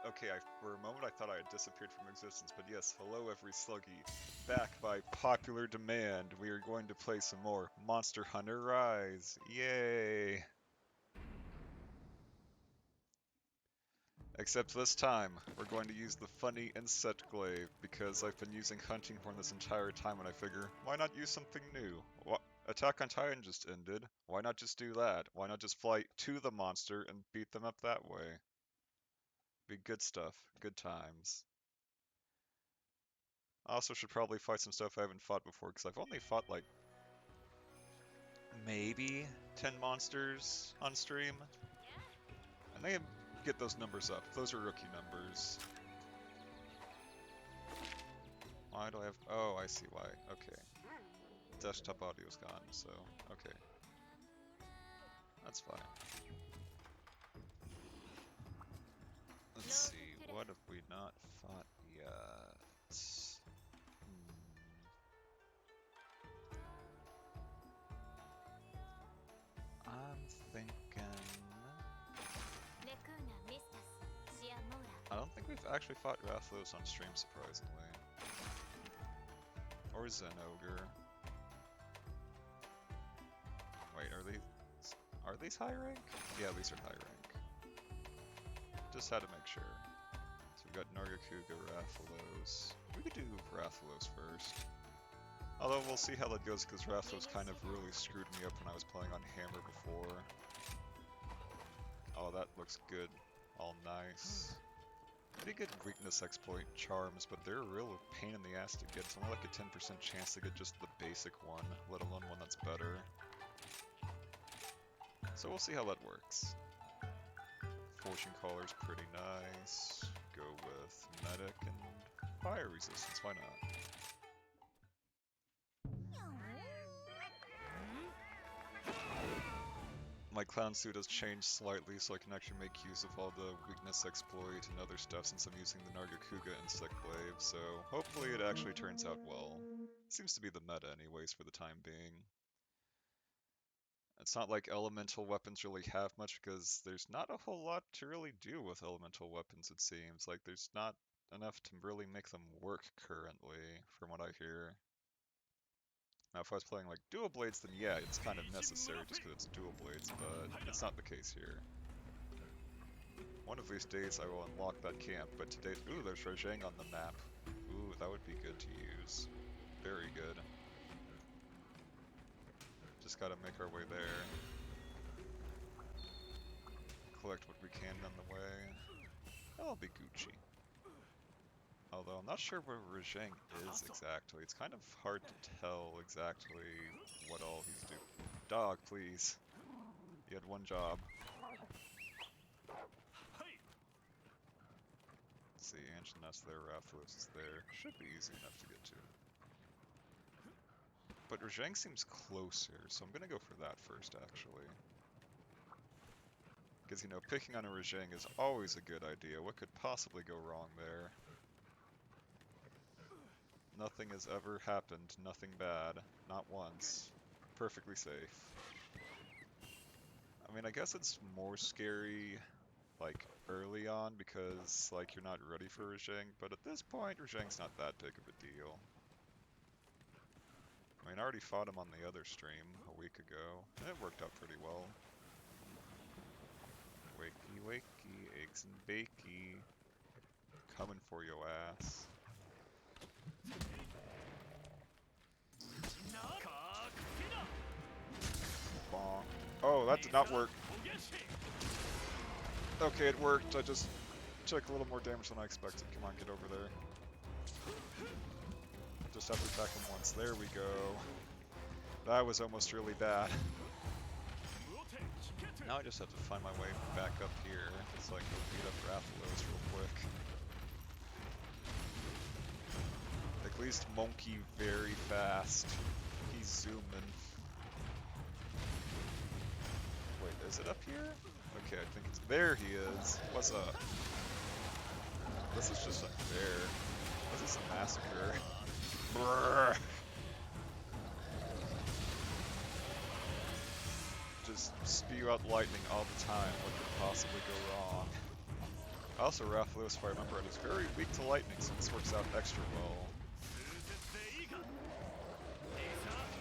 Okay, for a moment I thought I had disappeared from existence, but yes, hello every sluggy. Back by popular demand, we are going to play some more Monster Hunter Rise. Yay! Except this time, we're going to use the funny insect glaive, because I've been using hunting horn this entire time and I figure, why not use something new? Attack on Titan just ended, why not just do that? Why not just fly to the monster and beat them up that way? Be good stuff, good times. I also should probably fight some stuff I haven't fought before, because I've only fought like maybe 10 monsters on stream. And they get those numbers up. Those are rookie numbers. Why do I have... Oh, I see why. Okay. Desktop audio's gone, so... Okay. That's fine. Let's see, what have we not fought yet? I'm thinking... I don't think we've actually fought Rathlos on stream, surprisingly. Or Zenogre. Wait, are these high rank? Yeah, these are high rank. Just had to make sure. So we've got Nargacuga, Rathalos. We could do Rathalos first. Although we'll see how that goes, because Rathalos kind of really screwed me up when I was playing on Hammer before. Oh, that looks good. All nice. Pretty good weakness exploit charms, but they're a real pain in the ass to get. It's only like a 10% chance to get just the basic one, let alone one that's better. So we'll see how that works. Fortune Caller's pretty nice. Go with Medic and Fire Resistance, why not? My clown suit has changed slightly so I can actually make use of all the weakness exploit and other stuff since I'm using the Nargacuga Insect Glaive, so hopefully it actually turns out well. Seems to be the meta anyways for the time being. It's not like elemental weapons really have much because there's not a whole lot to really do with elemental weapons, it seems. Like there's not enough to really make them work currently, from what I hear. Now, if I was playing like dual blades, then yeah, it's kind of necessary just because it's dual blades, but it's not the case here. One of these days I will unlock that camp, but today, ooh, there's Rajang on the map. Ooh, that would be good to use. Very good. Just gotta make our way there. Collect what we can on the way. That'll be Gucci. Although I'm not sure where Rajang is exactly. It's kind of hard to tell exactly what all he's doing. Dog, please. He had one job. Let's see, Anjanus there, Rathalos is there. Should be easy enough to get to. But Rajang seems closer, so I'm gonna go for that first, actually. Because, you know, picking on a Rajang is always a good idea. What could possibly go wrong there? Nothing has ever happened, nothing bad. Not once. Perfectly safe. I mean, I guess it's more scary, like, early on, because, like, you're not ready for Rajang, but at this point, Rajang's not that big of a deal. I mean, I already fought him on the other stream a week ago, and it worked out pretty well. Wakey, wakey, eggs and bakey. Coming for your ass. Bonk. Oh, that did not work. Okay, it worked. I just took a little more damage than I expected. Come on, get over there. Just have to attack him once. There we go. That was almost really bad. Now I just have to find my way back up here, so I can go beat up Rathalos real quick. At least Monkey very fast. He's zooming. Wait, is it up here? Okay, I think it's... There he is! What's up? This is just unfair. This is a massacre. Brrr. Just spew out lightning all the time. What could possibly go wrong? Also, Rathalos, if I remember it, is very weak to lightning, so this works out extra well. Can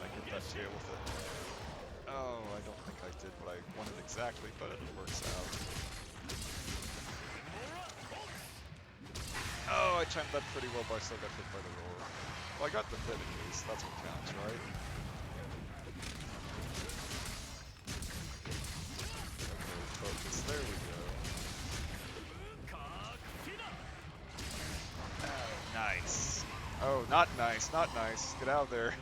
I get that tail with it? Oh, I don't think I did what I wanted exactly, but it works out. Oh, I timed that pretty well, but I still got hit by the roll. Well, I got the hit at least. That's what counts, right? Okay, focus. There we go. Oh, nice. Oh, not nice, not nice. Get out of there.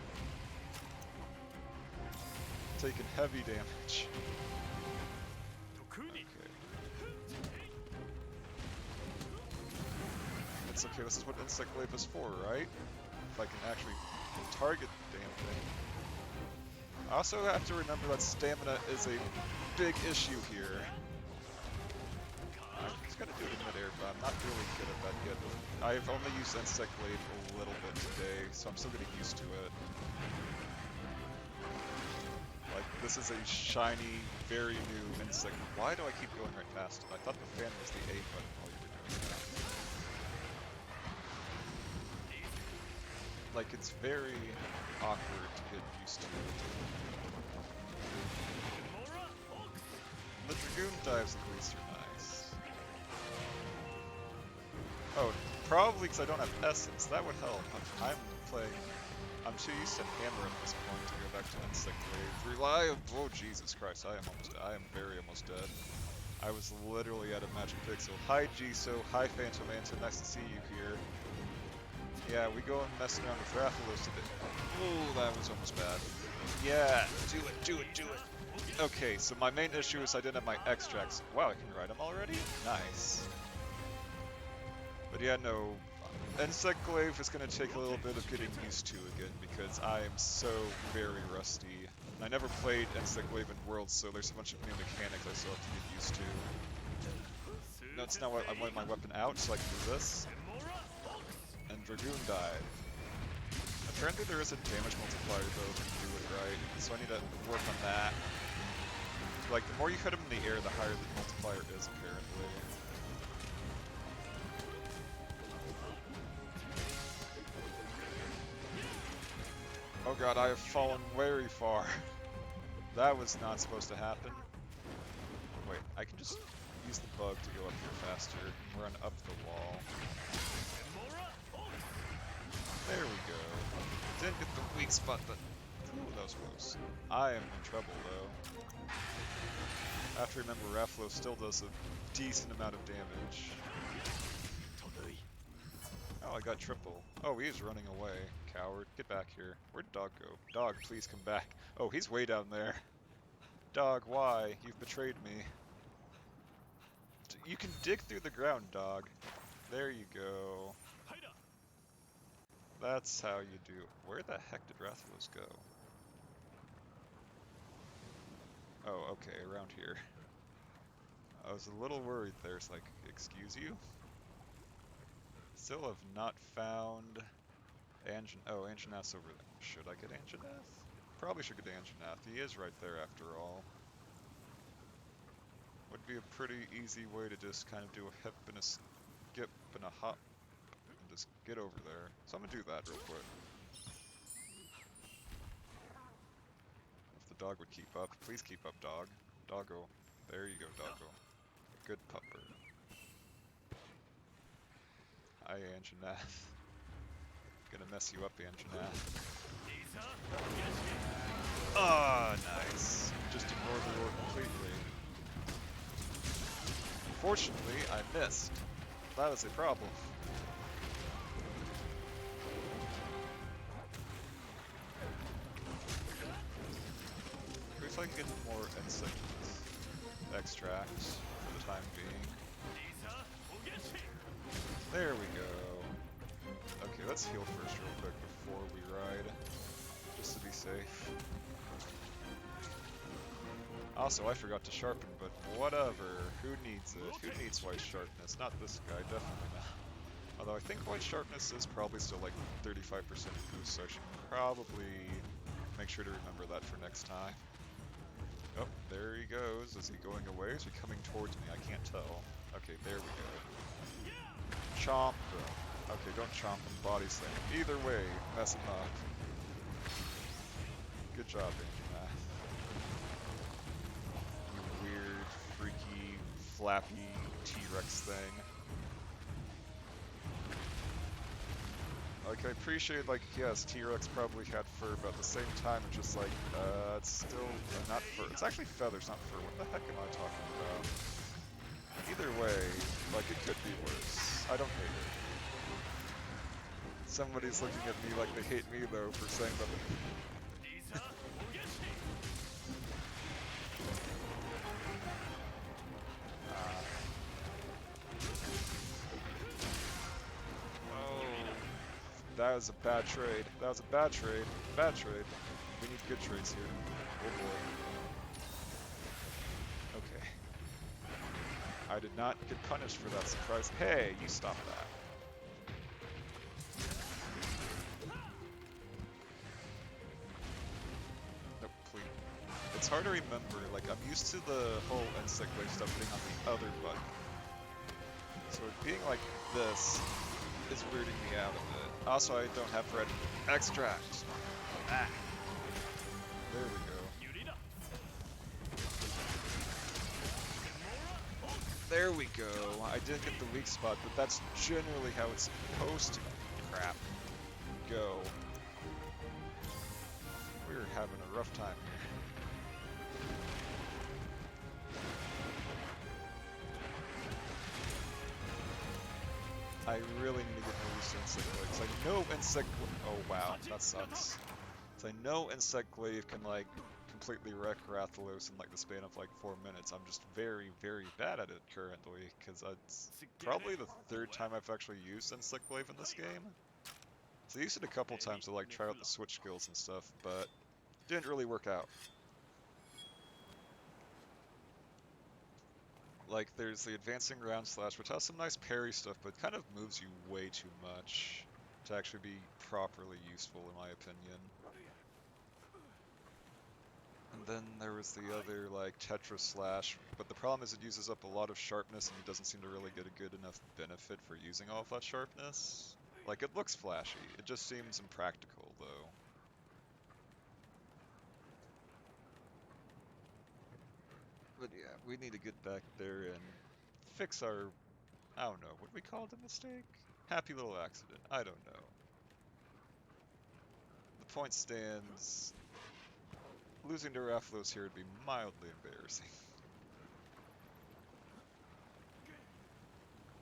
Taking heavy damage. Okay. It's okay, this is what Insect Glaive is for, right? If I can actually target the damn thing. I also have to remember that stamina is a big issue here. I'm just gonna do it in midair, but I'm not really good at that yet. I've only used Insect Glaive a little bit today, so I'm still getting used to it. Like, this is a shiny, very new insect. Why do I keep going right past it? I thought the fan was the A button while you were doing that. Like, it's very awkward to get used to. The Dragoon dives at least are nice. Oh, probably because I don't have Essence. That would help. I'm too used to Hammer at this point to go back to Insect Glaive. Oh, Jesus Christ, I am very almost dead. I was literally out of Magic Pixel. Hi, Jiso. Hi, Phantom Manta. Nice to see you here. Yeah, we go and mess around with Rathalos today. Oh, that was almost bad. Yeah, do it. Okay, so my main issue is I didn't have my extracts. Wow, I can ride them already? Nice. But yeah, no, Insect Glaive is going to take a little bit of getting used to again because I am so very rusty. And I never played Insect Glaive in Worlds, so there's a bunch of new mechanics I still have to get used to. No, it's not what I want my weapon out, so I can do this. And Dragoon died. Apparently there is a damage multiplier though if you do it right, so I need to work on that. Like, the more you hit him in the air, the higher the multiplier is, apparently. Oh god, I have fallen very far. That was not supposed to happen. Wait, I can just use the bug to go up here faster and run up the wall. There we go. Didn't get the weak spot, but ooh, that was close. I am in trouble though. I have to remember Rathalos still does a decent amount of damage. Oh, I got triple. Oh, he's running away. Coward. Get back here. Where'd Dog go? Dog, please come back. Oh, he's way down there. Dog, why? You've betrayed me. You can dig through the ground, Dog. There you go. That's how you do it. Where the heck did Rathalos go? Oh, okay, around here. I was a little worried there. It's like, excuse you? Still have not found Anjanath's over there. Should I get Anjanath? Probably should get Anjanath. He is right there after all. Would be a pretty easy way to just kind of do a hip and a skip and a hop and just get over there. So I'm gonna do that real quick. If the dog would keep up. Please keep up, dog. Doggo. There you go, doggo. Good pupper. Hi, Anjanath. Gonna mess you up, Anjanath. Ah, nice. Just ignored the roar completely. Fortunately, I missed. That is a problem. Looks like getting more insect extracts for the time being. There we go. Okay, let's heal first real quick before we ride, just to be safe. Also, I forgot to sharpen, but whatever. Who needs it? Who needs white sharpness? Not this guy, definitely not. Although I think white sharpness is probably still like 35% boost, so I should probably make sure to remember that for next time. Oh, there he goes. Is he going away? Is he coming towards me? I can't tell. Okay, there we go. Chomp them. Okay, don't chomp them, body slam. Either way, mess them up. Good job, Angel Math. You weird, freaky, flappy T-Rex thing. Like, I appreciate, like, yes, T-Rex probably had fur, but at the same time, it's just like, it's still not fur. It's actually feathers, not fur. What the heck am I talking about? Either way, like, it could be worse. I don't hate it. Somebody's looking at me like they hate me, though, for saying that. That was a bad trade. That was a bad trade. Bad trade. We need good trades here. Oh boy. Okay. I did not get punished for that surprise. Hey, you stop that. Nope, please. It's hard to remember. Like, I'm used to the whole insect wave stuff being on the other button. So it being like this is weirding me out a bit. Also, I don't have red extract. Ah. There we go. There we go. I did get the weak spot, but that's generally how it's supposed to, crap, go. We're having a rough time here. I really need to get more used to Insect Glaive, because I know Insect Glaive, oh wow, that sucks. So I know Insect Glaive can like completely wreck Rathalos in like the span of like 4 minutes. I'm just very, very bad at it currently, because it's probably the third time I've actually used Insect Glaive in this game. So I used it a couple times to like try out the switch skills and stuff, but didn't really work out. Like, there's the advancing round slash, which has some nice parry stuff, but kind of moves you way too much to actually be properly useful, in my opinion. And then there was the other, like, Tetra Slash, but the problem is it uses up a lot of sharpness, and it doesn't seem to really get a good enough benefit for using all of that sharpness. Like, it looks flashy, it just seems impractical, though. But yeah, we need to get back there and fix our, I don't know, what we call it a mistake? Happy little accident, I don't know. The point stands, losing to Rathalos here would be mildly embarrassing.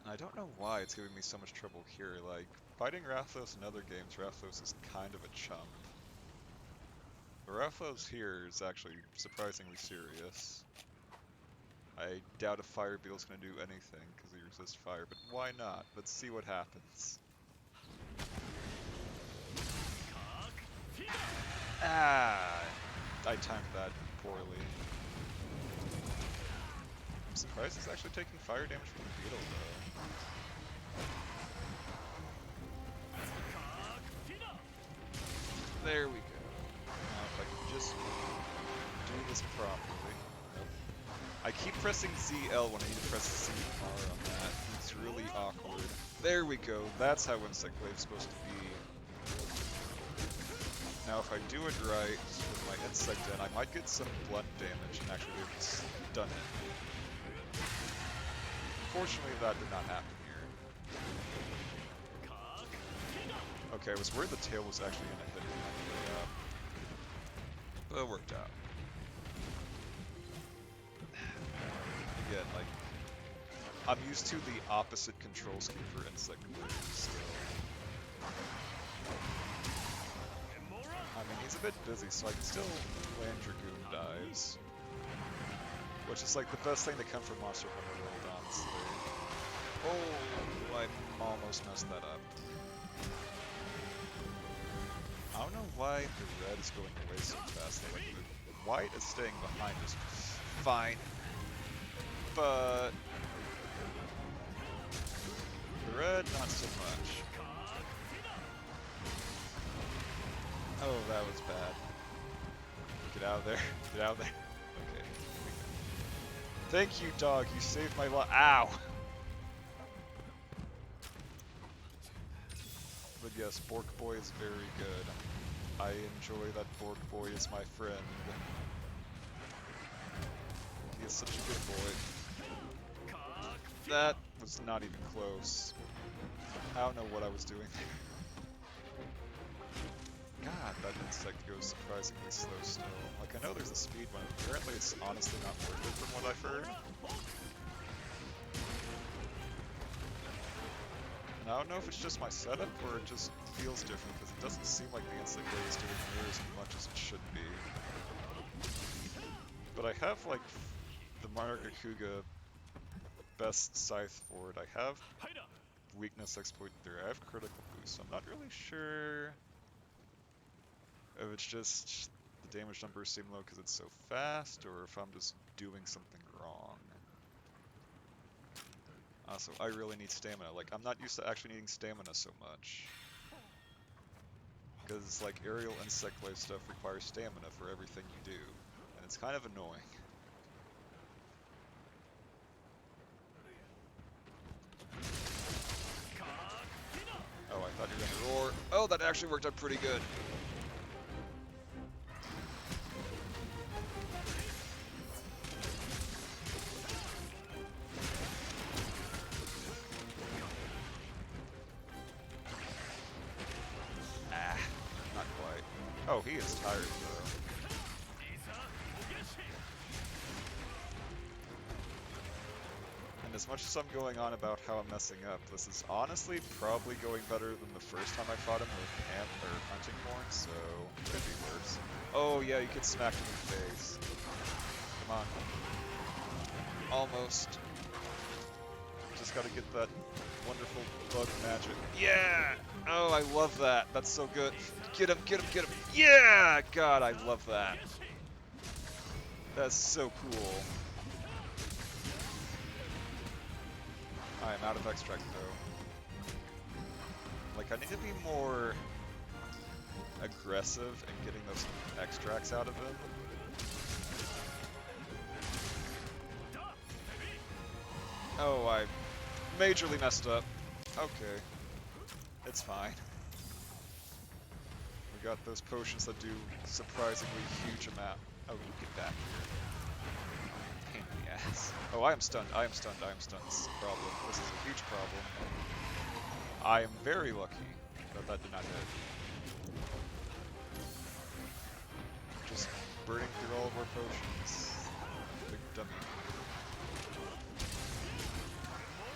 And I don't know why it's giving me so much trouble here, like, fighting Rathalos in other games, Rathalos is kind of a chump. But Rathalos here is actually surprisingly serious. I doubt if Fire Beetle's gonna do anything, because he resists fire, but why not? Let's see what happens. Ah! I timed that poorly. I'm surprised he's actually taking fire damage from the beetle, though. There we go. Now if I can just do this properly. Nope. I keep pressing ZL when I need to press ZR on that. It's really awkward. There we go. That's how Insect Glave's supposed to be. Now if I do it right with my Insect Den, I might get some blunt damage and actually be able to stun it. Unfortunately, that did not happen here. Okay, I was worried the tail was actually going to hit me on the way up. But it worked out. Again, like, I'm used to the opposite control scheme for Insect Glaive still. I mean, he's a bit busy, so I can still land Dragoon dives. Which is like the best thing to come from Monster Hunter World, honestly. Oh, I almost messed that up. I don't know why the red is going away so fast. Like, the white is staying behind is fine. But the red, not so much. Oh, that was bad. Get out of there. Get out of there. Okay. Thank you, dog. You saved my life. Ow! But yes, Bork Boy is very good. I enjoy that Bork Boy is my friend. He is such a good boy. That was not even close. I don't know what I was doing there. God, that insect goes surprisingly slow still. Like, I know there's a speed one, but apparently it's honestly not worth it from what I've heard. And I don't know if it's just my setup or it just feels different, because it doesn't seem like the insect blade is doing near as much as it should be. But I have, like, the Margakuga best scythe for it. I have weakness exploit there. I have critical boost, so I'm not really sure if it's just the damage numbers seem low because it's so fast, or if I'm just doing something wrong. Also, I really need stamina. Like, I'm not used to actually needing stamina so much. Because, like, aerial insect life stuff requires stamina for everything you do. And it's kind of annoying. Oh, I thought you were gonna roar. Oh, that actually worked out pretty good. Ah, not quite. Oh, he is tired, though. And as much as I'm going on about how I'm messing up, this is honestly probably going better than the first time I fought him with Hunting Horn, so could be worse. Oh yeah, you could smack him in the face. Come on. Almost. Just gotta get that wonderful bug magic. Yeah! Oh, I love that. That's so good. Get him, get him, get him. Yeah! God, I love that. That's so cool. I am out of extract, though. Like, I need to be more aggressive in getting those extracts out of him. Oh, I majorly messed up. Okay. It's fine. We got those potions that do surprisingly huge amount. Oh, you get back here. Pain in the ass. Oh, I am stunned. I am stunned. I am stunned. This is a problem. This is a huge problem. I am very lucky that that did not hit. Just burning through all of our potions. Big dummy.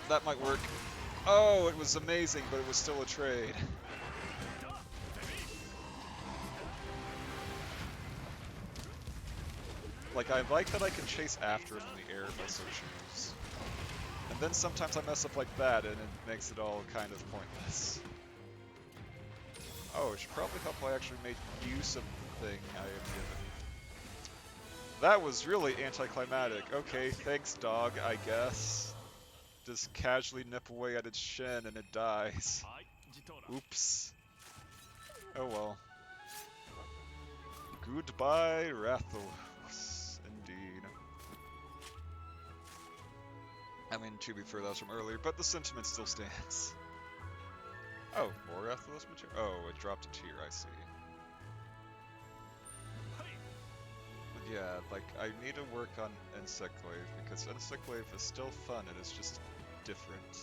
That might work. Oh, it was amazing, but it was still a trade. Like, I like that I can chase after him in the air if I so choose. And then sometimes I mess up like that, and it makes it all kind of pointless. Oh, it should probably help if I actually made use of the thing I am given. That was really anticlimactic. Okay, thanks, dog, I guess. Just casually nip away at its shin and it dies. Oops. Oh well. Goodbye, Rathalos. Indeed. I mean, to be fair, that was from earlier, but the sentiment still stands. Oh, more Rathalos material? Oh, it dropped a tier, I see. But yeah, like, I need to work on Insect Glaive, because Insect Glaive is still fun, it is just different.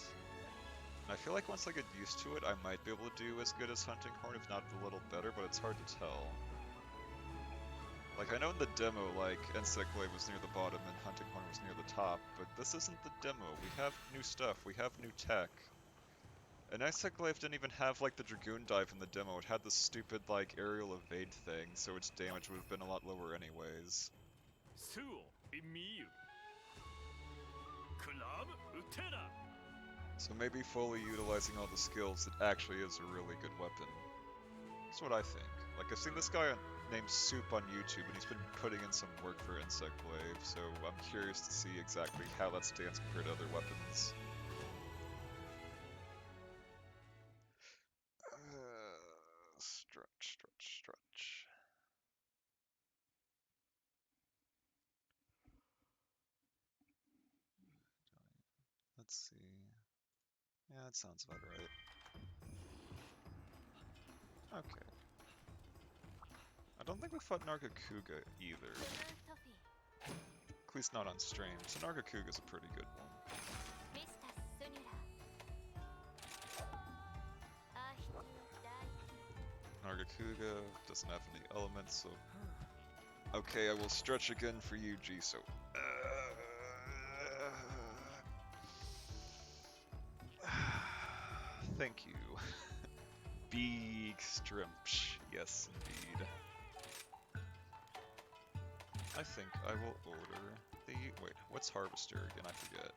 And I feel like once I get used to it, I might be able to do as good as Hunting Horn, if not a little better, but it's hard to tell. Like, I know in the demo, like, Insect Glaive was near the bottom and Hunting Horn was near the top, but this isn't the demo. We have new stuff, we have new tech. And Insect Glaive didn't even have, like, the Dragoon Dive in the demo. It had this stupid, like, aerial evade thing, so its damage would have been a lot lower anyways. So maybe fully utilizing all the skills, it actually is a really good weapon. That's what I think. Like, I've seen this guy named Soup on YouTube, and he's been putting in some work for Insect Glaive, so I'm curious to see exactly how that stands compared to other weapons. Stretch, stretch, stretch. Let's see. Yeah, that sounds about right. Okay. I don't think we fought Nargacuga either. At least not on stream. So Nargacuga's a pretty good one. Nargacuga doesn't have any elements, so... Okay, I will stretch again for you, Jiso. Thank you. Big Strimpsh. Yes, indeed. I think I will order the... Wait, what's Harvester again? I forget.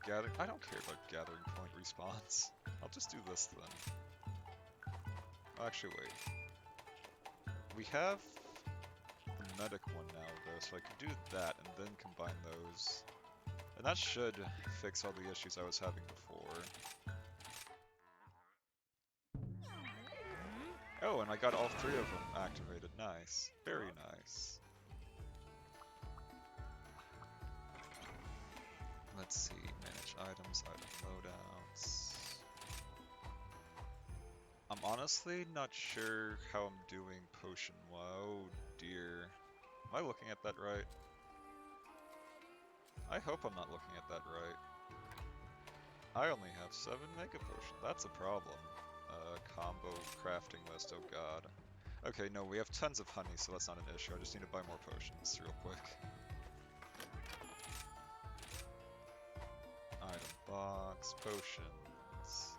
Gather... I don't care about Gathering Point respawns. I'll just do this then. Actually, wait. We have the medic one now, though, so I can do that and then combine those. And that should fix all the issues I was having before. Oh, and I got all three of them activated. Nice. Very nice. Let's see. Manage items, item loadouts. I'm honestly not sure how I'm doing potion. Oh dear. Am I looking at that right? I hope I'm not looking at that right. I only have 7 mega potions. That's a problem. Combo crafting list, oh god. Okay, no, we have tons of honey, so that's not an issue. I just need to buy more potions real quick. Item box, potions.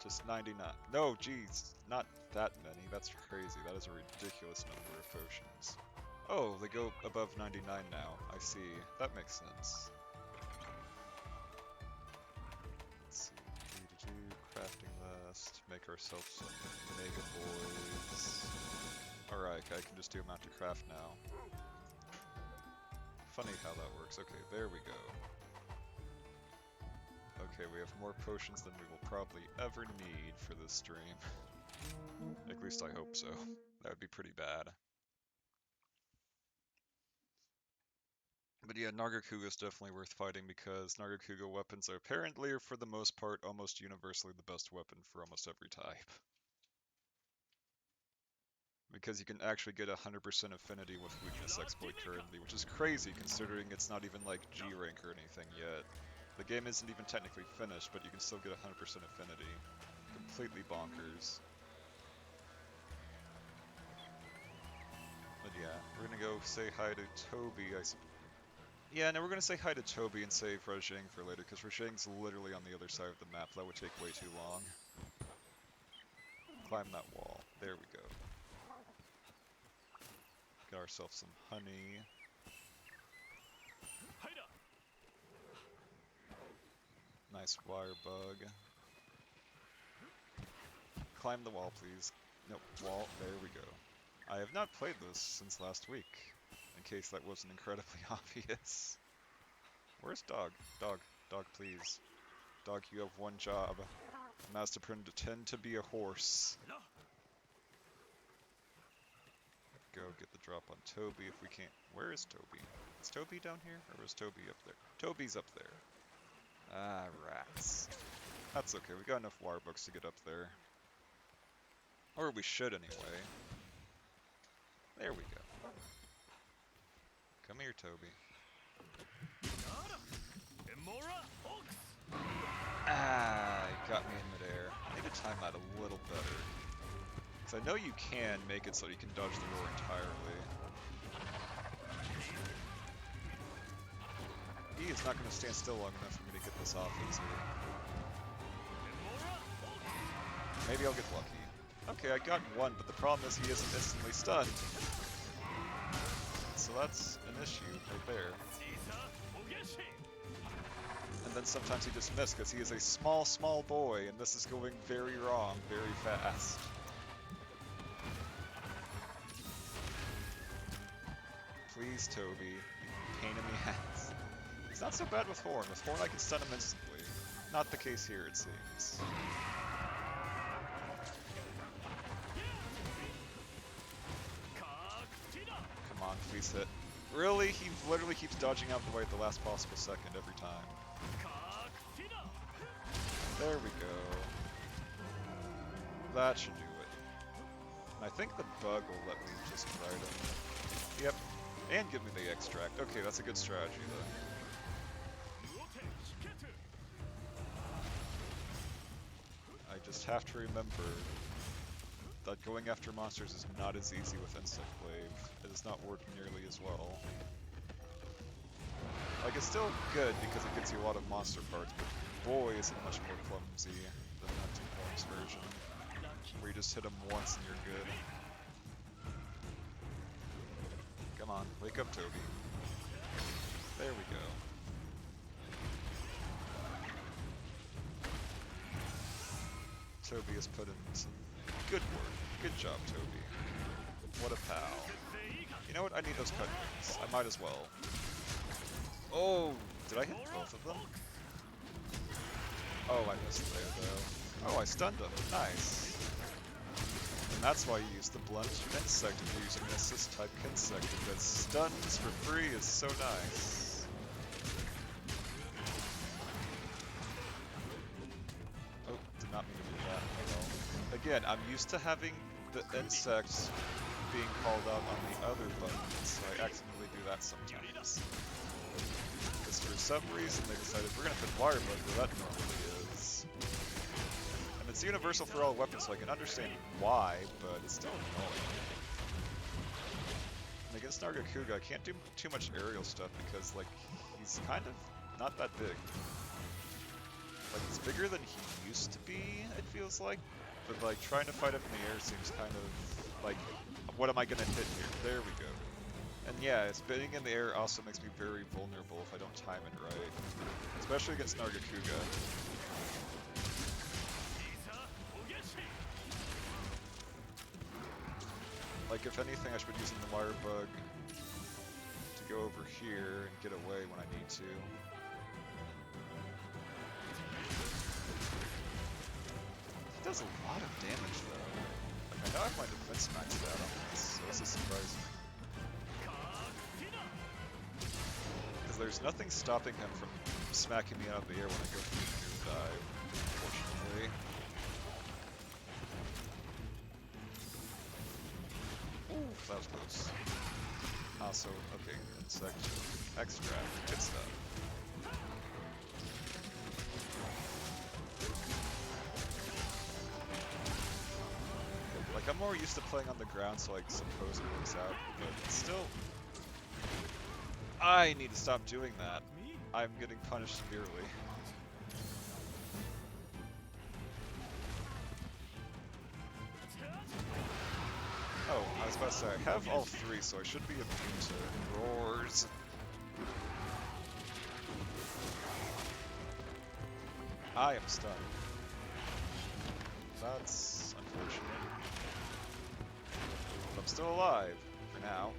Just 99. No, geez, not that many. That's crazy. That is a ridiculous number of potions. Oh, they go above 99 now. I see. That makes sense. Let's see. Crafting list. Make ourselves some mega boys. Alright, I can just do a mount to craft now. Funny how that works. Okay, there we go. Okay, we have more potions than we will probably ever need for this stream. At least I hope so. That would be pretty bad. But yeah, Nargacuga is definitely worth fighting because Nargacuga weapons are apparently, or for the most part, almost universally the best weapon for almost every type. Because you can actually get 100% affinity with weakness exploit currently, which is crazy considering it's not even like G rank or anything yet. The game isn't even technically finished, but you can still get 100% affinity. Completely bonkers. But yeah, we're gonna go say hi to Toby, I suppose. Yeah, no, we're gonna say hi to Toby and save Rajang for later, because Rajang's literally on the other side of the map. That would take way too long. Climb that wall. There we go. Get ourselves some honey. Nice wire bug. Climb the wall, please. Nope, wall. There we go. I have not played this since last week, in case that wasn't incredibly obvious. Where's Dog? Dog, Dog, please. Dog, you have one job. Master pretend to be a horse. Go get the drop on Toby if we can't. Where is Toby? Is Toby down here? Or is Toby up there? Toby's up there. Ah, rats. That's okay, we got enough wire books to get up there. Or we should anyway. There we go. Come here, Toby. Ah, you got me in midair. I need to time that a little better. Because I know you can make it so you can dodge the roar entirely. He is not going to stand still long enough for me to get this off easily. Maybe I'll get lucky. Okay, I got one, but the problem is he isn't instantly stunned. So that's an issue right there. And then sometimes he just missed because he is a small, small boy, and this is going very wrong, very fast. Please, Toby. Pain in the ass. It's not so bad with Horn. With Horn I can stun him instantly. Not the case here, it seems. Come on, please hit. Really? He literally keeps dodging out the way at the last possible second every time. There we go. That should do it. And I think the bug will let me just ride him. Yep. And give me the extract. Okay, that's a good strategy then. I just have to remember that going after monsters is not as easy with Insect Wave. It does not work nearly as well. Like, it's still good because it gets you a lot of monster parts, but boy is it much more clumsy than Hunting Horns version, where you just hit them once and you're good. Come on, wake up, Toby. There we go. Toby has put in some good work. Good job, Toby. What a pal. You know what? I need those cut wings. I might as well. Oh, did I hit both of them? Oh, I missed there, though. Oh, I stunned him. Nice. And that's why you use the blunt insect if you're using an assist-type insect, because stuns for free is so nice. Oh, did not mean to do that. Oh well. Again, I'm used to having the insects being called out on the other buttons, so I accidentally do that sometimes. Because for some reason they decided we're gonna put wire bug where that normally is. And it's universal for all weapons, so I can understand why, but it's still annoying. And against Nargacuga, I can't do too much aerial stuff because, like, he's kind of not that big. Like, he's bigger than he used to be, it feels like. But, like, trying to fight up in the air seems kind of like, what am I gonna hit here? There we go. And yeah, spinning in the air also makes me very vulnerable if I don't time it right. Especially against Nargacuga. Like, if anything, I should be using the wire bug to go over here and get away when I need to. He does a lot of damage, though. Like, I know I have my defense maxed out on this, so this is surprising. Because there's nothing stopping him from smacking me out of the air when I go through the new dive, unfortunately. Ooh, that was close. Also, okay, insect extract, good stuff. Like, I'm more used to playing on the ground, so I suppose it works out, but still, I need to stop doing that. I'm getting punished severely. Oh, I was about to say, I have all three, so I should be immune to roars. I am stunned. That's unfortunate. But I'm still alive, for now.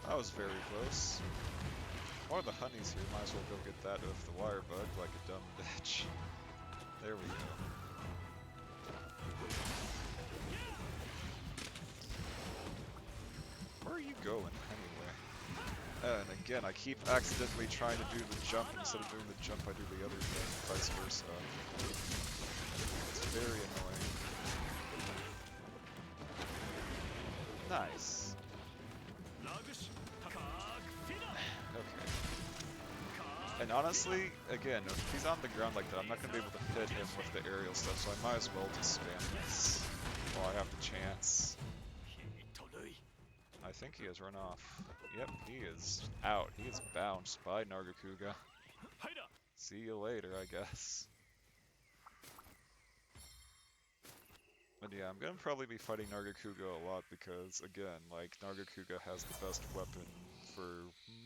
That was very close. One of the honeys here, might as well go get that with the wire bug like a dumb bitch. There we go. Where are you going, anyway? And again, I keep accidentally trying to do the jump, instead of doing the jump I do the other thing, vice versa. It's very annoying. Nice. Okay. And honestly, again, if he's on the ground like that, I'm not going to be able to hit him with the aerial stuff, so I might as well just spam this while I have the chance. I think he has run off. Yep, he is out. He is bounced by Nargacuga. See you later, I guess. But yeah, I'm gonna probably be fighting Nargacuga a lot because, again, like, Nargacuga has the best weapon for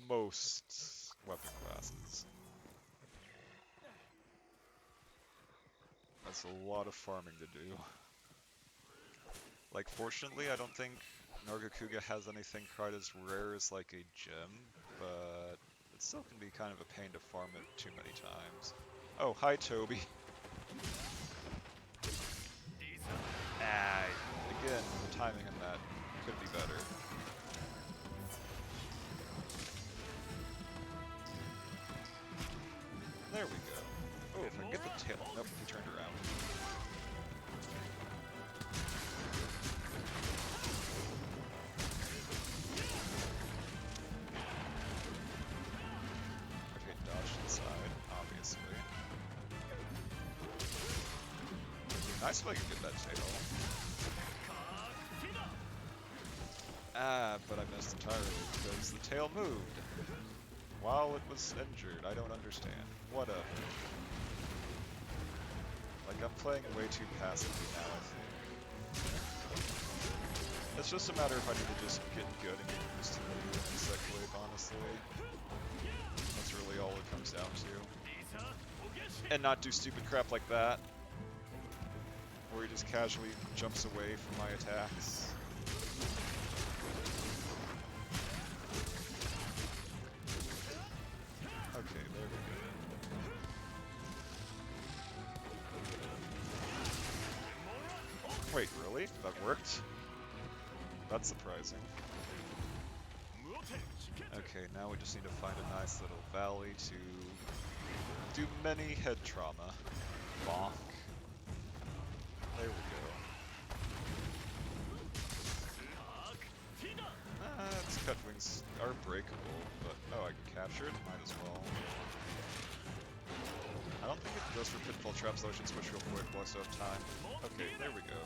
most weapon classes. That's a lot of farming to do. Like, fortunately, I don't think Nargacuga has anything quite as rare as, like, a gem, but it still can be kind of a pain to farm it too many times. Oh, hi, Toby. Ah, again, the timing on that could be better. There we go. Oh, if I can get the tail. Nope, he Nice if I can get that tail. Ah, but I missed entirely because the tail moved while it was injured. I don't understand. Whatever. Like, I'm playing way too passively now, I think. It's just a matter of I need to just get good and get used to the insect wave, honestly. That's really all it comes down to. And not do stupid crap like that, where he just casually jumps away from my attacks. Okay, there we go. Wait, really? That worked? That's surprising. Okay, now we just need to find a nice little valley to do many head trauma. Bonk. There we go. Its cut wings are breakable, but oh, I can capture it? Might as well. I don't think it goes for pitfall traps, though I should switch real quick while I still have time. Okay, there we go.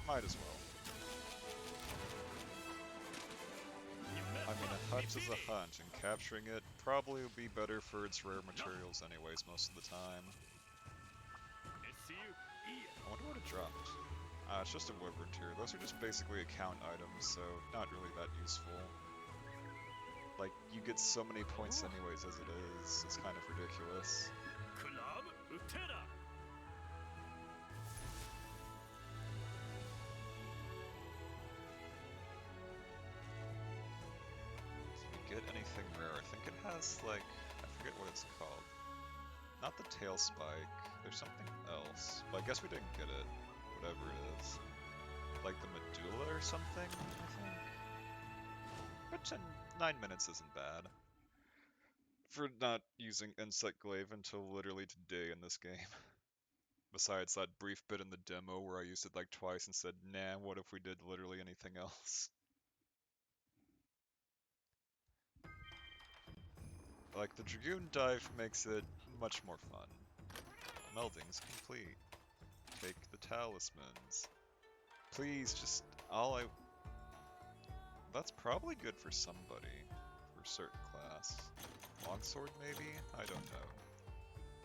Might as well. I mean, a hunt is a hunt, and capturing it probably would be better for its rare materials anyways most of the time. I wonder what it dropped. It's just a wyvern tier. Those are just basically account items, so not really that useful. Like, you get so many points anyways as it is, it's kind of ridiculous. Get anything rare. I think it has, like, I forget what it's called. Not the tail spike. There's something else. But I guess we didn't get it. Whatever it is. Like the medulla or something, I think? But 9 minutes isn't bad. For not using Insect Glaive until literally today in this game. Besides that brief bit in the demo where I used it like twice and said, nah, what if we did literally anything else? Like, the Dragoon dive makes it much more fun. Melding's complete. Take the talismans. Please, just that's probably good for somebody. For a certain class. Longsword, maybe? I don't know.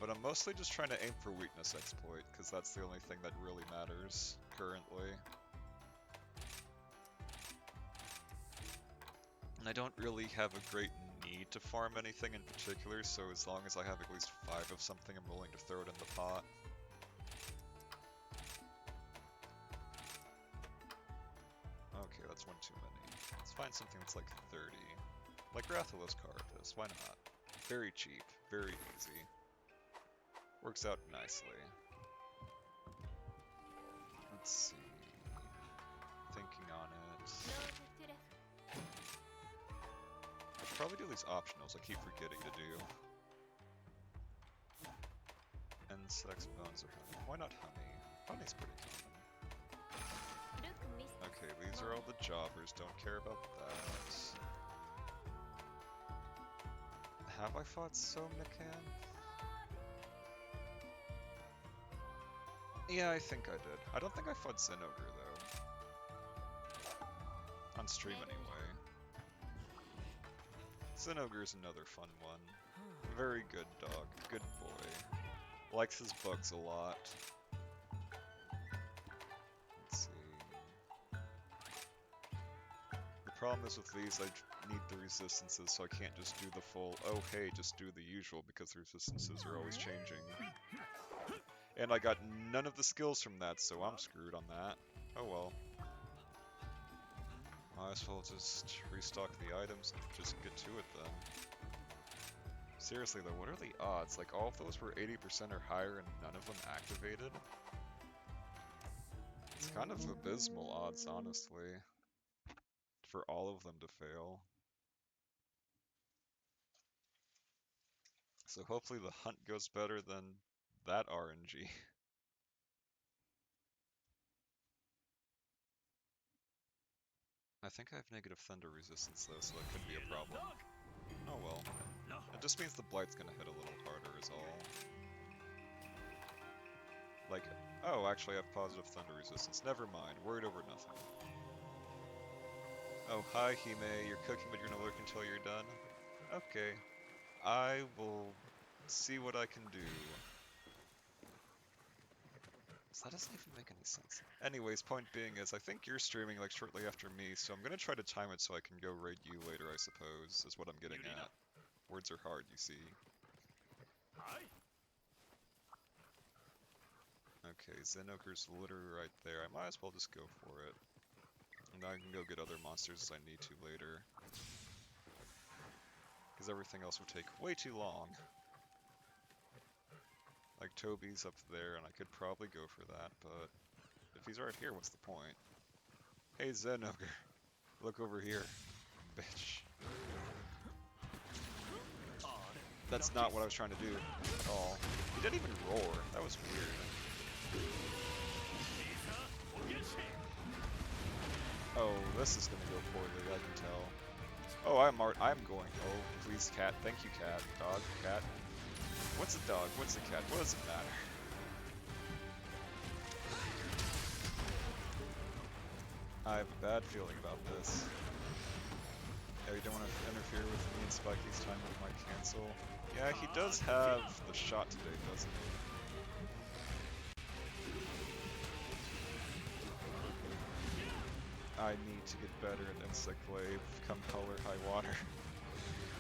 But I'm mostly just trying to aim for weakness exploit, because that's the only thing that really matters, currently. And I don't really have a great need to farm anything in particular, so as long as I have at least 5 of something, I'm willing to throw it in the pot. Okay, that's one too many. Let's find something that's like 30. Like Rathalos Carapace, why not? Very cheap, very easy. Works out nicely. Let's see. Thinking on it. I should probably do these optionals I keep forgetting to do. Insects, bones, or honey. Why not honey? Honey's pretty common. Okay, these are all the jobbers. Don't care about that. Have I fought Somnican? Yeah, I think I did. I don't think I fought Zinogre, though. On stream, anyway. Zinogre's another fun one. Very good dog. Good boy. Likes his bugs a lot. Let's see. The problem is with these, I need the resistances, so I can't just do the full, oh hey, just do the usual, because the resistances are always changing. And I got none of the skills from that, so I'm screwed on that. Oh well. Might as well just restock the items and just get to it then. Seriously though, what are the odds? Like, all of those were 80% or higher and none of them activated? It's kind of abysmal odds, honestly, for all of them to fail. So hopefully the hunt goes better than that RNG. I think I have negative thunder resistance though, so that could be a problem. Oh well. It just means the blight's gonna hit a little harder is all. Like, oh, actually I have positive thunder resistance. Never mind, worried over nothing. Oh, hi Hime, you're cooking but you're gonna lurk until you're done? Okay, I will see what I can do. So that doesn't even make any sense. Anyways, point being is, I think you're streaming like shortly after me, so I'm gonna try to time it so I can go raid you later, I suppose, is what I'm getting at. Words are hard, you see. Okay, Zenoker's literally right there. I might as well just go for it. And I can go get other monsters as I need to later. Because everything else would take way too long. Like, Toby's up there, and I could probably go for that, but if he's right here, what's the point? Hey, Zenoker, look over here, bitch. That's not what I was trying to do at all. He didn't even roar. That was weird. Oh, this is gonna go poorly, I can tell. Oh, I'm going. Oh, please, cat. Thank you, cat. Dog, cat. What's a dog? What's a cat? What does it matter? I have a bad feeling about this. Yeah, you don't want to interfere with me and Spiky's time with my cancel. Yeah, he does have the shot today, doesn't he? I need to get better at Insect Wave, come hell or high water.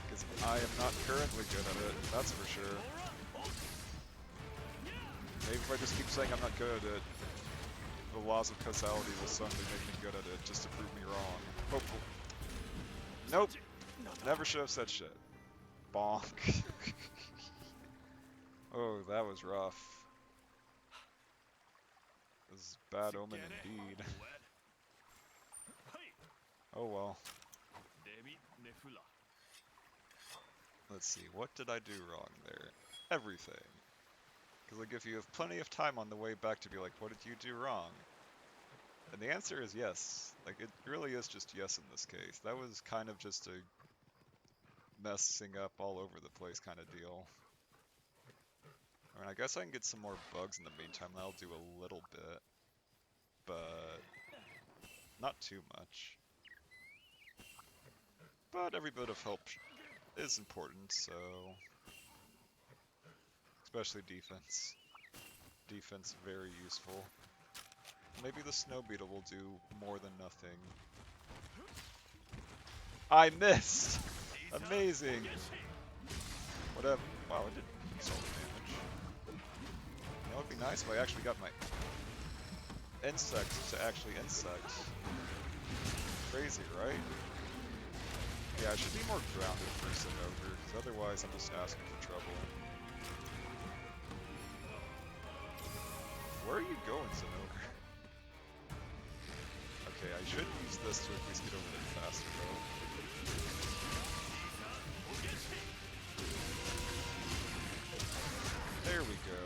Because I am not currently good at it, that's for sure. Maybe if I just keep saying I'm not good at it, the laws of causality will suddenly make me good at it, just to prove me wrong. Hopefully. Nope! Never should have said shit. Bonk. Oh, that was rough. This is bad omen indeed. Oh well. Let's see, what did I do wrong there? Everything. Because like if you have plenty of time on the way back to be like, what did you do wrong? And the answer is yes. Like it really is just yes in this case. That was kind of just a messing up all over the place kind of deal. I mean, I guess I can get some more bugs in the meantime. That'll do a little bit. But not too much. But every bit of help is important, so... Especially defense. Defense, very useful. Maybe the snow beetle will do more than nothing. I missed! Amazing! Whatever. Wow, it did solid damage. That would be nice if I actually got my insect to actually insect. Crazy, right? Yeah, I should be more grounded for Zenoker, because otherwise I'm just asking for trouble. Where are you going, Zenoker? Okay, I should use this to at least get over there faster, though. There we go.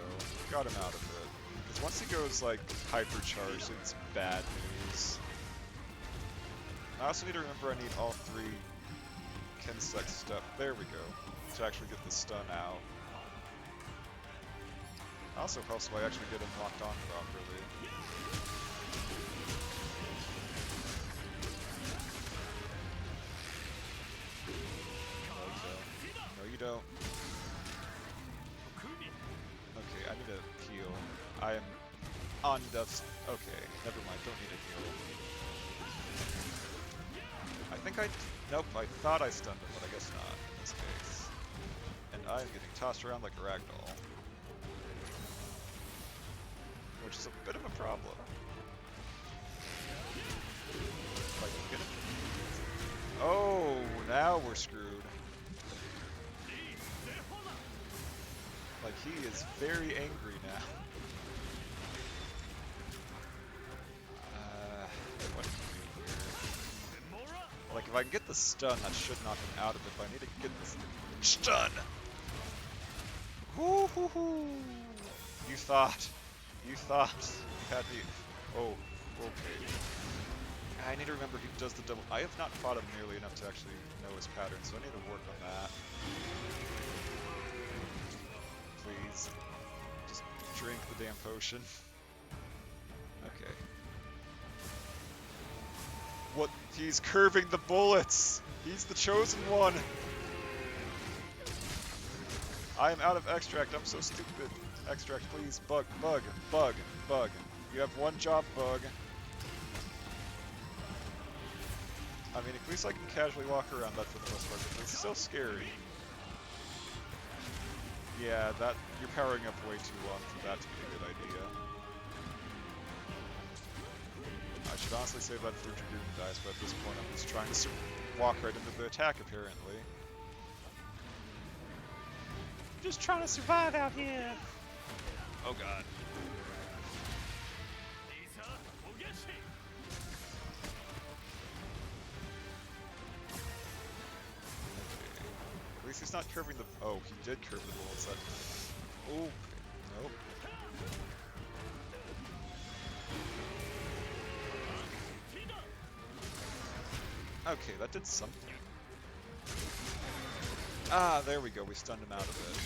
Got him out of it. Because once he goes, like, hypercharged, it's bad news. I also need to remember I need all three Kinsect stuff. There we go. To actually get the stun out. Also helps if I actually get him locked on properly. No, you don't. Okay, I need to heal. I am on death's... Okay, never mind, don't need a heal. I think I... Nope, I thought I stunned him, but I guess not in this case. And I'm getting tossed around like a ragdoll. Which is a bit of a problem. If I can get him. Oh, now we're screwed. Like, he is very angry now. What do we do here? Like, if I can get the stun, that should knock him out of it, but I need to get this stun! Woo hoo hoo! You thought you had me. Oh, okay. I need to remember he does the double. I have not fought him nearly enough to actually know his pattern, so I need to work on that. Please. Just drink the damn potion. Okay. What? He's curving the bullets! He's the chosen one! I am out of extract, I'm so stupid. Extract, please. Bug, bug, bug, bug. You have one job, bug. I mean, at least I can casually walk around that for the most part, but it's still scary. Yeah, that you're powering up way too long for that to be a good idea. I should honestly save that for Dragoon dice, but at this point I'm just trying to walk right into the attack, apparently. Just trying to survive out here! Oh god. At least he's not curving the... Oh, he did curve the bullets. That... Oh, nope. Okay, that did something. Ah, there we go. We stunned him out of it.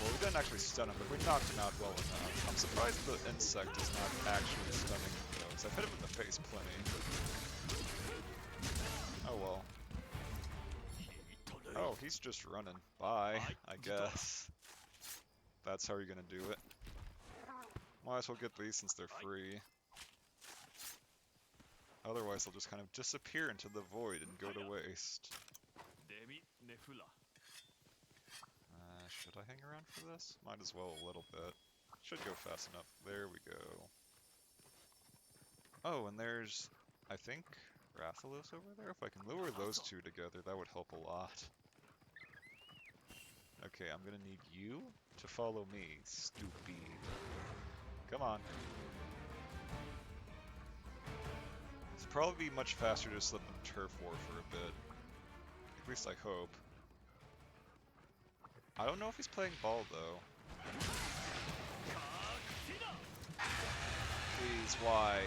Well, we didn't actually stun him, but we knocked him out well enough. I'm surprised the insect is not actually stunning him, though, because I've hit him in the face plenty. Oh well. Oh, he's just running. Bye, I guess. That's how you're gonna do it. Might as well get these since they're free. Otherwise, they'll just kind of disappear into the void and go to waste. Should I hang around for this? Might as well a little bit. Should go fast enough. There we go. Oh, and there's, I think, Rathalos over there? If I can lure those two together, that would help a lot. Okay, I'm gonna need you to follow me, stupid. Come on. It's probably be much faster to just let them turf war for a bit. At least I hope. I don't know if he's playing ball, though. Please, why?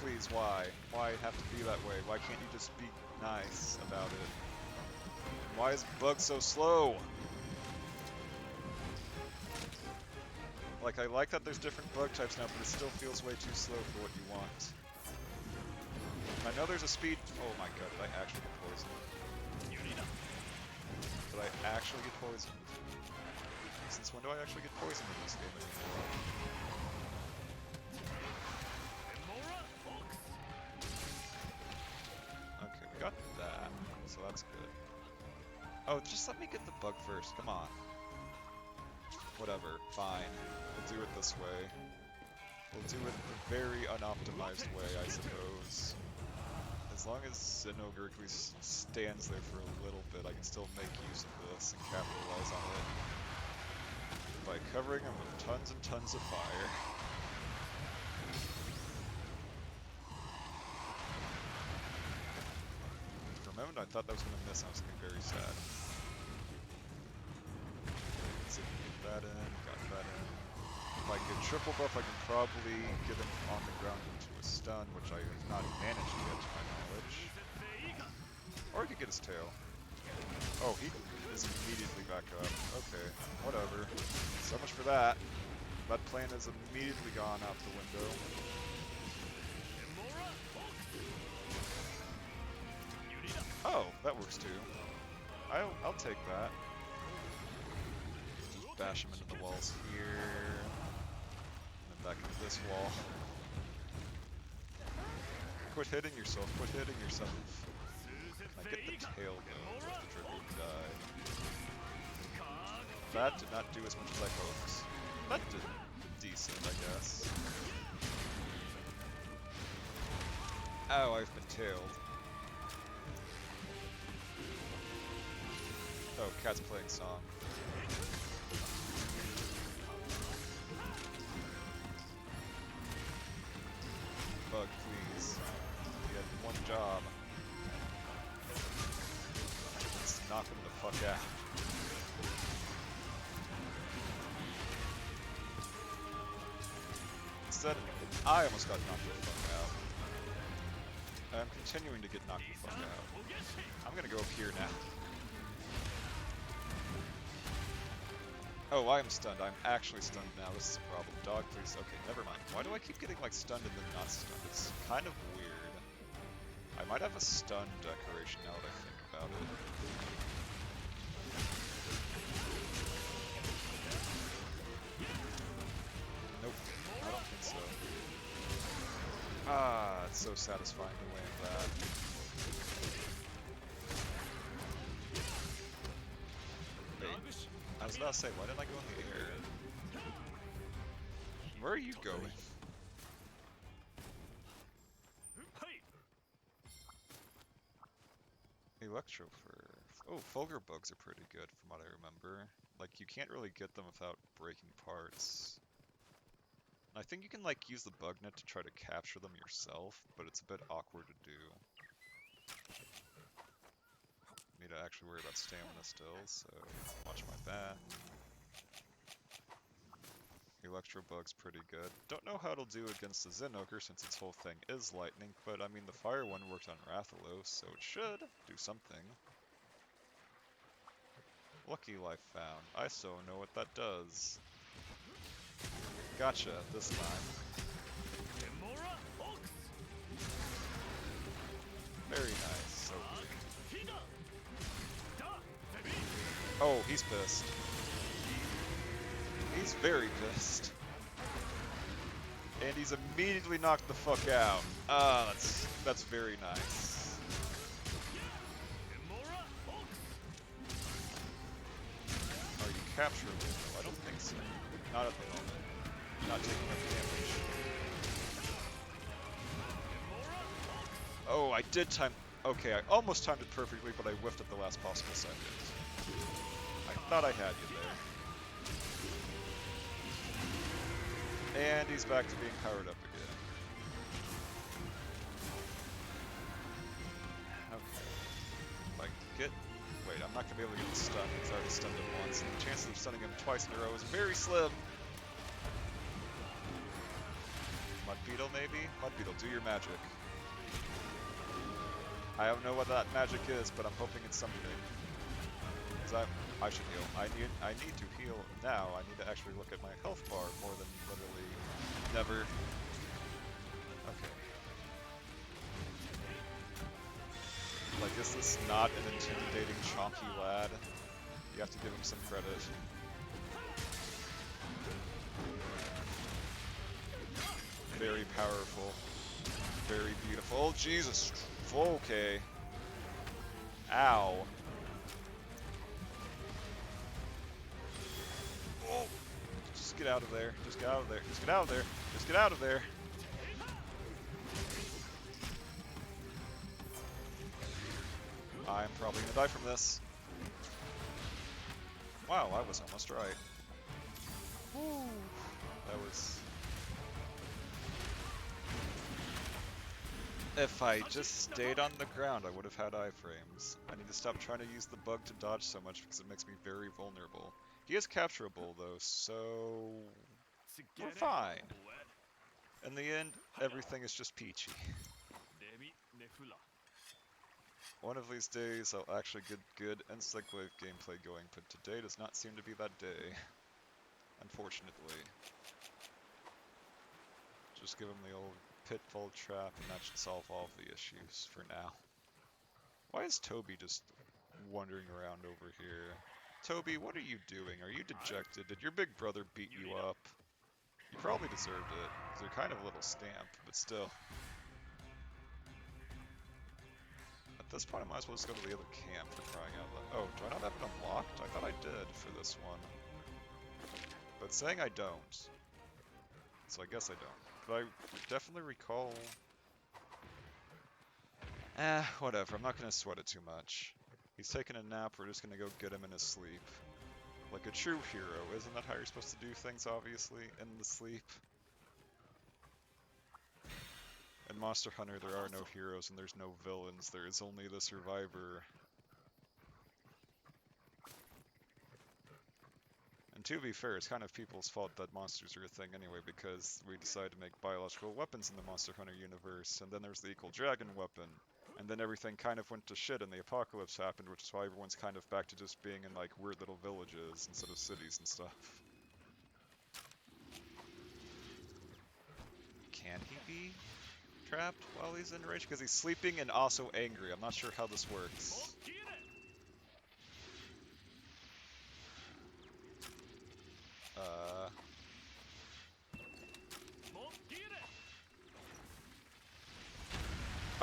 Please, why? Why have to be that way? Why can't you just be nice about it? Why is Bug so slow? Like, I like that there's different bug types now, but it still feels way too slow for what you want. I know there's a speed... Oh my god, did I actually get poisoned? Did I actually get poisoned? Since when do I actually get poisoned in this game anymore? Okay, we got that, so that's good. Oh, just let me get the bug first, come on. Whatever, fine. We'll do it this way. We'll do it the very unoptimized way, I suppose. As long as Zinogre at least stands there for a little bit, I can still make use of this and capitalize on it. By covering him with tons and tons of fire. For a moment I thought that was going to miss, and I was going to be very sad. Let's see if we get that in, got that in. If I can get triple buff, I can probably get him on the ground into a stun, which I have not managed yet to my knowledge. Or I could get his tail. Oh, he is immediately back up. Okay, whatever. So much for that. That plan has immediately gone out the window. Oh, that works too. I'll take that. Just bash him into the walls here. And then back into this wall. Quit hitting yourself, quit hitting yourself. Can I get the tail though, if the Dragoon died? That did not do as much as I hoped. That did decent, I guess. Oh, I've been tailed. Oh, cat's playing song. Bug, please. You had one job. Let's knock him the fuck out. Instead, I almost got knocked the fuck out. I'm continuing to get knocked the fuck out. I'm gonna go up here now. Oh, I am stunned. I'm actually stunned now. This is a problem. Dog, please. Okay, never mind. Why do I keep getting, like, stunned and then not stunned? It's kind of weird. I might have a stun decoration now that I think about it. Nope, I don't think so. Ah, it's so satisfying to land that. Wait, I was about to say, why didn't I go in the air? Where are you going? Electro for... Oh, Fulgur bugs are pretty good from what I remember. Like, you can't really get them without breaking parts. I think you can, like, use the bug net to try to capture them yourself, but it's a bit awkward to do. Need to actually worry about stamina still, so watch my back. Electro bug's pretty good. Don't know how it'll do against the Zinogre since its whole thing is lightning, but I mean the fire one worked on Rathalos, so it should do something. Lucky Life found. I so know what that does. Gotcha, this time. Very nice, so good. Oh, he's pissed. He's very pissed. And he's immediately knocked the fuck out. Ah, that's very nice. Are you capturable? I don't think so. Not at the moment. Not taking enough damage. Oh, I did time... Okay, I almost timed it perfectly, but I whiffed at the last possible second. I thought I had you there. And he's back to being powered up again. Okay. If I get... Wait, I'm not going to be able to get the stun because I already stunned him once, and the chances of stunning him twice in a row is very slim. Mud Beetle, maybe? Mud Beetle, do your magic. I don't know what that magic is, but I'm hoping it's something. Because I should heal. I need to heal now. I need to actually look at my health bar more than literally never. Okay. Like, is this not an intimidating, chonky lad? You have to give him some credit. Very powerful. Very beautiful. Oh, Jesus. Okay. Ow. Oh. Just get out of there. Just get out of there. Just get out of there. Just get out of there. I'm probably gonna die from this. Wow, I was almost right. Woo. That was... If I just stayed on the ground, I would have had iframes. I need to stop trying to use the bug to dodge so much because it makes me very vulnerable. He is capturable though, so... we're fine. In the end, everything is just peachy. One of these days, I'll actually get good Insect Wave gameplay going, but today does not seem to be that day. Unfortunately. Just give him the old pitfall trap, and that should solve all of the issues for now. Why is Toby just wandering around over here? Toby, what are you doing? Are you dejected? Did your big brother beat you up? You probably deserved it, because you're kind of a little scamp, but still. At this point, I might as well just go to the other camp for crying out loud. Oh, do I not have it unlocked? I thought I did for this one. But it's saying I don't. So I guess I don't. But I definitely recall... whatever. I'm not going to sweat it too much. He's taking a nap. We're just going to go get him in his sleep. Like a true hero. Isn't that how you're supposed to do things, obviously? In the sleep? In Monster Hunter, there are no heroes and there's no villains. There is only the survivor. And to be fair, it's kind of people's fault that monsters are a thing anyway, because we decided to make biological weapons in the Monster Hunter universe, and then there's the Equal Dragon weapon. And then everything kind of went to shit and the apocalypse happened, which is why everyone's kind of back to just being in like weird little villages instead of cities and stuff. Can he be trapped while he's in rage? Because he's sleeping and also angry. I'm not sure how this works.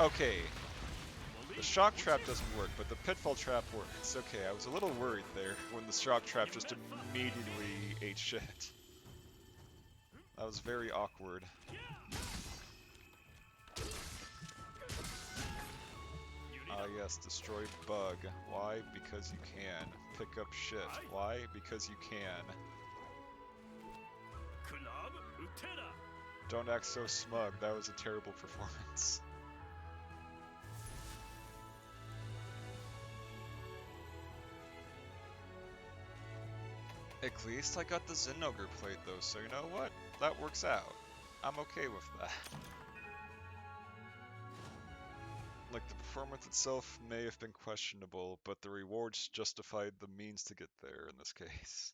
Okay. The shock trap doesn't work, but the pitfall trap works. Okay, I was a little worried there when the shock trap just immediately ate shit. That was very awkward. Ah yes, destroy bug. Why? Because you can. Pick up shit. Why? Because you can. Don't act so smug, that was a terrible performance. At least I got the Zinogre plate though, so you know what? That works out. I'm okay with that. Like, the performance itself may have been questionable, but the rewards justified the means to get there in this case.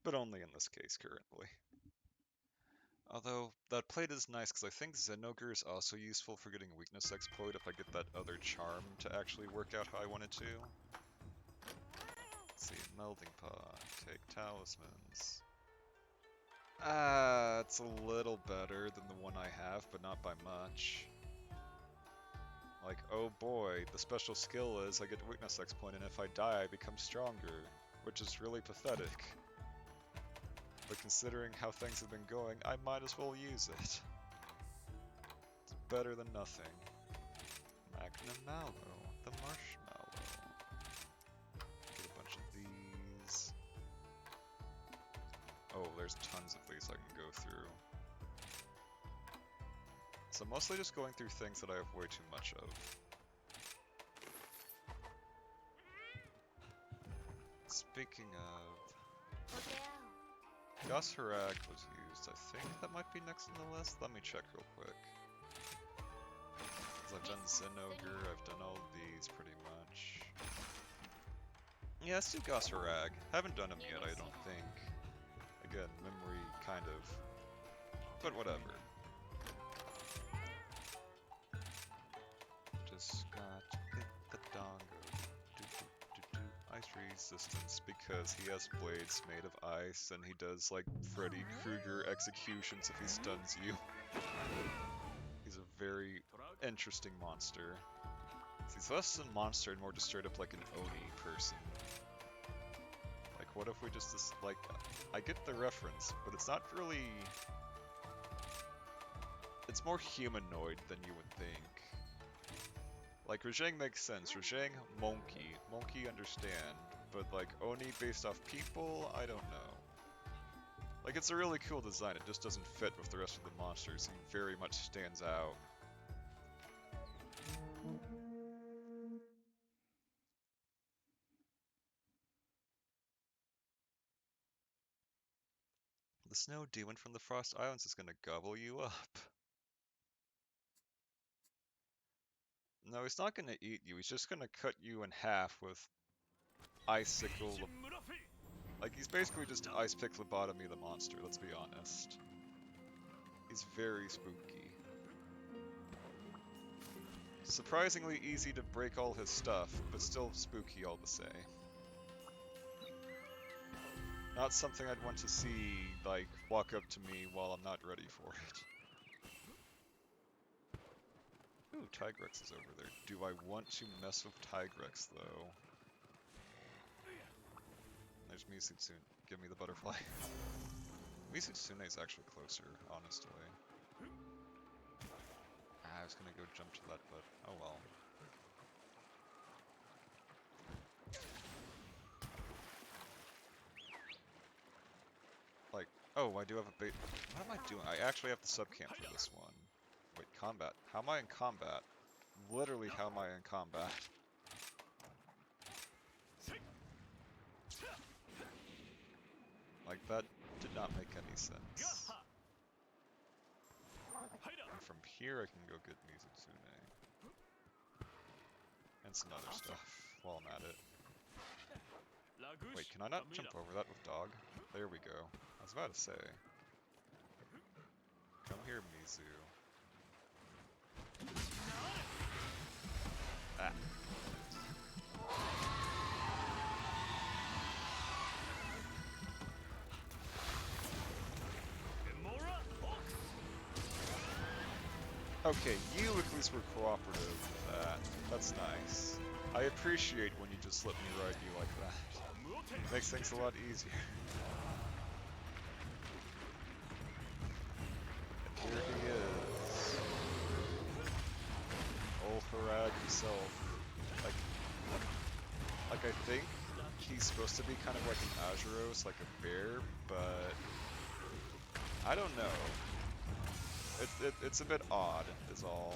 But only in this case, currently. Although, that plate is nice, because I think Zenogre is also useful for getting weakness exploit if I get that other charm to actually work out how I want it to. Let's see, Melding Pot, take Talismans. It's a little better than the one I have, but not by much. Like, oh boy, the special skill is I get weakness exploit, and if I die, I become stronger, which is really pathetic. But considering how things have been going, I might as well use it. It's better than nothing. Magnum Mallow, the Marshmallow. Get a bunch of these. Oh, there's tons of these I can go through. So mostly just going through things that I have way too much of. Speaking of... Gosharak was used. I think that might be next on the list. Let me check real quick. Because I've done Zinogre, I've done all of these pretty much. Yeah, let's do Gosharak. Haven't done him yet, I don't think. Again, memory kind of. But whatever. Just got to hit the dongo. Ice resistance because he has blades made of ice and he does like Freddy Krueger executions if he stuns you. He's a very interesting monster. He's less than monster and more just straight up like an Oni person. Like, what if we just like, I get the reference, but it's not really... It's more humanoid than you would think. Like, Rajang makes sense. Rajang, Monkey. Monkey understand. But, like, Oni based off people? I don't know. Like, it's a really cool design. It just doesn't fit with the rest of the monsters. He very much stands out. The snow demon from the Frost Islands is gonna gobble you up. No, he's not gonna eat you. He's just gonna cut you in half with icicle. Like, he's basically just ice pick lobotomy the monster, let's be honest. He's very spooky. Surprisingly easy to break all his stuff, but still spooky all the same. Not something I'd want to see, like, walk up to me while I'm not ready for it. Ooh, Tigrex is over there. Do I want to mess with Tigrex, though? There's Misutsune. Give me the butterfly. Misutsune is actually closer, honestly. I was gonna go jump to that, but oh well. Like, oh, I do have a bait. What am I doing? I actually have the subcamp for this one. Wait, combat. How am I in combat? Literally, how am I in combat? Like, that did not make any sense. And from here I can go get Mizutsune. And some other stuff while I'm at it. Wait, can I not jump over that with dog? There we go. I was about to say. Come here, Mizu. Ah. Okay, you at least were cooperative with that. That's nice. I appreciate when you just let me ride you like that. Makes things a lot easier. And here he is. Old Harag himself. Like I think he's supposed to be kind of like an Azuros, like a bear, but I don't know. It's a bit odd, is all.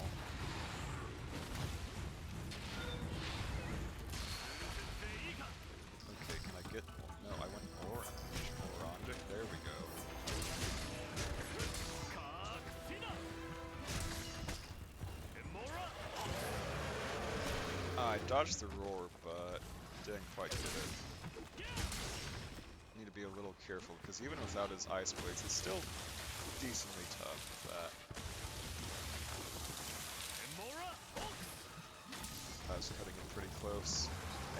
Okay, can I get... No, I went more around it. There we go. I dodged the roar, but didn't quite get it. Need to be a little careful, because even without his ice blades, it's still decently tough with that. I was cutting it pretty close.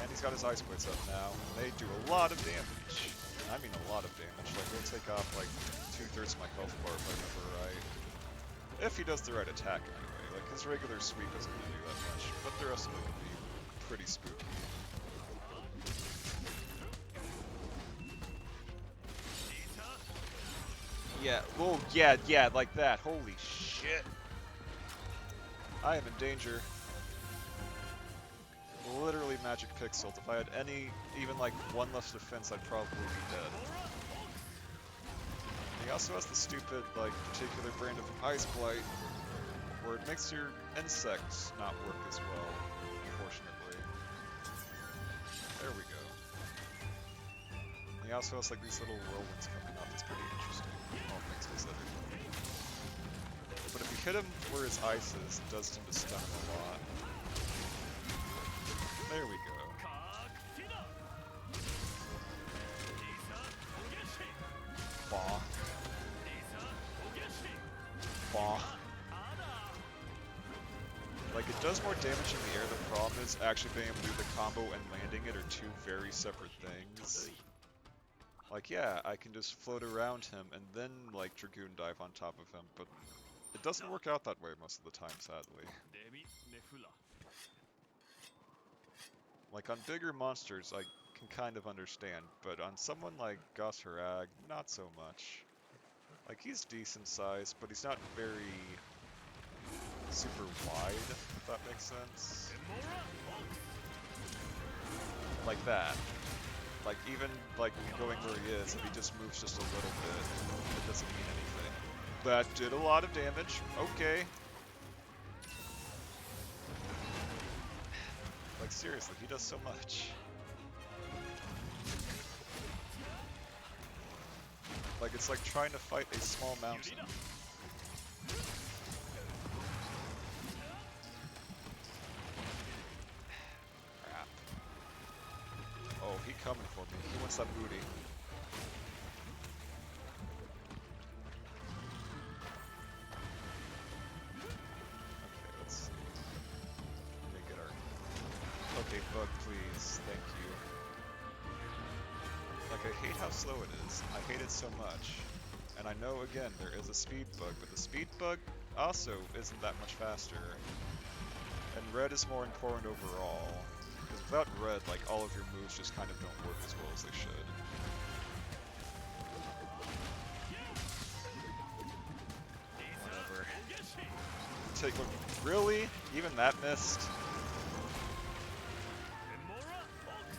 And he's got his ice blades up now, and they do a lot of damage. I mean a lot of damage. Like, they'll take off like 2/3 of my health bar if I remember right. If he does the right attack anyway. Like, his regular sweep isn't going to do that much, but the rest of it can be pretty spooky. Yeah, well, yeah, like that. Holy shit. I am in danger. Literally magic pixeled. If I had any, even like one less defense, I'd probably be dead. He also has the stupid, like, particular brand of Ice Blight, where it makes your insects not work as well, unfortunately. There we go. He also has like these little whirlwinds coming up. It's pretty interesting. All things considered. But if you hit him where his ice is, it does tend to stun him a lot. There we go. Bah. Bah. Like, it does more damage in the air. The problem is actually being able to do the combo and landing it are two very separate things. Like, yeah, I can just float around him and then, like, Dragoon dive on top of him, but it doesn't work out that way most of the time, sadly. Like, on bigger monsters, I can kind of understand, but on someone like Gus Harag, not so much. Like, he's decent sized, but he's not very super wide, if that makes sense. Like that. Like, even, like, going where he is, if he just moves just a little bit, it doesn't mean anything. That did a lot of damage. Okay. Like, seriously, he does so much. Like, it's like trying to fight a small mountain. Crap. Oh, he coming for me. He wants that booty. Okay, let's see. Let me get our... Okay, bug, please. Thank you. Like, I hate how slow it is. I hate it so much. And I know, again, there is a speed bug, but the speed bug also isn't that much faster. And red is more important overall. Because without red, like, all of your moves just kind of don't work as well as they should. Whatever. Take look. Really? Even that missed?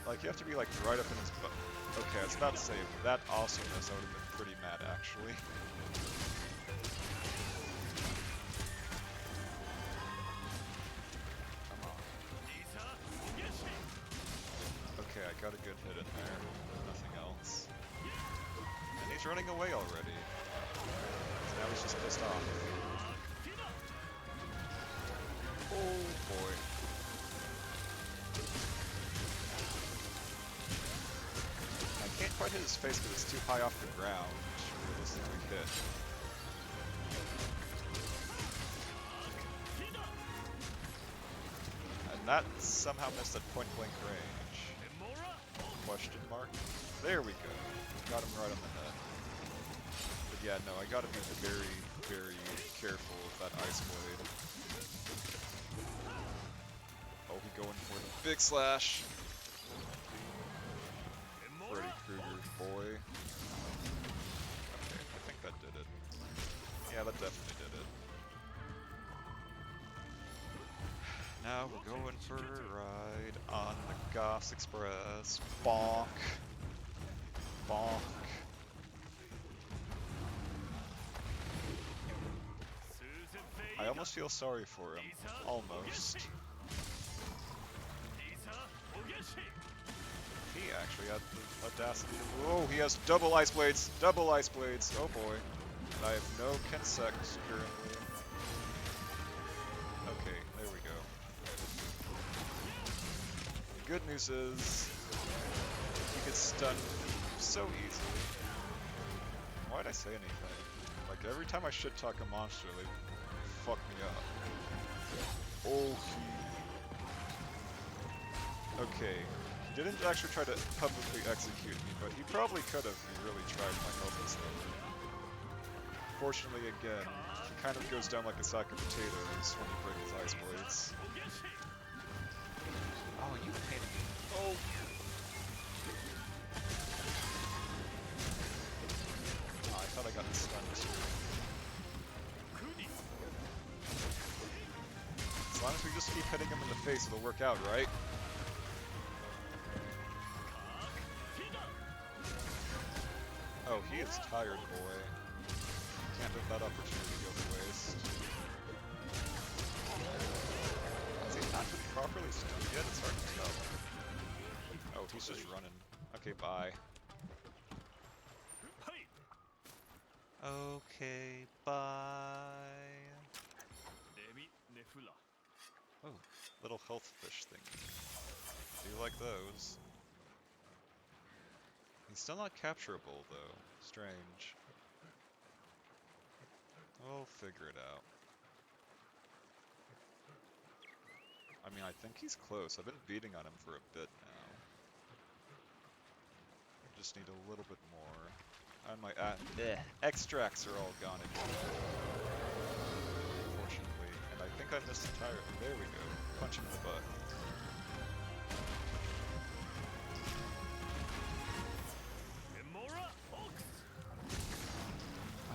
Like, you have to be, like, right up in his butt. Okay, I was about to say, if that also missed, I would have been pretty mad, actually. Come on. Okay, I got a good hit in there. Nothing else. And he's running away already. So now he's just pissed off. Oh boy. I can't quite hit his face because it's too high off the ground to realistically hit. And that somehow missed at point blank range. Question mark? There we go. Got him right on the head. But yeah, no, I gotta be very, very careful with that Ice Blade. Oh, he going for the big slash. Freddy Krueger's boy. Okay, I think that did it. Yeah, that definitely did it. Now we're going for a ride on the Goss Express. Bonk. Bonk. I almost feel sorry for him. Almost. He actually had the audacity to... Oh, he has double Ice Blades! Double Ice Blades! Oh boy. And I have no Kensect currently. Okay, there we go. The good news is... he gets stunned so easily. Why'd I say anything? Like, every time I shit talk a monster, they fuck me up. Oh, okay. He didn't actually try to publicly execute me, but he probably could have if he really tried my helplessly. Fortunately, again, he kind of goes down like a sack of potatoes when you break his Ice Blades. Oh, you pain in the... Oh! Oh, I thought I got stunned. As long as we just keep hitting him in the face, it'll work out, right? Oh, he is tired, boy. Can't let that opportunity go to waste. Has he not been properly stunned yet? It's hard to tell. Oh, he's just running. Okay, bye. Okay, bye. Oh, little health fish thing. Do you like those? He's still not capturable, though. Strange. We'll figure it out. I mean, I think he's close. I've been beating on him for a bit now. Just need a little bit more. And my extracts are all gone again. Unfortunately. And I think I missed entirely. There we go. Punch him in the butt.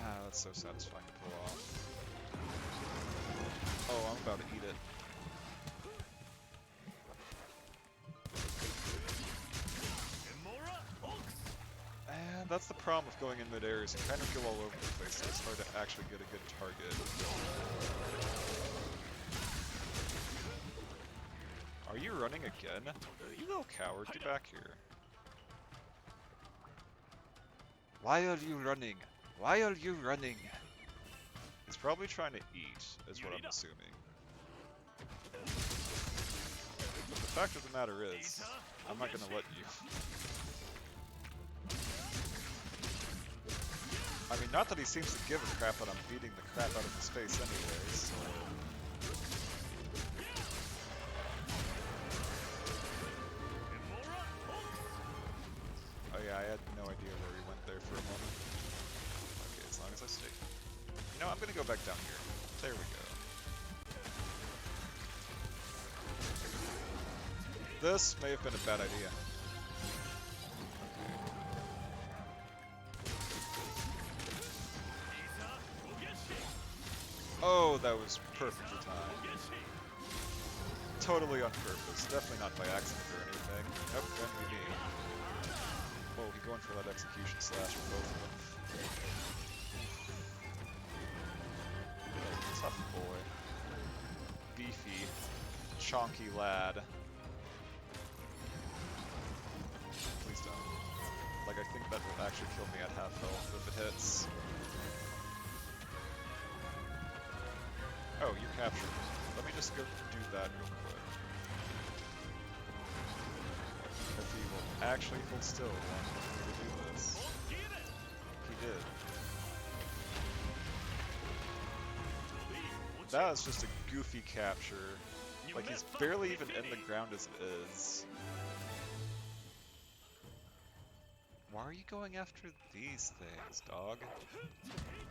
Ah, that's so satisfying to pull off. Oh, I'm about to eat it. And that's the problem with going in mid-air, is you kind of go all over the place, so it's hard to actually get a good target. Are you running again? You little coward, get back here. Why are you running? Why are you running? He's probably trying to eat, is what I'm assuming. But the fact of the matter is, I'm not gonna let you. I mean, not that he seems to give a crap, but I'm beating the crap out of his face anyways. Oh yeah, I had no idea where he went there for a moment. Okay, as long as I stay. You know, I'm gonna go back down here. There we go. This may have been a bad idea. Oh, that was perfectly timed. Totally on purpose. Definitely not by accident or anything. Nope, couldn't be me. Whoa, he's going for that execution slash with both of them. Tough boy. Beefy. Chonky lad. Please don't. Like, I think that will actually kill me at half health if it hits. Oh, you captured. Let me just go do that real quick. If he will actually hold still long enough for me to do this. He did. That was just a goofy capture. Like, he's barely even in the ground as it is. Why are you going after these things, dog?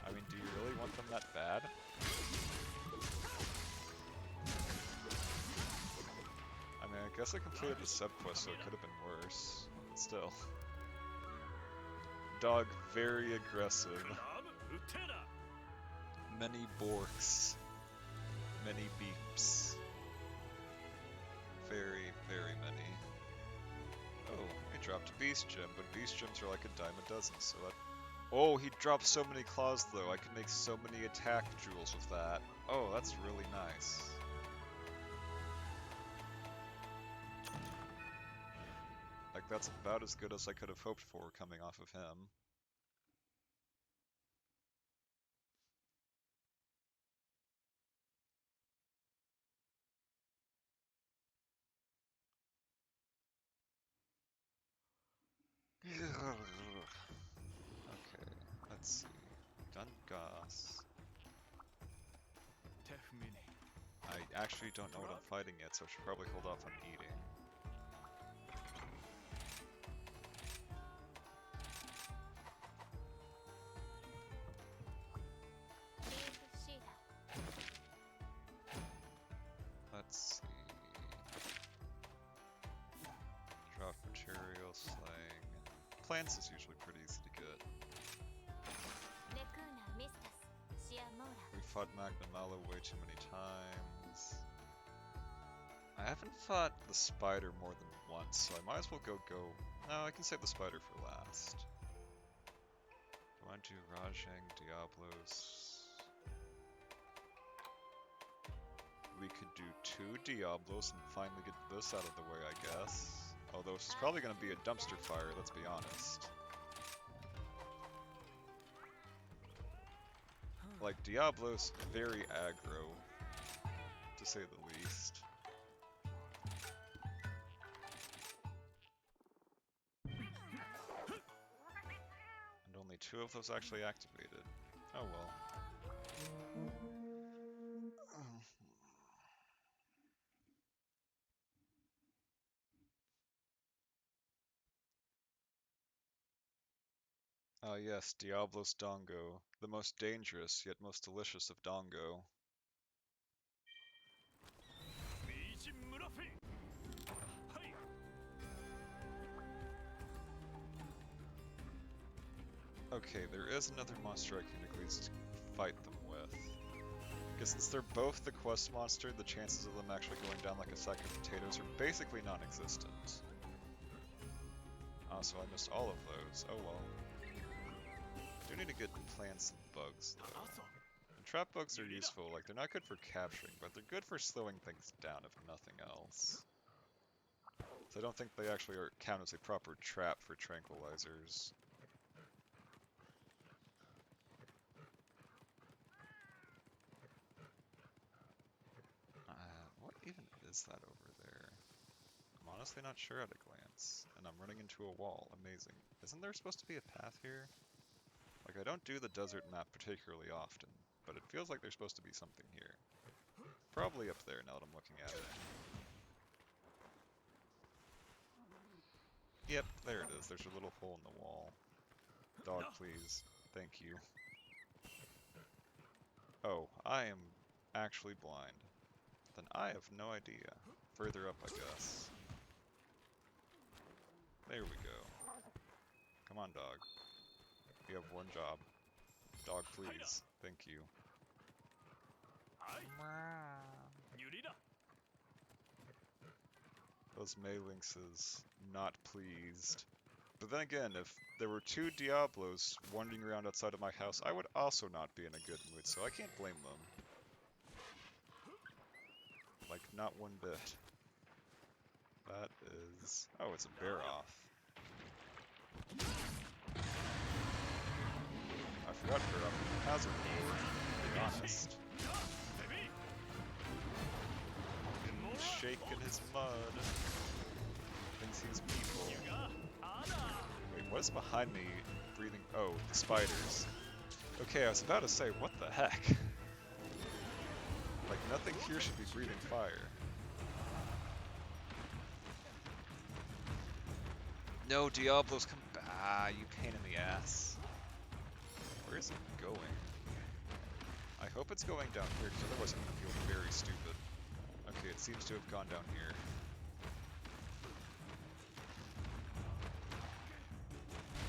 I mean, do you really want them that bad? I mean, I guess I completed the sub-quest, so it could have been worse. But still. Dog, very aggressive. Many borks. Many beeps. Very, very many. Oh, he dropped a beast gem, but beast gems are like a dime a dozen, so that... Oh, he dropped so many claws though, I can make so many attack jewels with that. Oh, that's really nice. Like, that's about as good as I could have hoped for coming off of him. Okay, let's see. Dungas. I actually don't know what I'm fighting yet, so I should probably hold off on eating. Let's see. Drop material, slang. Plants is usually pretty easy to get. We fought Magna Malo way too many times. I haven't fought the spider more than once, so I might as well go... No, I can save the spider for last. Do I do Rajang, Diablos? We could do 2 Diablos and finally get this out of the way, I guess. Although this is probably going to be a dumpster fire, let's be honest. Like, Diablo's very aggro, to say the least. And only 2 of those actually activated. Oh well. Ah yes, Diablos Dongo, the most dangerous yet most delicious of Dongo. Okay, there is another monster I can at least fight them with. Because since they're both the quest monster, the chances of them actually going down like a sack of potatoes are basically non-existent. So I missed all of those. Oh well. Do need to get plants and bugs though. And trap bugs are useful, like they're not good for capturing, but they're good for slowing things down if nothing else. So I don't think they actually count as a proper trap for tranquilizers. What even is that over there? I'm honestly not sure at a glance, and I'm running into a wall. Amazing. Isn't there supposed to be a path here? Like, I don't do the desert map particularly often, but it feels like there's supposed to be something here. Probably up there now that I'm looking at it. Yep, there it is. There's a little hole in the wall. Dog, please. Thank you. Oh, I am actually blind. Then I have no idea. Further up, I guess. There we go. Come on, dog. You have one job. Dog, please. Thank you. Those Maylynxes, not pleased. But then again, if there were 2 Diablos wandering around outside of my house, I would also not be in a good mood, so I can't blame them. Like, not one bit. That is... Oh, it's a bear off. I forgot bear off was a hazard, to be honest. shaking his mud. Thinks he's people. Wait, what is behind me breathing? Oh, the spiders. Okay, I was about to say, what the heck? Like, nothing here should be breathing fire. No, Diablos, come back. Ah, you pain in the ass. Where is it going? I hope it's going down here, because otherwise I'm going to feel very stupid. Okay, it seems to have gone down here.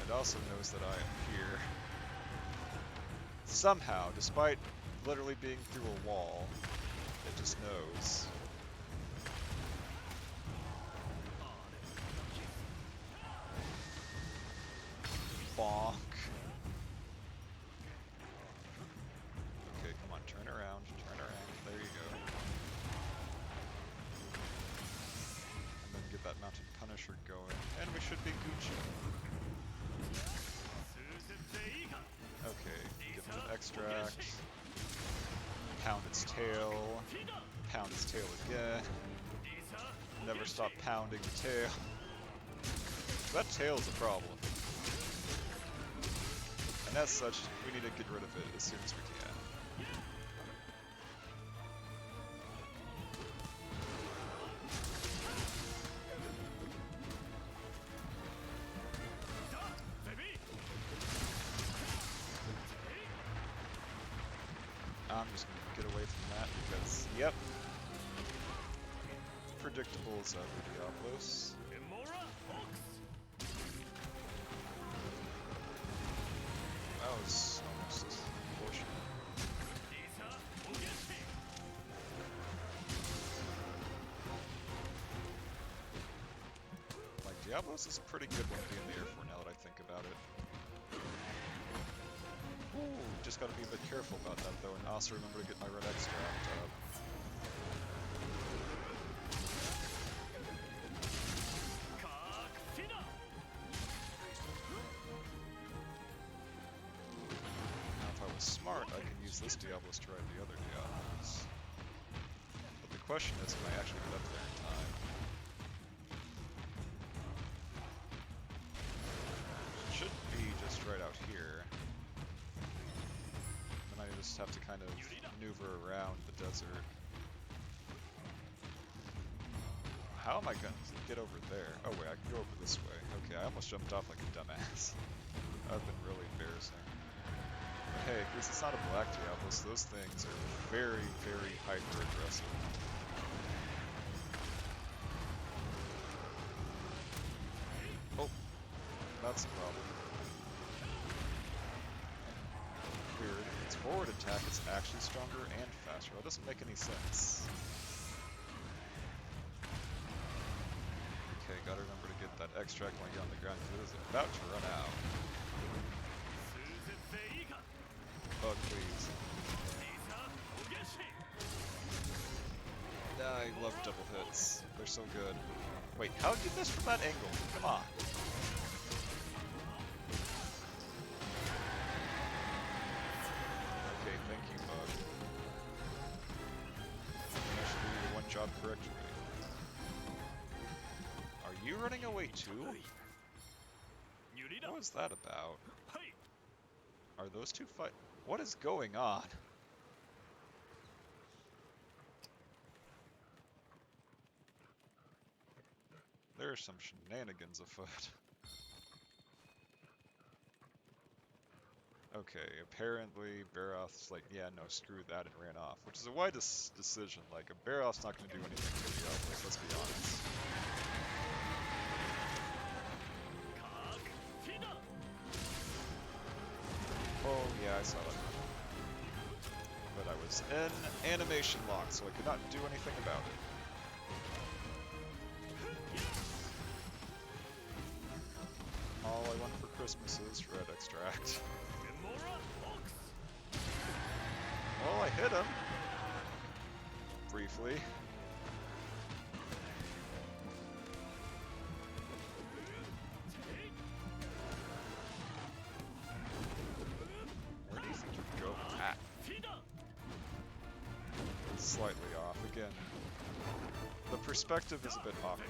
It also knows that I am here. Somehow, despite literally being through a wall, it just knows. Bonk. Okay, come on, turn around, there you go. And then get that Mountain Punisher going, and we should be Gucci. Okay, give it an extract. Pound its tail. Pound its tail again. Never stop pounding the tail. That tail's a problem. And as such, we need to get rid of it as soon as we can. I'm just going to get away from that because, yep. Predictable as ever, Diablos. That was almost bullshit. Like, Diablos is a pretty good one to be in the air for now that I think about it. Ooh, just gotta be a bit careful about that though, and also remember to get my red extract up. Now if I was smart, I could use this Diablos to ride the other Diablos. But the question is, can I actually get up there in time? It should be just right out here. Then I just have to kind of maneuver around the desert. How am I going to get over there? Oh wait, I can go over this way. Okay, I almost jumped off like a dumbass. That would have been really embarrassing. But hey, at least it's not a black Diablos. Those things are very, very hyper-aggressive. Oh, that's a problem. Weird. Its forward attack is actually stronger and faster. That doesn't make any sense. Okay, gotta remember to get that extract when I get on the ground because it is about to run out. Bug, please. I love double hits. They're so good. Wait, how did you miss from that angle? Come on. Okay, thank you, Bug. I should do your one job correctly. Are you running away too? What was that about? Are those two fight? What is going on? There are some shenanigans afoot. Okay, apparently Baroth's like, yeah, no, screw that, and ran off. Which is a wise decision. Like, a Baroth's not going to do anything to the Elves, let's be honest. Oh, yeah, I saw that. But I was in animation lock, so I could not do anything about it. All I want for Christmas is red extract. Well, I hit him. Briefly. Where do you think you go? Ah. Slightly off. Again, the perspective is a bit awkward.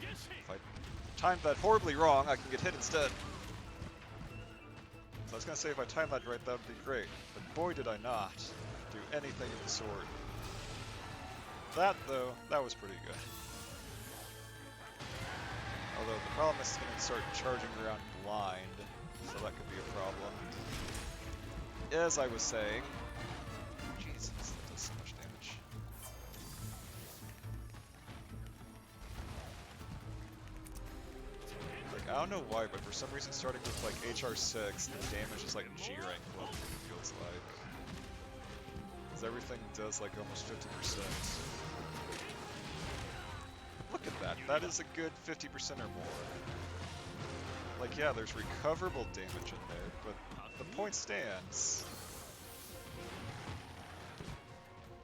If I timed that horribly wrong, I can get hit instead. So I was gonna say if I timed that right, that would be great. But boy did I not do anything of the sort. That, though, that was pretty good. Although the problem is it's going to start charging around blind, so that could be a problem. As I was saying... Jesus, that does so much damage. Like, I don't know why, but for some reason starting with, like, HR6, the damage is like G rank level, it feels like. Because everything does, like, almost 50%. Look at that. That is a good 50% or more. Like, yeah, there's recoverable damage in there, but the point stands.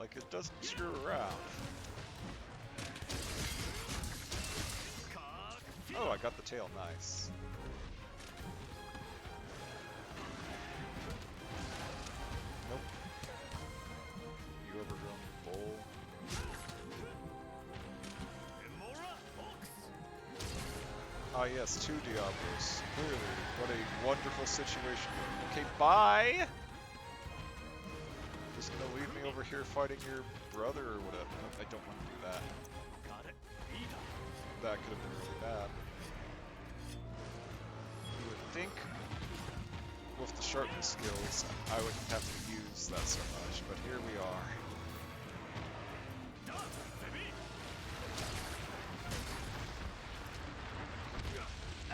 Like, it doesn't screw around. Oh, I got the tail. Nice. Nope. You overgrown bull. Ah yes, 2 Diablos. Clearly, what a wonderful situation. Okay, bye! Just gonna leave me over here fighting your brother or whatever. I don't want to do that. That could have been really bad. You would think with the sharpness skills I wouldn't have to use that so much, but here we are.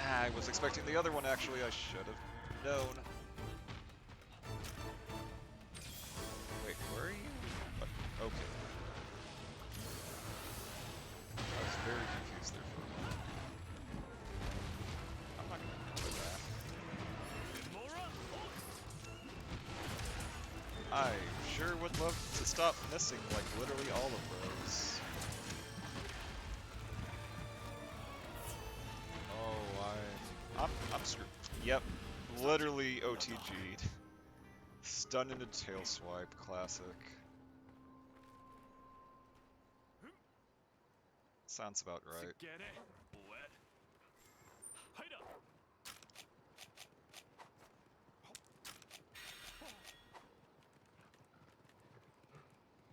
I was expecting the other one, actually. I should have known. Wait, where are you? What? Okay. I was very confused there for a moment. I'm not gonna do that. I sure would love to stop missing, like, literally all of those. I'm screwed. Yep, literally OTG'd. Stun into tail swipe, classic. Sounds about right.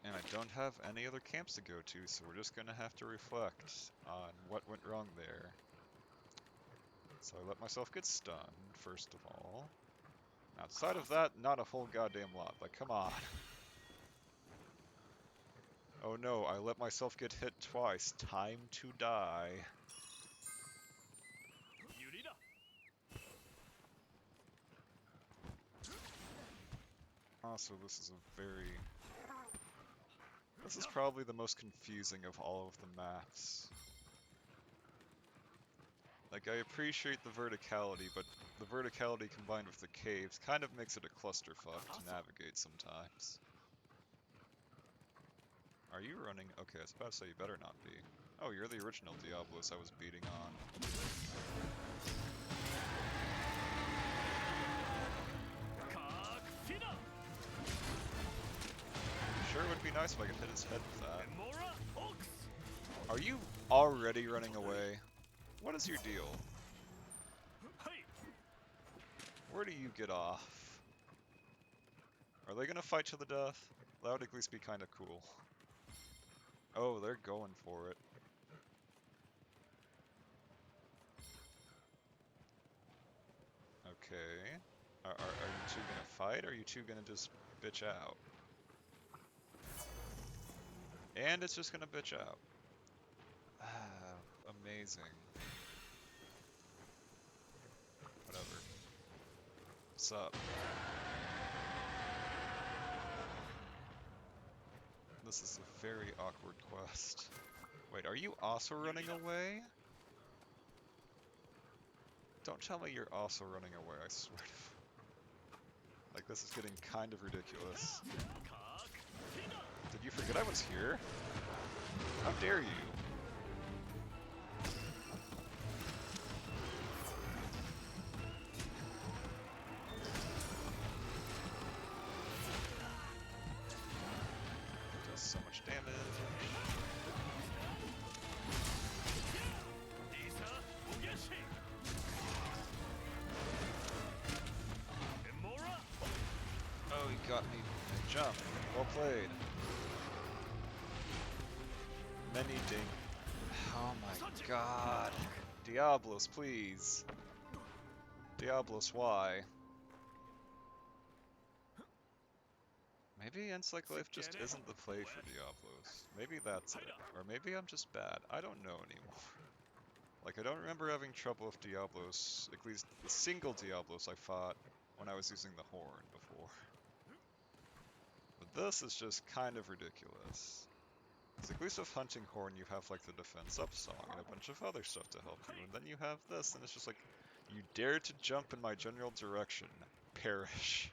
And I don't have any other camps to go to, so we're just gonna have to reflect on what went wrong there. So I let myself get stunned, first of all. Outside of that, not a whole goddamn lot, but come on. Oh no, I let myself get hit twice. Time to die. Also, this is a very... This is probably the most confusing of all of the maps. Like, I appreciate the verticality, but the verticality combined with the caves kind of makes it a clusterfuck to navigate sometimes. Are you running? Okay, I was about to say you better not be. Oh, you're the original Diablos I was beating on. Sure would be nice if I could hit his head with that. Are you already running away? What is your deal? Where do you get off? Are they gonna fight to the death? That would at least be kinda cool. Oh, they're going for it. Okay. Are you two gonna fight, or are you two gonna just bitch out? And it's just gonna bitch out. Ah, amazing. Whatever. What's up? This is a very awkward quest. Wait, are you also running away? Don't tell me you're also running away, I swear to... Like, this is getting kind of ridiculous. Did you forget I was here? How dare you? let me jump. Well played. Many ding. Oh my god. Diablos, please. Diablos, why? Maybe Encyclife just isn't the play for Diablos. Maybe that's it. Or maybe I'm just bad. I don't know anymore. Like, I don't remember having trouble with Diablos, at least the single Diablos I fought when I was using the horn before. But this is just kind of ridiculous. Because at least with Hunting Horn you have like the defense up song and a bunch of other stuff to help you, and then you have this, and it's just like, you dare to jump in my general direction. Perish.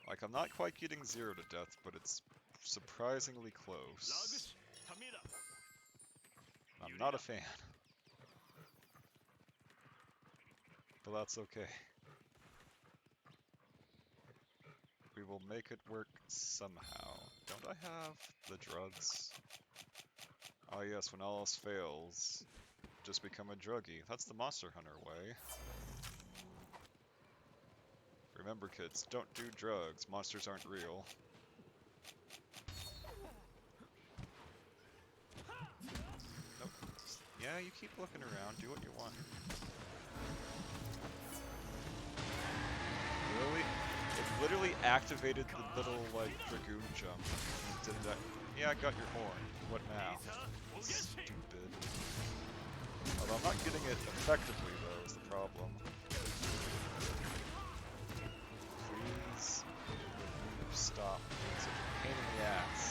Like, I'm not quite getting 0 to death, but it's surprisingly close. I'm not a fan. But that's okay. We will make it work somehow. Don't I have the drugs? Oh yes, when all else fails, just become a druggie. That's the Monster Hunter way. Remember kids, don't do drugs. Monsters aren't real. Nope. Yeah, you keep looking around. Do what you want. Really? It literally activated the little, like, Dragoon jump. Didn't that? Yeah, I got your horn. What now? Stupid. Although I'm not getting it effectively, though, is the problem. Please stop being such a pain in the ass.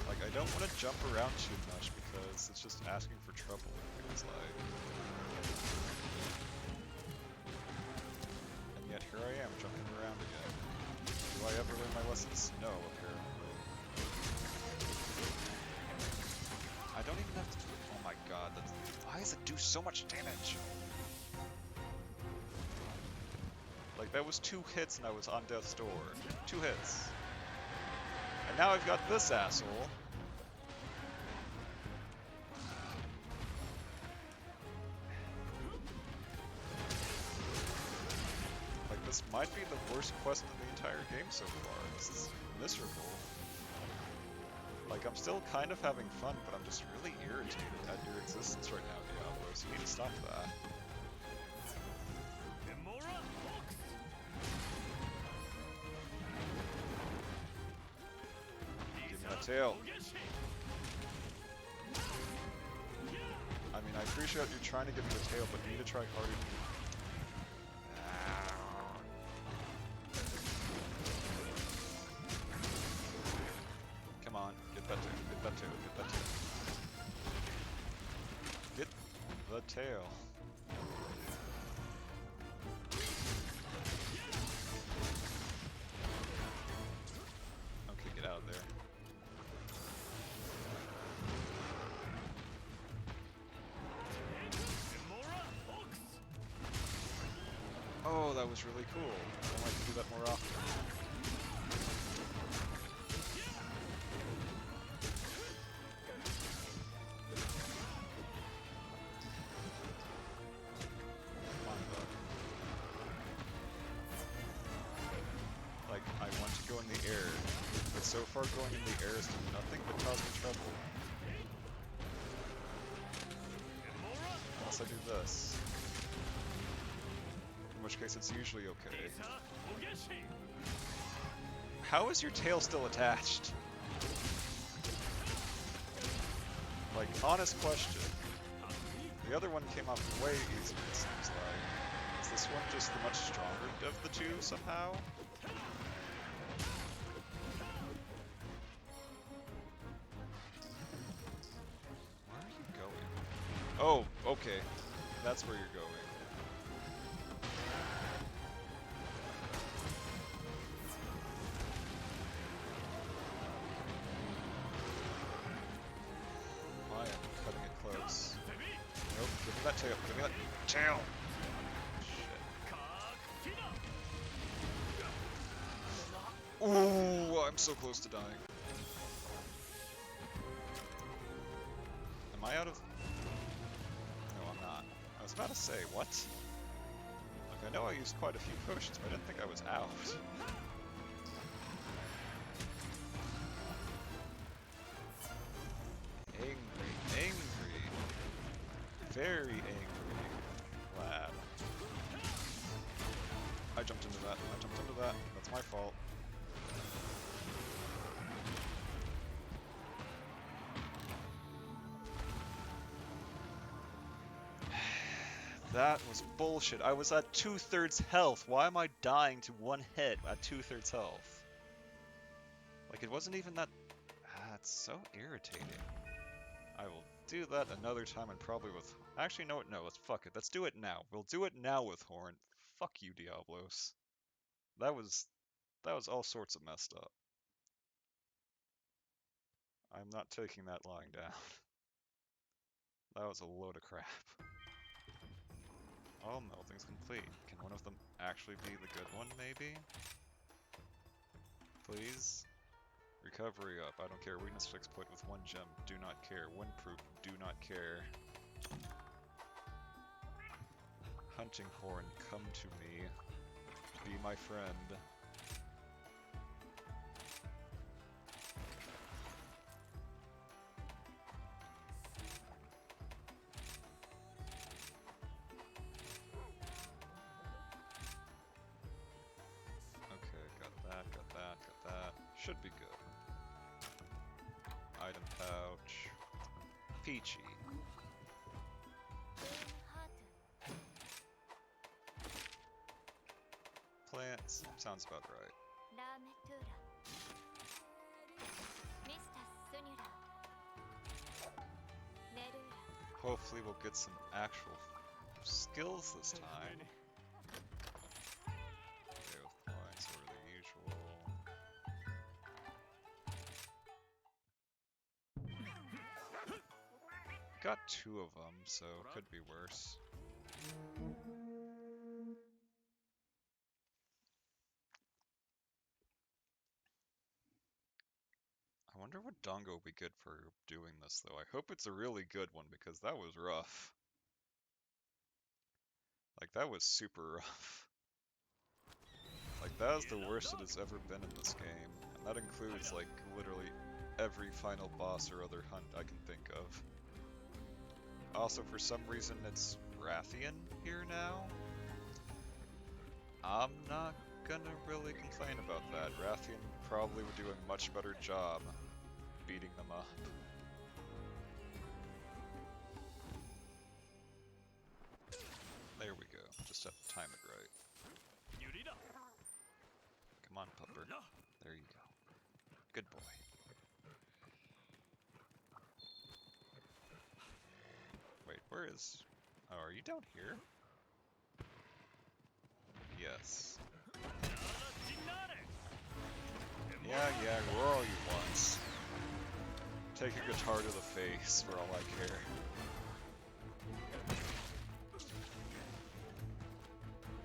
Like, I don't want to jump around too much because it's just asking for trouble, it feels like. And yet here I am, jumping around again. Do I ever learn my lessons? No, apparently. I don't even have to... Oh my god, that's... Why does it do so much damage? Like, that was 2 hits and I was on death's door. 2 hits. And now I've got this asshole. Like, this might be the worst quest in the entire game so far. This is miserable. Like, I'm still kind of having fun, but I'm just really irritated at your existence right now, Diablos. You need to stop that. Give me that tail. I mean, I appreciate you trying to give me the tail, but you need to try harder. Come on, get that tail, get that tail, get that tail. Get the tail. Okay, get out of there. Oh, that was really cool. I'd like to do that more often. Come on, bug. Like, I want to go in the air, but so far going in the air has done nothing but cause me trouble. Unless I do this. In which case it's usually okay. How is your tail still attached? Like, honest question. The other one came off way easier, it seems like. Is this one just the much stronger of the two, somehow? Where are you going? Oh, okay. That's where you're going. Why am I cutting it close? Nope, give me that tail. Give me that tail. Shit. Ooh, I'm so close to dying. Am I out of... No, I'm not. I was about to say, what? Like, I know I used quite a few potions, but I didn't think I was out. Angry. Very angry. Lad. I jumped into that. That's my fault. That was bullshit. I was at 2/3 health. Why am I dying to one hit at 2/3 health? Like, it wasn't even that... it's so irritating. I will do that another time and probably with... Actually, no, let's fuck it. Let's do it now. We'll do it now with Horn. Fuck you, Diablos. That was all sorts of messed up. I'm not taking that lying down. That was a load of crap. All melting's complete. Can one of them actually be the good one, maybe? Please? Recovery up. I don't care. Weakness exploit with 1 gem. Do not care. Windproof. Do not care. Hunting horn. Come to me. Be my friend. Got that. Should be good. Item pouch. Peachy. Plants. Sounds about right. Hopefully we'll get some actual skills this time. Okay, with points over the usual. Got 2 of them, so could be worse. I wonder what dongo will be good for doing this, though. I hope it's a really good one, because that was rough. Like, that was super rough. Like, that is the worst it has ever been in this game. And that includes, like, literally every final boss or other hunt I can think of. Also, for some reason, it's Rathian here now. I'm not gonna really complain about that. Rathian probably would do a much better job beating them up. There we go. Just have to time it right. Come on, pupper. There you go. Good boy. Wait, where is... Oh, are you down here? Yes. Yeah, we're all you want. Take a guitar to the face, for all I care.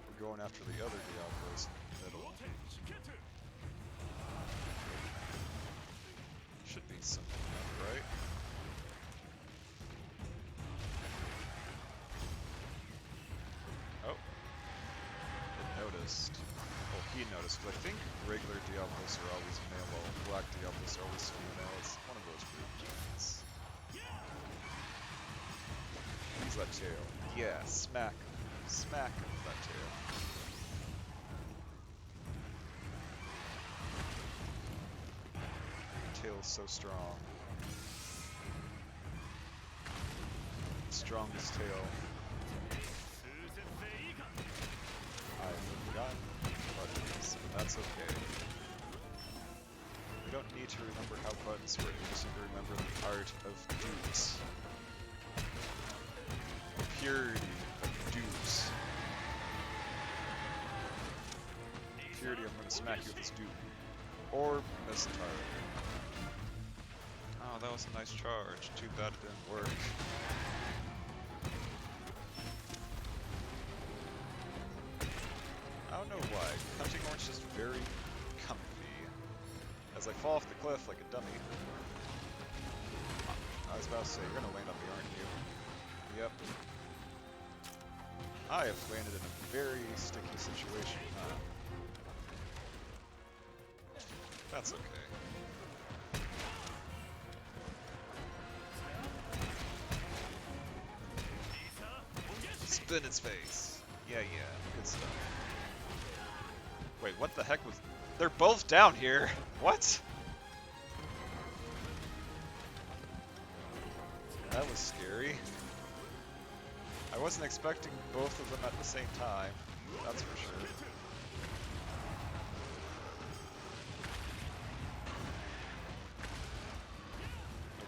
We're going after the other Diablos in the middle. Should be simple enough, right? Oh. It noticed. Well, he noticed, but I think regular Diablos are always male, while black Diablos are always female. It's one of those group genes. Use that tail. Yeah, smack him. Smack him with that tail. Tail's so strong. Strongest tail. I've forgotten what it is, but that's okay. We don't need to remember how buttons work, we just need to remember the art of dupes. The purity of dupes. Purity, I'm gonna smack you with this dupe. Or miss entirely. Oh, that was a nice charge. Too bad it didn't work. as I fall off the cliff like a dummy. I was about to say, you're gonna land on me, aren't you? Yep. I have landed in a very sticky situation, huh? That's okay. Spin its face. Yeah, good stuff. Wait, what the heck was... They're both down here! What? That was scary. I wasn't expecting both of them at the same time, that's for sure.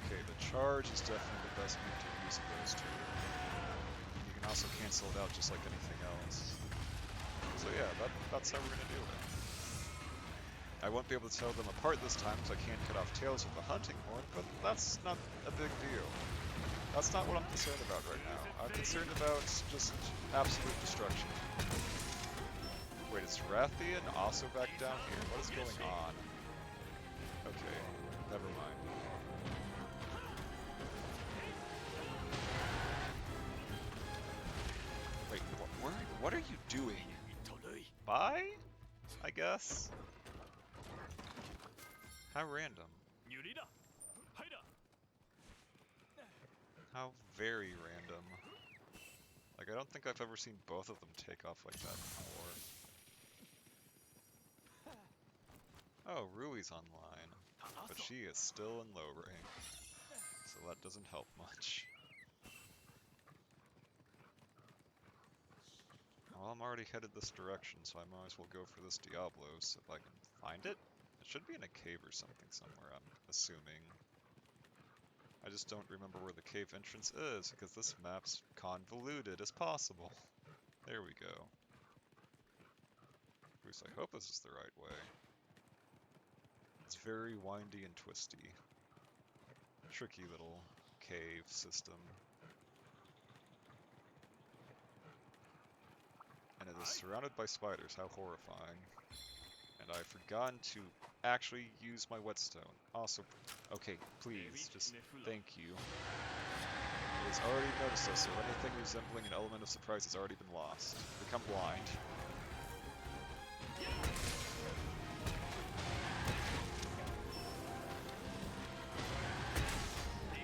Okay, the charge is definitely the best move to use of those two. You can also cancel it out just like anything else. So yeah, that's how we're going to do it. I won't be able to tell them apart this time because I can't cut off tails with the hunting horn, but that's not a big deal. That's not what I'm concerned about right now. I'm concerned about just absolute destruction. Wait, is Rathian also back down here? What is going on? Okay, never mind. Wait, what are you doing? Bye? I guess? How random. How very random. Like, I don't think I've ever seen both of them take off like that before. Oh, Rui's online, but she is still in low rank, so that doesn't help much. Well, I'm already headed this direction, so I might as well go for this Diablos if I can find it. It should be in a cave or something somewhere, I'm assuming. I just don't remember where the cave entrance is, because this map's convoluted as possible. There we go. At least I hope this is the right way. It's very windy and twisty. Tricky little cave system. And it is surrounded by spiders, how horrifying. And I've forgotten to actually use my whetstone. Also, okay, please, just thank you. It has already noticed us, so anything resembling an element of surprise has already been lost. Become blind.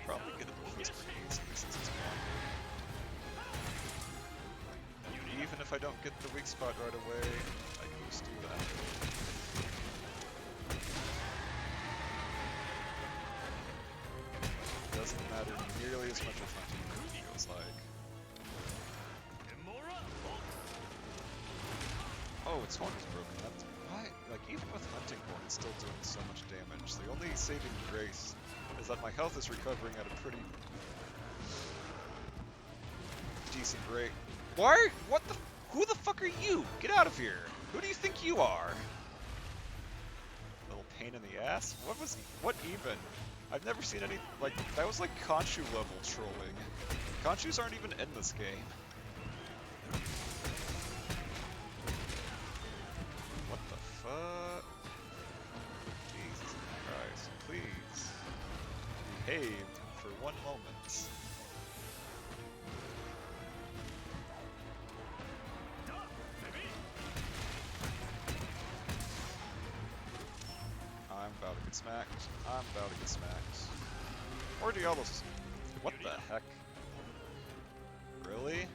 Probably get it with grenades since it's blind. Even if I don't get the weak spot right away, I can just do that. Doesn't matter nearly as much as hunting horn feels like. Oh, its horn is broken. That's why, like, even with hunting horn, it's still doing so much damage. The only saving grace is that my health is recovering at a pretty decent rate. Why? What the? Who the fuck are you? Get out of here! Who do you think you are? Little pain in the ass? What even? I've never seen any, like, that was like Khonshu level trolling. Khonshus aren't even in this game. What the fuck? Jesus Christ, please. Behave for one moment. I'm about to get smacked. I'm about to get smacked. Or Diablos. What the heck? Really?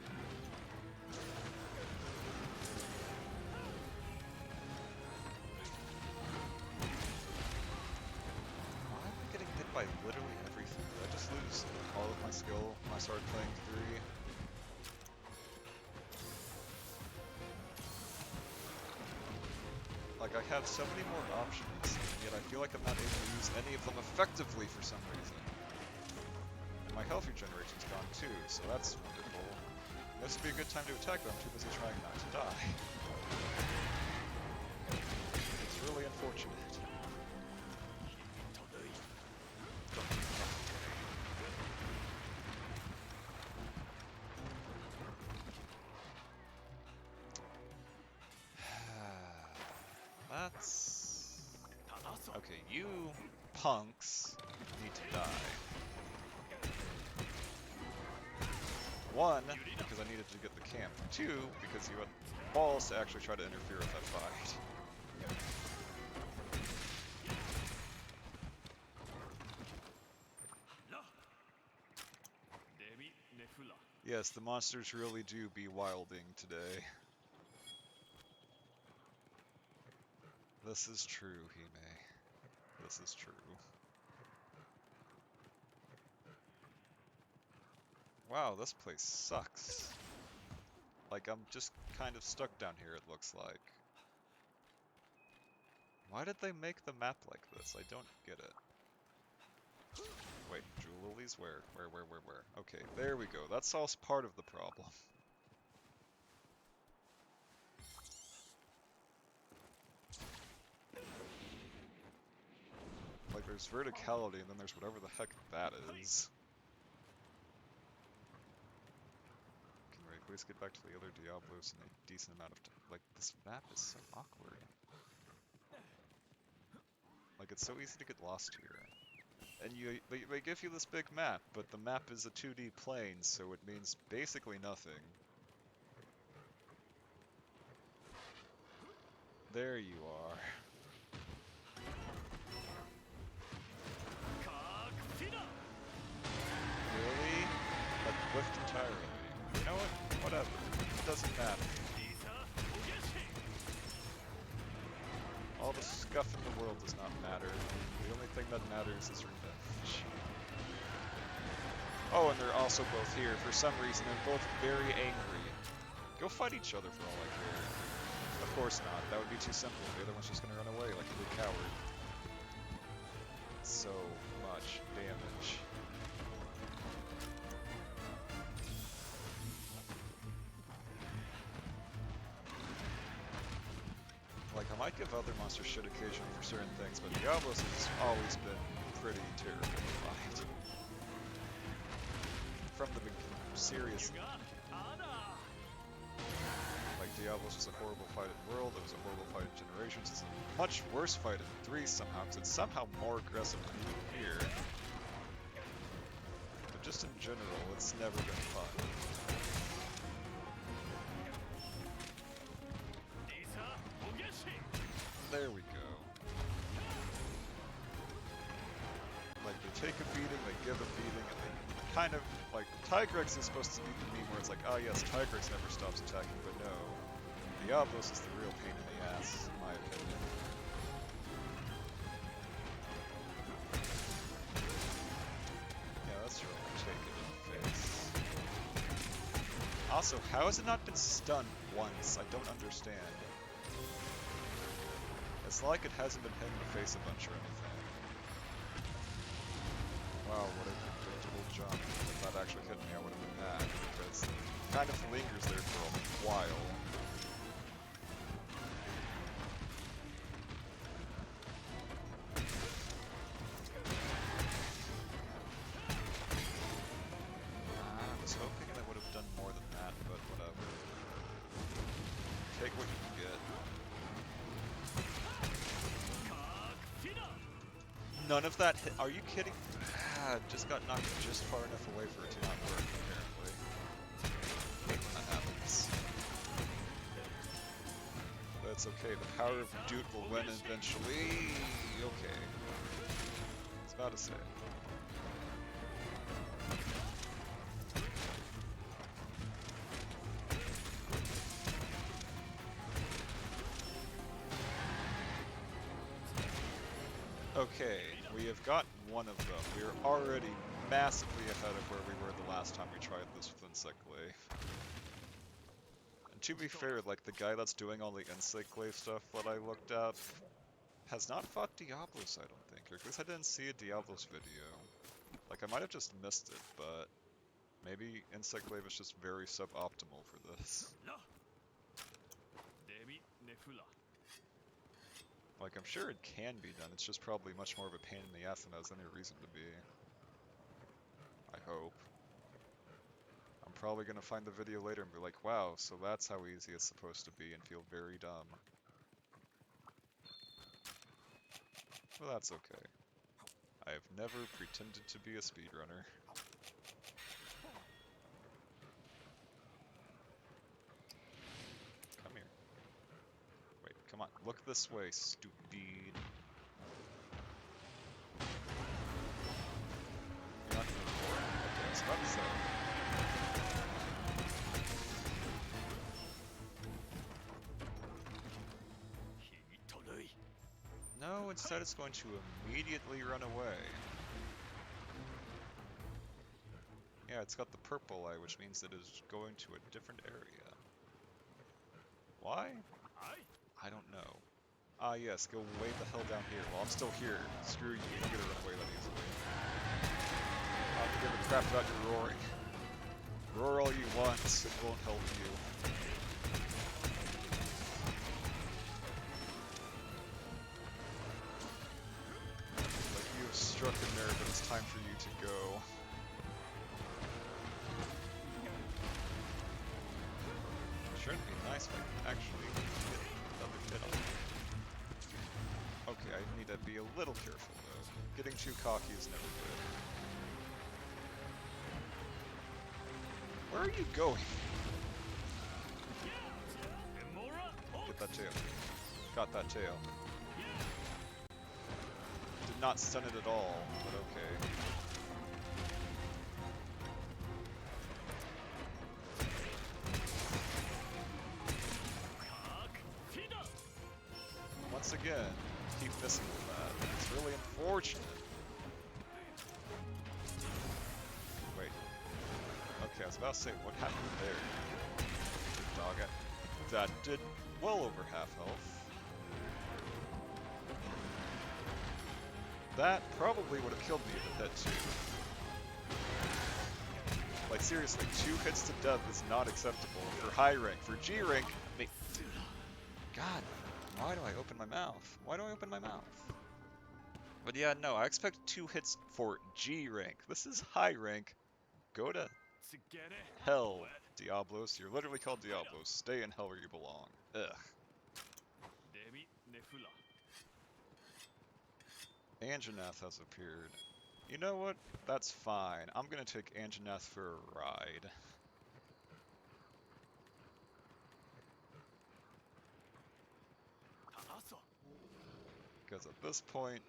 Why am I getting hit by literally everything? Did I just lose all of my skill when I started playing 3? Like, I have so many more options, and yet I feel like I'm not able to use any of them effectively for some reason. And my health regeneration's gone too, so that's wonderful. This would be a good time to attack, but I'm too busy trying not to die. It's really unfortunate. Okay, you punks need to die. One, because I needed to get the camp. Two, because you had balls to actually try to interfere with that fight. Yes, the monsters really do be wilding today. This is true, Hime. This is true. Wow, this place sucks. Like, I'm just kind of stuck down here, it looks like. Why did they make the map like this? I don't get it. Wait, jewel lilies? Where? Where? Okay, there we go. That solves part of the problem. Like, there's verticality, and then there's whatever the heck that is. Can we at least get back to the other Diablos in a decent amount of time? Like, this map is so awkward. Like, it's so easy to get lost here. And they give you this big map, but the map is a 2D plane, so it means basically nothing. There you are. Really? Like, whiffed entirely. You know what? Whatever. It doesn't matter. All the scuff in the world does not matter. The only thing that matters is revenge. Oh, and they're also both here. For some reason, they're both very angry. Go fight each other for all I care. Of course not. That would be too simple. The other one's just gonna run away like a big coward. So much damage. Like, I might give other monsters shit occasionally for certain things, but Diablos has always been pretty terrible to fight. From the beginning, seriously. Like, Diablos was a horrible fight in World, it was a horrible fight in Generations, it's a much worse fight in 3 somehow, because it's somehow more aggressive than even here. But just in general, it's never been fun. There we go. Like, they take a beating, they give a beating, and they kind of, like, Tigrex is supposed to be the meme where it's like, oh yes, Tigrex never stops attacking, but no. Diablos is the real pain in the ass, in my opinion. Yeah, that's right, take it in the face. Also, how has it not been stunned once? I don't understand. It's like it hasn't been hit in the face a bunch or anything. Wow, what a predictable jump. If that actually hit me, I would have been mad, because it kind of lingers there for a while. I was hoping I would have done more than that, but whatever. Take what you can get. None of that hit. Are you kidding? Ah, just got knocked just far enough away for it to not work, apparently. I hate when that happens. But it's okay, the power of Dude will win eventually. Okay. I was about to say. Okay, we have got one of them. We are already massively ahead of where we were the last time we tried this with Insectglaive. And to be fair, like, the guy that's doing all the Insectglaive stuff that I looked up has not fought Diablos, I don't think. Or at least I didn't see a Diablos video. Like, I might have just missed it, but maybe Insectglaive is just very suboptimal for this. Like, I'm sure it can be done, it's just probably much more of a pain in the ass than it has any reason to be. I hope. I'm probably gonna find the video later and be like, wow, so that's how easy it's supposed to be, and feel very dumb. But that's okay. I have never pretended to be a speedrunner. Come here. Wait, come on. Look this way, stupid. You're not gonna record? Okay, I was about to say. No, instead it's going to immediately run away. Yeah, it's got the purple eye, which means it is going to a different area. Why? I don't know. Ah yes, go way the hell down here. Well, I'm still here. Screw you, you're gonna run away that easily. I don't give a crap about your roaring. Roar all you want, it won't help you. Like, you have struck a nerve, but it's time for you to go. Shouldn't be nice if I can actually get another hit on it. Okay, I need to be a little careful though. Getting too cocky is never good. Where are you going? Get that tail. Got that tail. Did not stun it at all, but okay. Once again, keep missing with that. It's really unfortunate. Wait. Okay, I was about to say, what happened there? Dog it. That did well over half health. That probably would have killed me if it hit too. Like seriously, 2 hits to death is not acceptable for high rank. For G rank, God, why do I open my mouth? Why do I open my mouth? But yeah, no, I expect 2 hits for G rank. This is high rank. Go to hell, Diablos. You're literally called Diablos. Stay in hell where you belong. Ugh. Anjanath has appeared. You know what? That's fine. I'm gonna take Anjanath for a ride. Because at this point,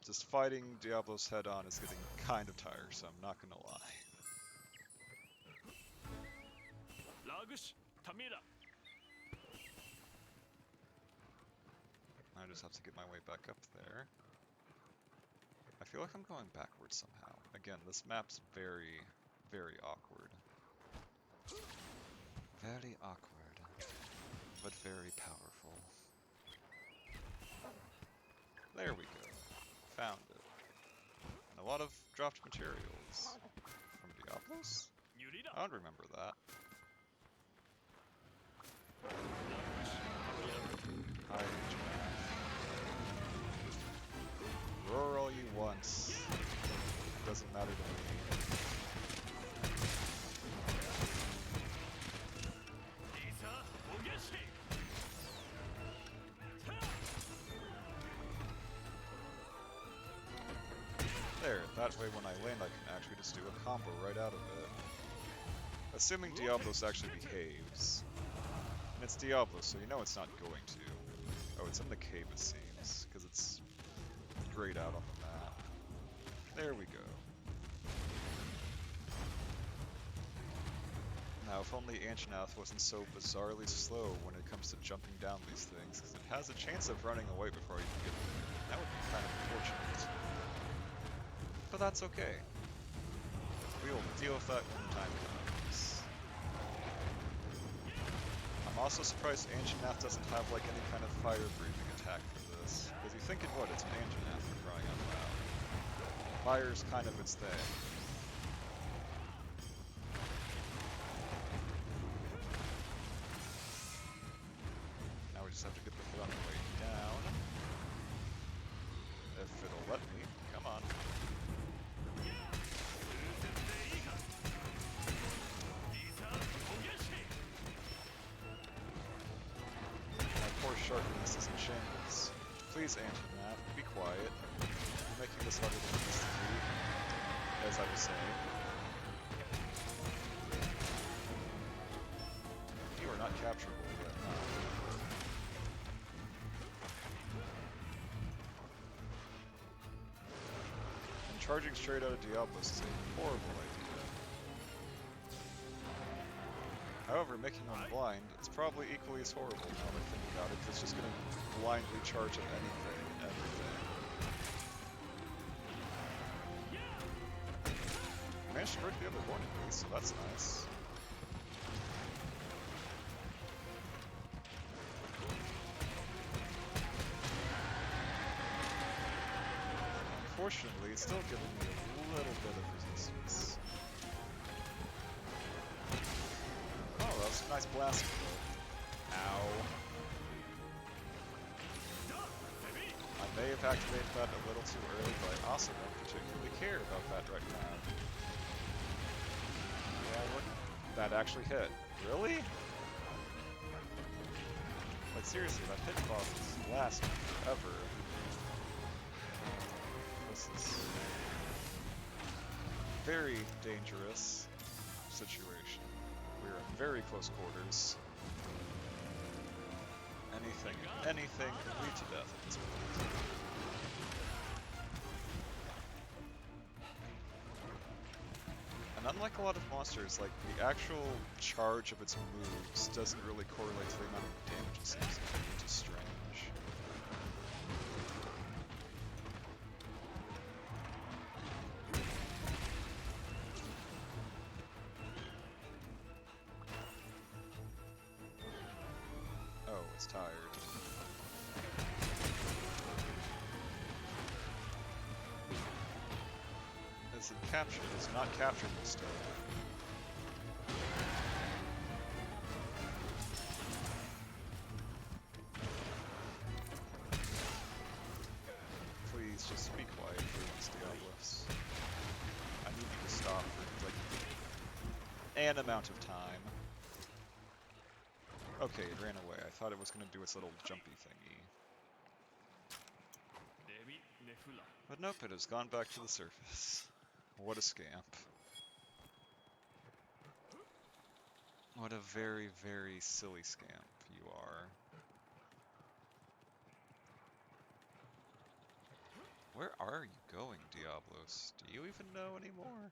just fighting Diablos head on is getting kind of tiresome, not gonna lie. I just have to get my way back up there. I feel like I'm going backwards somehow. Again, this map's very, very awkward. Very awkward, but very powerful. There we go. Found it. And a lot of dropped materials. From Diablos? I don't remember that. Hi, roar all you want. Doesn't matter to me. There, that way when I land I can actually just do a combo right out of it. Assuming Diablos actually behaves. And it's Diablos, so you know it's not going to. Oh, it's in the cave it seems, because it's grayed out on the map. There we go. Now, if only Anjanath wasn't so bizarrely slow when it comes to jumping down these things, because it has a chance of running away before you can get there. That would be kind of unfortunate. But that's okay. We will deal with that when the time comes. I'm also surprised Anjanath doesn't have like any kind of fire-breathing attack for this. Because you think it would, it's an Anjanath for crying out loud. Fire's kind of its thing. Now we just have to get the foot on the way down. If it'll let me. Come on. My poor sharpness is in shambles. Please, anti-map, be quiet. You're making this harder than it needs to be, as I was saying. You are not capturable yet. And charging straight out of Diablos is a horrible idea. However, making one blind is probably equally as horrible now that I think about it, because it's just going to blindly charge at anything and everything. I managed to break the other one at least, so that's nice. Unfortunately, it's still giving me a little bit of resistance. Oh, that was a nice blast. Ow. I may have activated that a little too early, but I also don't particularly care about that right now. Yeah, look, that actually hit. Really? Like seriously, that hit bosses last forever. This is a very dangerous situation. We're in very close quarters. Anything could lead to death at this point. And unlike a lot of monsters, like, the actual charge of its moves doesn't really correlate to the amount of damage it seems to do, which is strange. Oh, it's tired. Is it captured? It's not captured still. Please just be quiet for once, Diablos. I need you to stop for, like, an amount of time. Okay, it ran away. I thought it was going to do its little jumpy thingy. But nope, it has gone back to the surface. What a scamp. What a very, very silly scamp you are. Where are you going, Diablos? Do you even know anymore?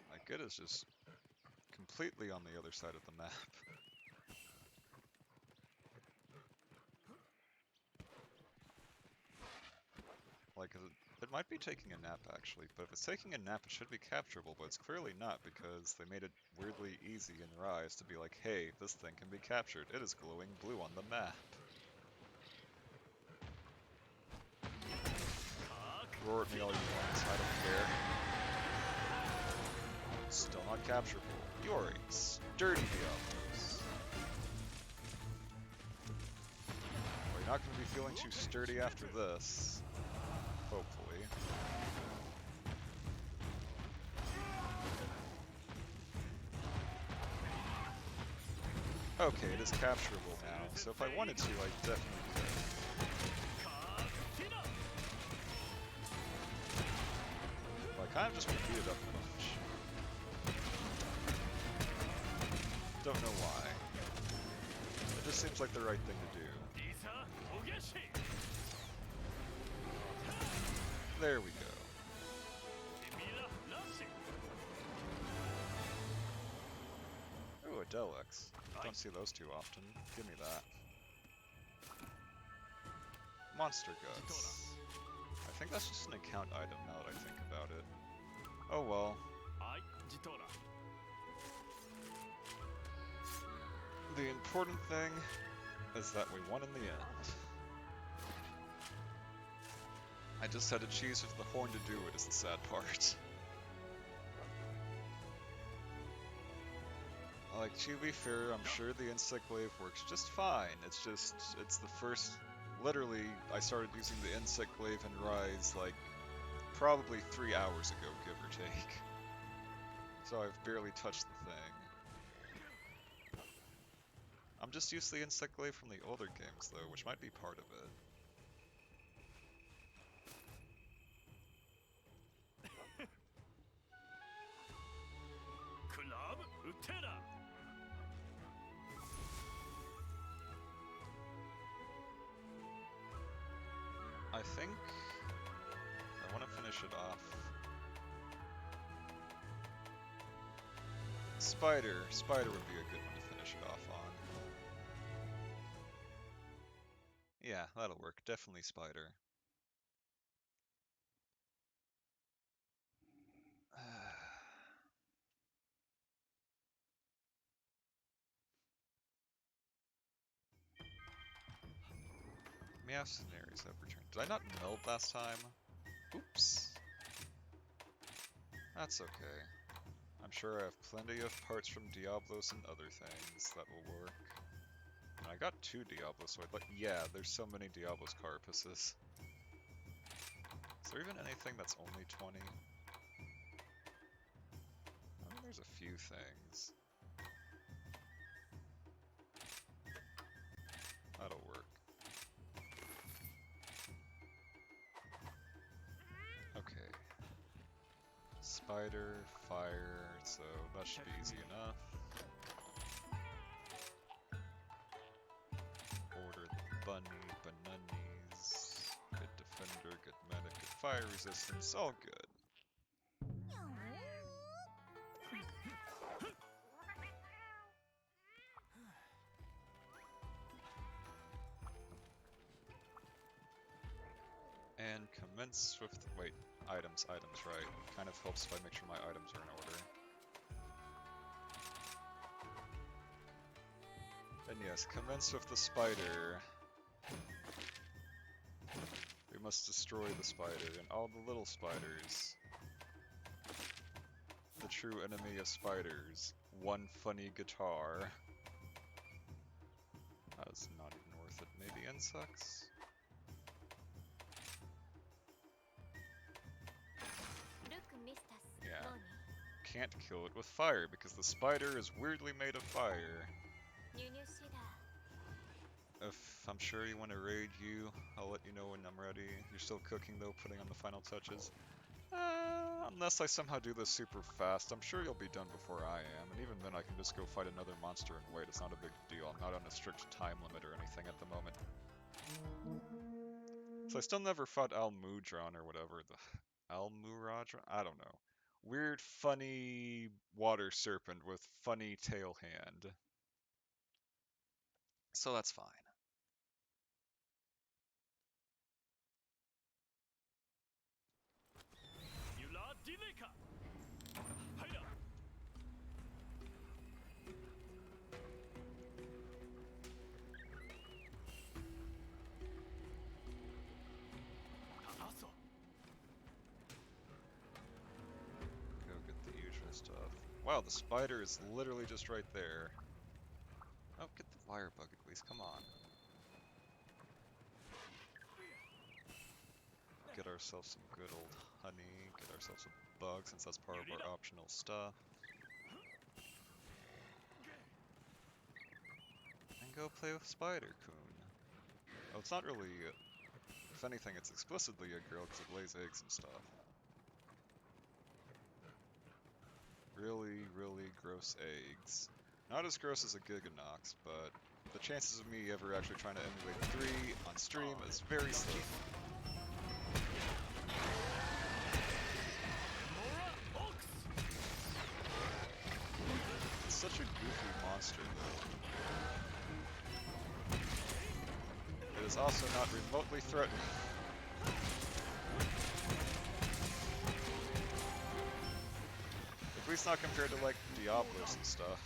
Like, it is just completely on the other side of the map. Like, it might be taking a nap, actually, but if it's taking a nap, it should be capturable, but it's clearly not, because they made it weirdly easy in Rise to be like, hey, this thing can be captured. It is glowing blue on the map. Roar at me all you want, I don't care. Still not capturable. You're a sturdy Diablos. Well, you're not going to be feeling too sturdy after this. Hopefully. Okay, it is capturable now, so if I wanted to, I definitely could. But I kind of just want to beat it up a bunch. Don't know why. It just seems like the right thing to do. There we go. Ooh, a Delex. Don't see those too often. Give me that. Monster Guts. I think that's just an account item now that I think about it. Oh well. The important thing is that we won in the end. I just had to choose with the horn to do it is the sad part. Like, to be fair, I'm sure the Insect Glaive works just fine. It's just, it's the first, literally, I started using the Insect Glaive in Rise, like, probably 3 hours ago, give or take. So I've barely touched the thing. I'm just used to the insect glaive from the older games, though, which might be part of it. I think I want to finish it off. Spider would be a good one to finish it off on. Yeah, that'll work. Definitely Spider. Meow scenarios have returned. Did I not meld last time? Oops. That's okay. I'm sure I have plenty of parts from Diablos and other things that will work. And I got 2 Diablos, so I'd like— yeah, there's so many Diablos carapaces. Is there even anything that's only 20? There's a few things. That'll work. Okay. Spider, fire, so that should be easy enough. Order the bunny, banunnies, good defender, good medic, good fire resistance, all good. And commence with— wait, items, right. Kind of helps if I make sure my items are in order. And yes, commence with the spider. We must destroy the spider and all the little spiders. The true enemy of spiders. One funny guitar. That's not even worth it. Maybe insects? Yeah. Can't kill it with fire because the spider is weirdly made of fire. If I'm sure you want to raid you, I'll let you know when I'm ready. You're still cooking though, putting on the final touches. Unless I somehow do this super fast, I'm sure you'll be done before I am, and even then I can just go fight another monster and wait. It's not a big deal. I'm not on a strict time limit or anything at the moment. So I still never fought Almudron or whatever. The Almuradron? I don't know. Weird, funny water serpent with funny tail hand. So that's fine. Go get the usual stuff. Wow, the spider is literally just right there. Oh, get the fire bug at least, come on. Get ourselves some good old honey, get ourselves a bug since that's part of our optional stuff. And go play with Spider-Kun. Oh, it's not really, if anything, it's explicitly a girl because it lays eggs and stuff. Really, really gross eggs. Not as gross as a Giganox, but the chances of me ever actually trying to emulate 3 on stream is very slim. It's such a goofy monster, though. It is also not remotely threatening. At least not compared to, like, Diablos and stuff.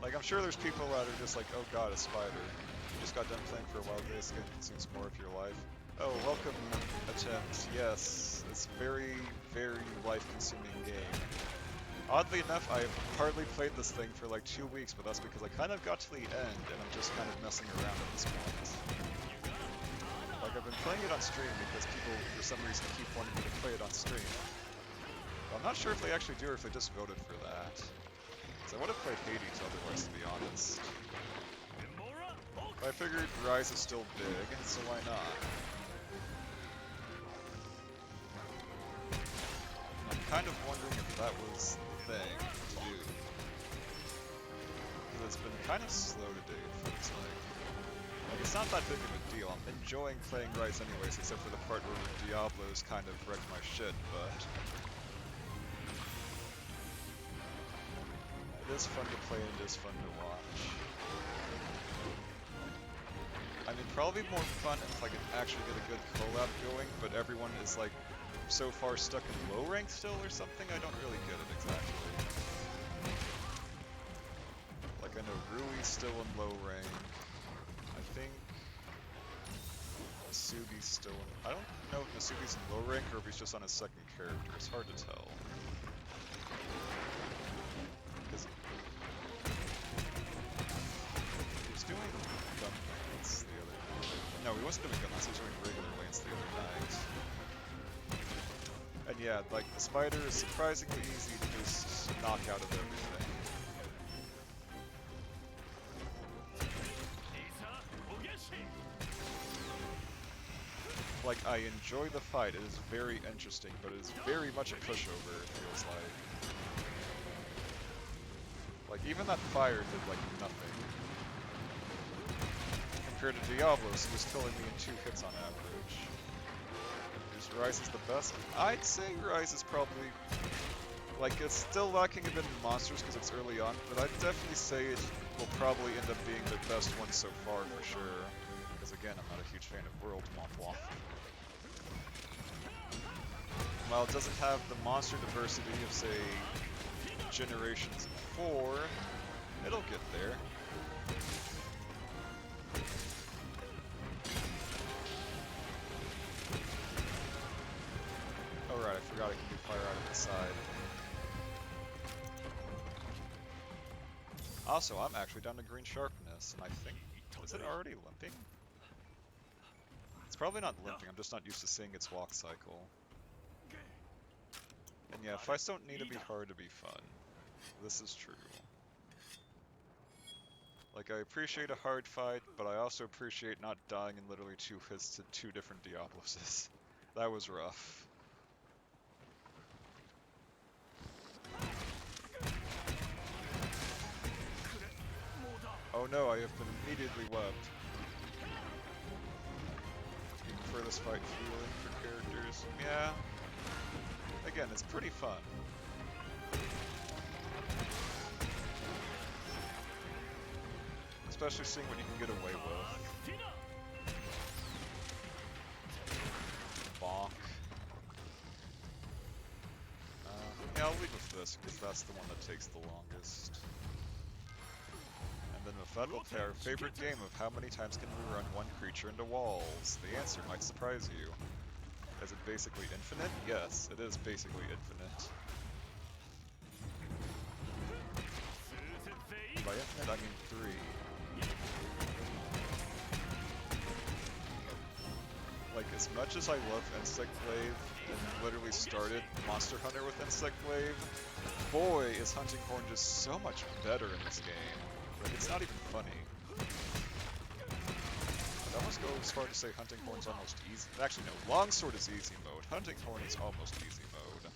Like, I'm sure there's people that are just like, oh god, a spider. You just got done playing for a while, this game consumes more of your life. Oh, welcome, attempt. Yes, it's very, very life-consuming game. Oddly enough, I've hardly played this thing for like 2 weeks, but that's because I kind of got to the end, and I'm just kind of messing around at this point. Like, I've been playing it on stream because people, for some reason, keep wanting me to play it on stream. But I'm not sure if they actually do or if they just voted for that. Because I would have played Hades otherwise, to be honest. But I figured Rise is still big, so why not? I'm kind of wondering if that was the thing to do. Because it's been kind of slow today, it feels like. Like, it's not that big of a deal. I'm enjoying playing Rise anyways, except for the part where Diablo's kind of wrecked my shit, but... it is fun to play and it is fun to watch. I mean, probably more fun if I could actually get a good collab going, but everyone is like so far stuck in low rank still or something. I don't really get it exactly. Like, I know Rui's still in low rank. I think Nasubi's still in... I don't know if Nasubi's in low rank or if he's just on his second character. It's hard to tell. Because he was doing gun lanes the other night. No, he wasn't doing gun lanes, he was doing regular lanes the other night. And yeah, like, the spider is surprisingly easy to just knock out of everything. Like, I enjoy the fight, it is very interesting, but it is very much a pushover, it feels like. Like, even that fire did, like, nothing. Compared to Diablo's, who was killing me in 2 hits on average. Is Rise is the best? I'd say Rise is probably... like, it's still lacking a bit in monsters because it's early on, but I'd definitely say it will probably end up being the best one so far, for sure. Because again, I'm not a huge fan of World Womp. While it doesn't have the monster diversity of, say, Generations 4, it'll get there. Oh right, I forgot I can do fire out of the side. Also, I'm actually down to green sharpness, and I think... is it already limping? It's probably not limping, I'm just not used to seeing its walk cycle. And yeah, fights don't need to be hard to be fun. This is true. Like, I appreciate a hard fight, but I also appreciate not dying in literally 2 hits to 2 different Diabloses. That was rough. Oh no, I have been immediately webbed. You prefer this fight feeling for characters? Yeah. Again, it's pretty fun. Especially seeing what you can get away with. Bonk. Yeah, I'll lead with this, because that's the one that takes the longest. And then Mufet will play our favorite game of how many times can we run one creature into walls. The answer might surprise you. Is it basically infinite? Yes, it is basically infinite. By infinite, I mean 3. Like, as much as I love Insect Glaive, and literally started Monster Hunter with Insect Glaive, boy, is Hunting Horn just so much better in this game. Like, it's not even funny. I'd almost go as far to say Hunting Horn's almost easy. Actually, no, Longsword is easy mode. Hunting Horn is almost easy mode.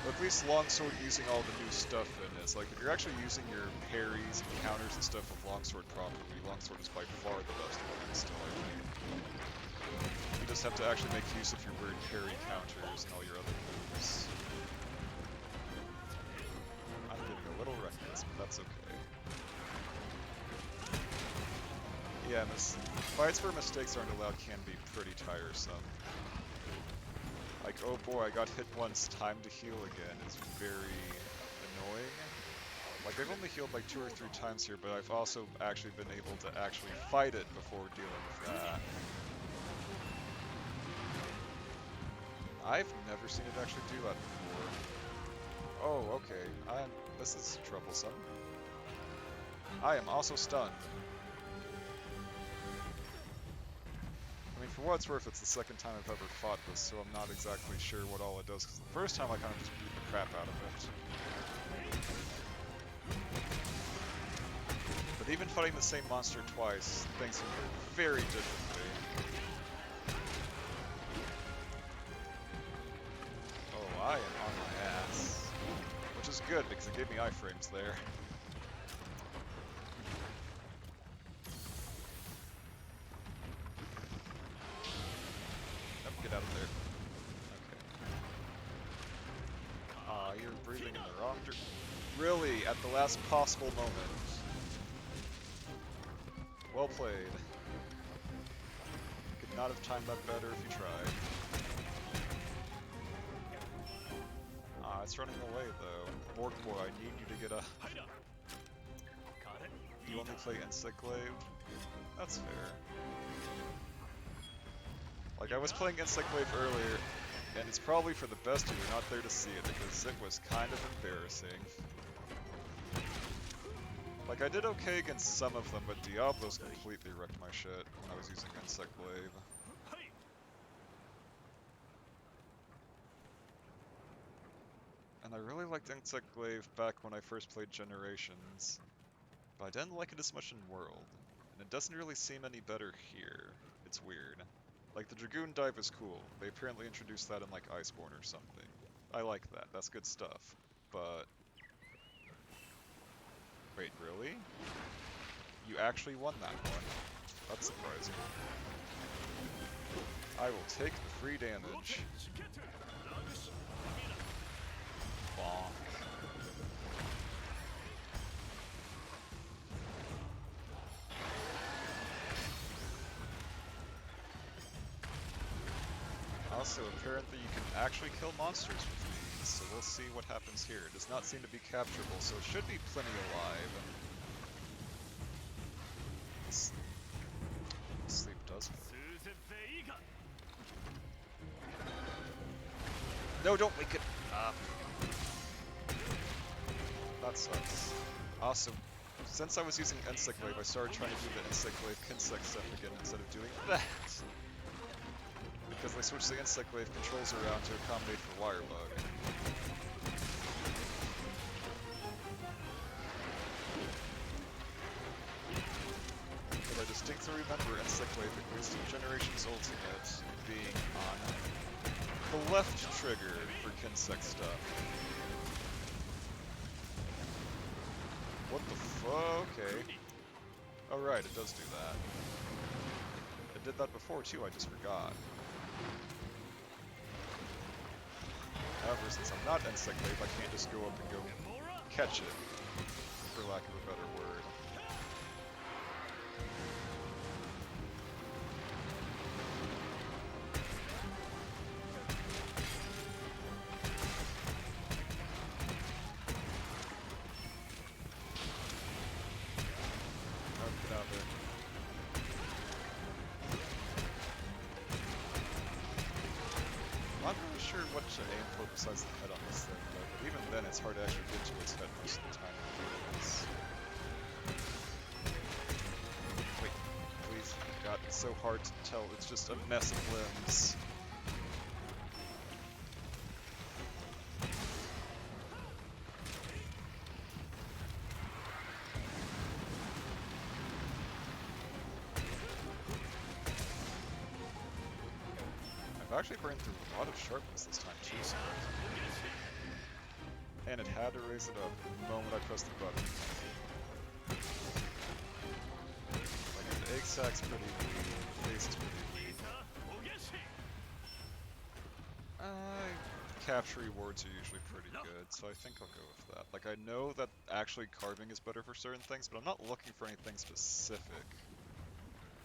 Or at least Longsword using all the new stuff in it. Like, if you're actually using your parries and counters and stuff with Longsword properly, Longsword is by far the best weapon still, I think. You just have to actually make use of your weird parry counters and all your other moves. I'm getting a little reckless, but that's okay. Yeah, fights where mistakes aren't allowed can be pretty tiresome. Like, oh boy, I got hit once, time to heal again is very annoying. Like, I've only healed like 2 or 3 times here, but I've also actually been able to actually fight it before dealing with that. I've never seen it actually do that before. Oh, okay. This is troublesome. I am also stunned. I mean, for what it's worth, it's the second time I've ever fought this, so I'm not exactly sure what all it does, because the first time I kind of just beat the crap out of it. But even fighting the same monster twice, things can go very differently. Oh, I am on my ass. Which is good, because it gave me iframes there. Yep, get out of there. Okay. Aw, you're breathing in the wrong direction. Really, at the last possible moment. Well played. Could not have timed that better if you tried. Ah, it's running away though. Orc boy, I need you to get up. You only play Insect Glaive? That's fair. Like, I was playing Insect Glaive earlier, and it's probably for the best if you're not there to see it, because it was kind of embarrassing. Like, I did okay against some of them, but Diablos completely wrecked my shit when I was using Insect Glaive. And I really liked Insect Glaive back when I first played Generations, but I didn't like it as much in World, and it doesn't really seem any better here. It's weird. Like, the Dragoon Dive is cool. They apparently introduced that in, like, Iceborne or something. I like that. That's good stuff. But... Wait, really? You actually won that one. That's surprising. I will take the free damage. Bonk. Also, apparently you can actually kill monsters with these, so we'll see what happens here. It does not seem to be capturable, so it should be plenty alive. Sleep does work. No, don't wake it up! That sucks. Also, since I was using Insect Glaive, I started trying to do the Insect Glaive Kinsect stuff again instead of doing that. Because they switched the Insect Glaive controls around to accommodate for Wirebug. But I distinctly remember Insect Glaive at least in Generations Ultimate being on the left trigger for Kinsect stuff. What the fuck? Okay. Oh right, it does do that. It did that before too, I just forgot. However, since I'm not Insect Glaive, I can't just go up and go catch it, for lack of a better word. Oh, get out there. I'm not really sure what to aim for besides the head on this thing, though, but even then it's hard to actually get to its head most of the time. Wait, please. God, it's so hard to tell. It's just a mess of limbs. I've actually burned through a lot of sharpness this time too, so. And it had to raise it up the moment I pressed the button. Like, the egg sack's pretty weak, the face is pretty weak. Capture rewards are usually pretty good, so I think I'll go with that. Like, I know that actually carving is better for certain things, but I'm not looking for anything specific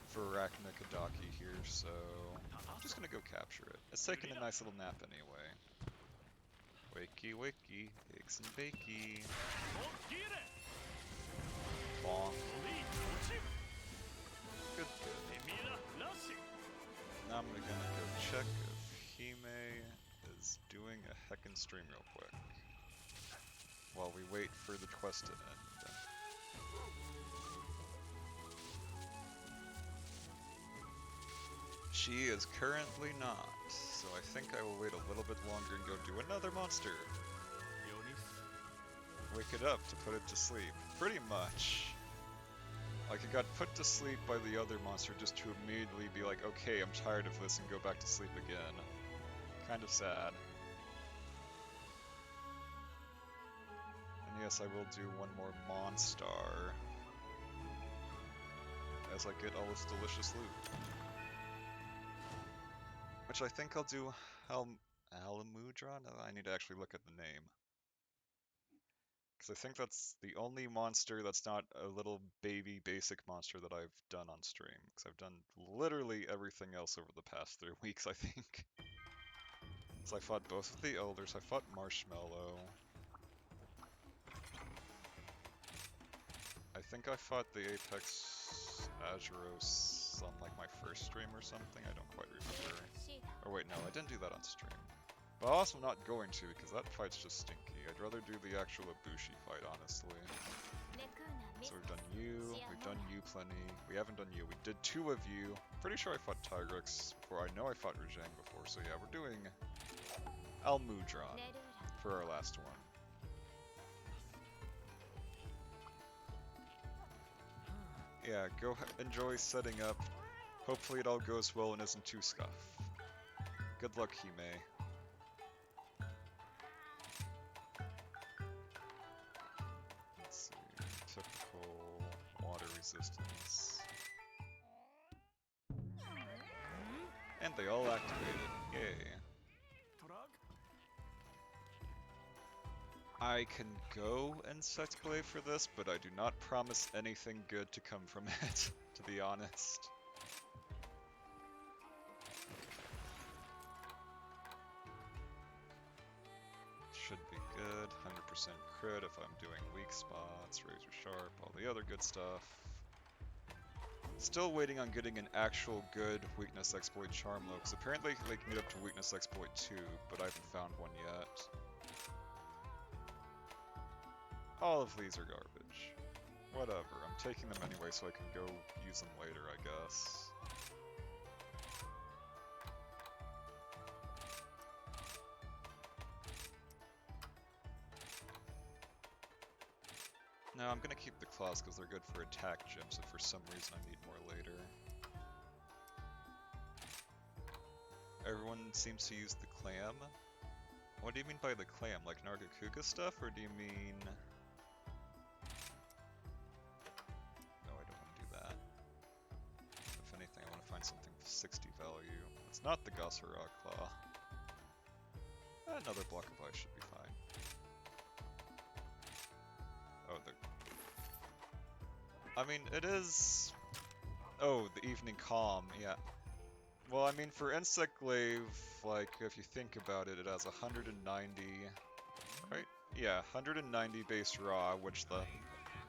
for Arachnikadaki here, so I'm just gonna go capture it. It's taking a nice little nap anyway. Wakey wakey, eggs and bakey. Bonk. Good, good. Now I'm gonna go check if Hime is doing a heckin' stream real quick. While we wait for the quest to end. She is currently not, so I think I will wait a little bit longer and go do another monster. Wake it up to put it to sleep. Pretty much. Like, it got put to sleep by the other monster just to immediately be like, okay, I'm tired of this, and go back to sleep again. Kind of sad. And yes, I will do one more Monstar as I get all this delicious loot. Which I think I'll do Alamudra? No, I need to actually look at the name. Because I think that's the only monster that's not a little baby basic monster that I've done on stream. Because I've done literally everything else over the past 3 weeks, I think. So I fought both of the elders, I fought Marshmallow. I think I fought the Apex Azuros on like my first stream or something, I don't quite remember. Or wait, no, I didn't do that on stream. But I'm also not going to, because that fight's just stinky. I'd rather do the actual Ibushi fight, honestly. So we've done you plenty. We haven't done you. We did 2 of you. Pretty sure I fought Tigrex before. I know I fought Rajang before. So yeah, we're doing Almudron for our last one. Yeah, go enjoy setting up. Hopefully it all goes well and isn't too scuff. Good luck, Hime. Let's see. Typical water resistance. And they all activated. Yay. I can go Insect Glaive for this, but I do not promise anything good to come from it, to be honest. Should be good. 100% crit if I'm doing weak spots, razor sharp, all the other good stuff. Still waiting on getting an actual good weakness exploit charm though, because apparently they can get up to weakness exploit 2, but I haven't found one yet. All of these are garbage. Whatever, I'm taking them anyway so I can go use them later, I guess. No, I'm gonna keep the claws because they're good for attack gems if for some reason I need more later. Everyone seems to use the clam. What do you mean by the clam? Like Nargacuga stuff, or do you mean... No, I don't want to do that. If anything, I want to find something with 60 value. It's not the Gossera Claw. Another block of ice should be fine. Oh, I mean, it is... Oh, the Evening Calm, yeah. Well, I mean, for Insect Glaive, like, if you think about it, it has 190... Right? Yeah, 190 base raw, which the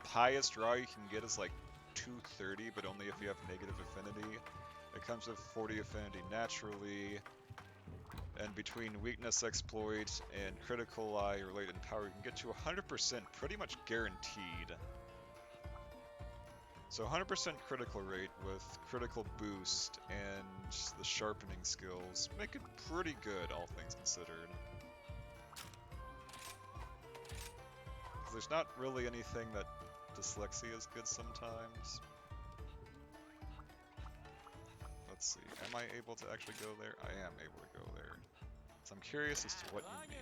highest raw you can get is like 230, but only if you have negative affinity. It comes with 40 affinity naturally, and between weakness exploit and critical eye or latent power, you can get to 100% pretty much guaranteed. So 100% critical rate with critical boost and the sharpening skills make it pretty good, all things considered. There's not really anything that dyslexia is good sometimes. Let's see, am I able to actually go there? I am able to go there. So I'm curious as to what you mean.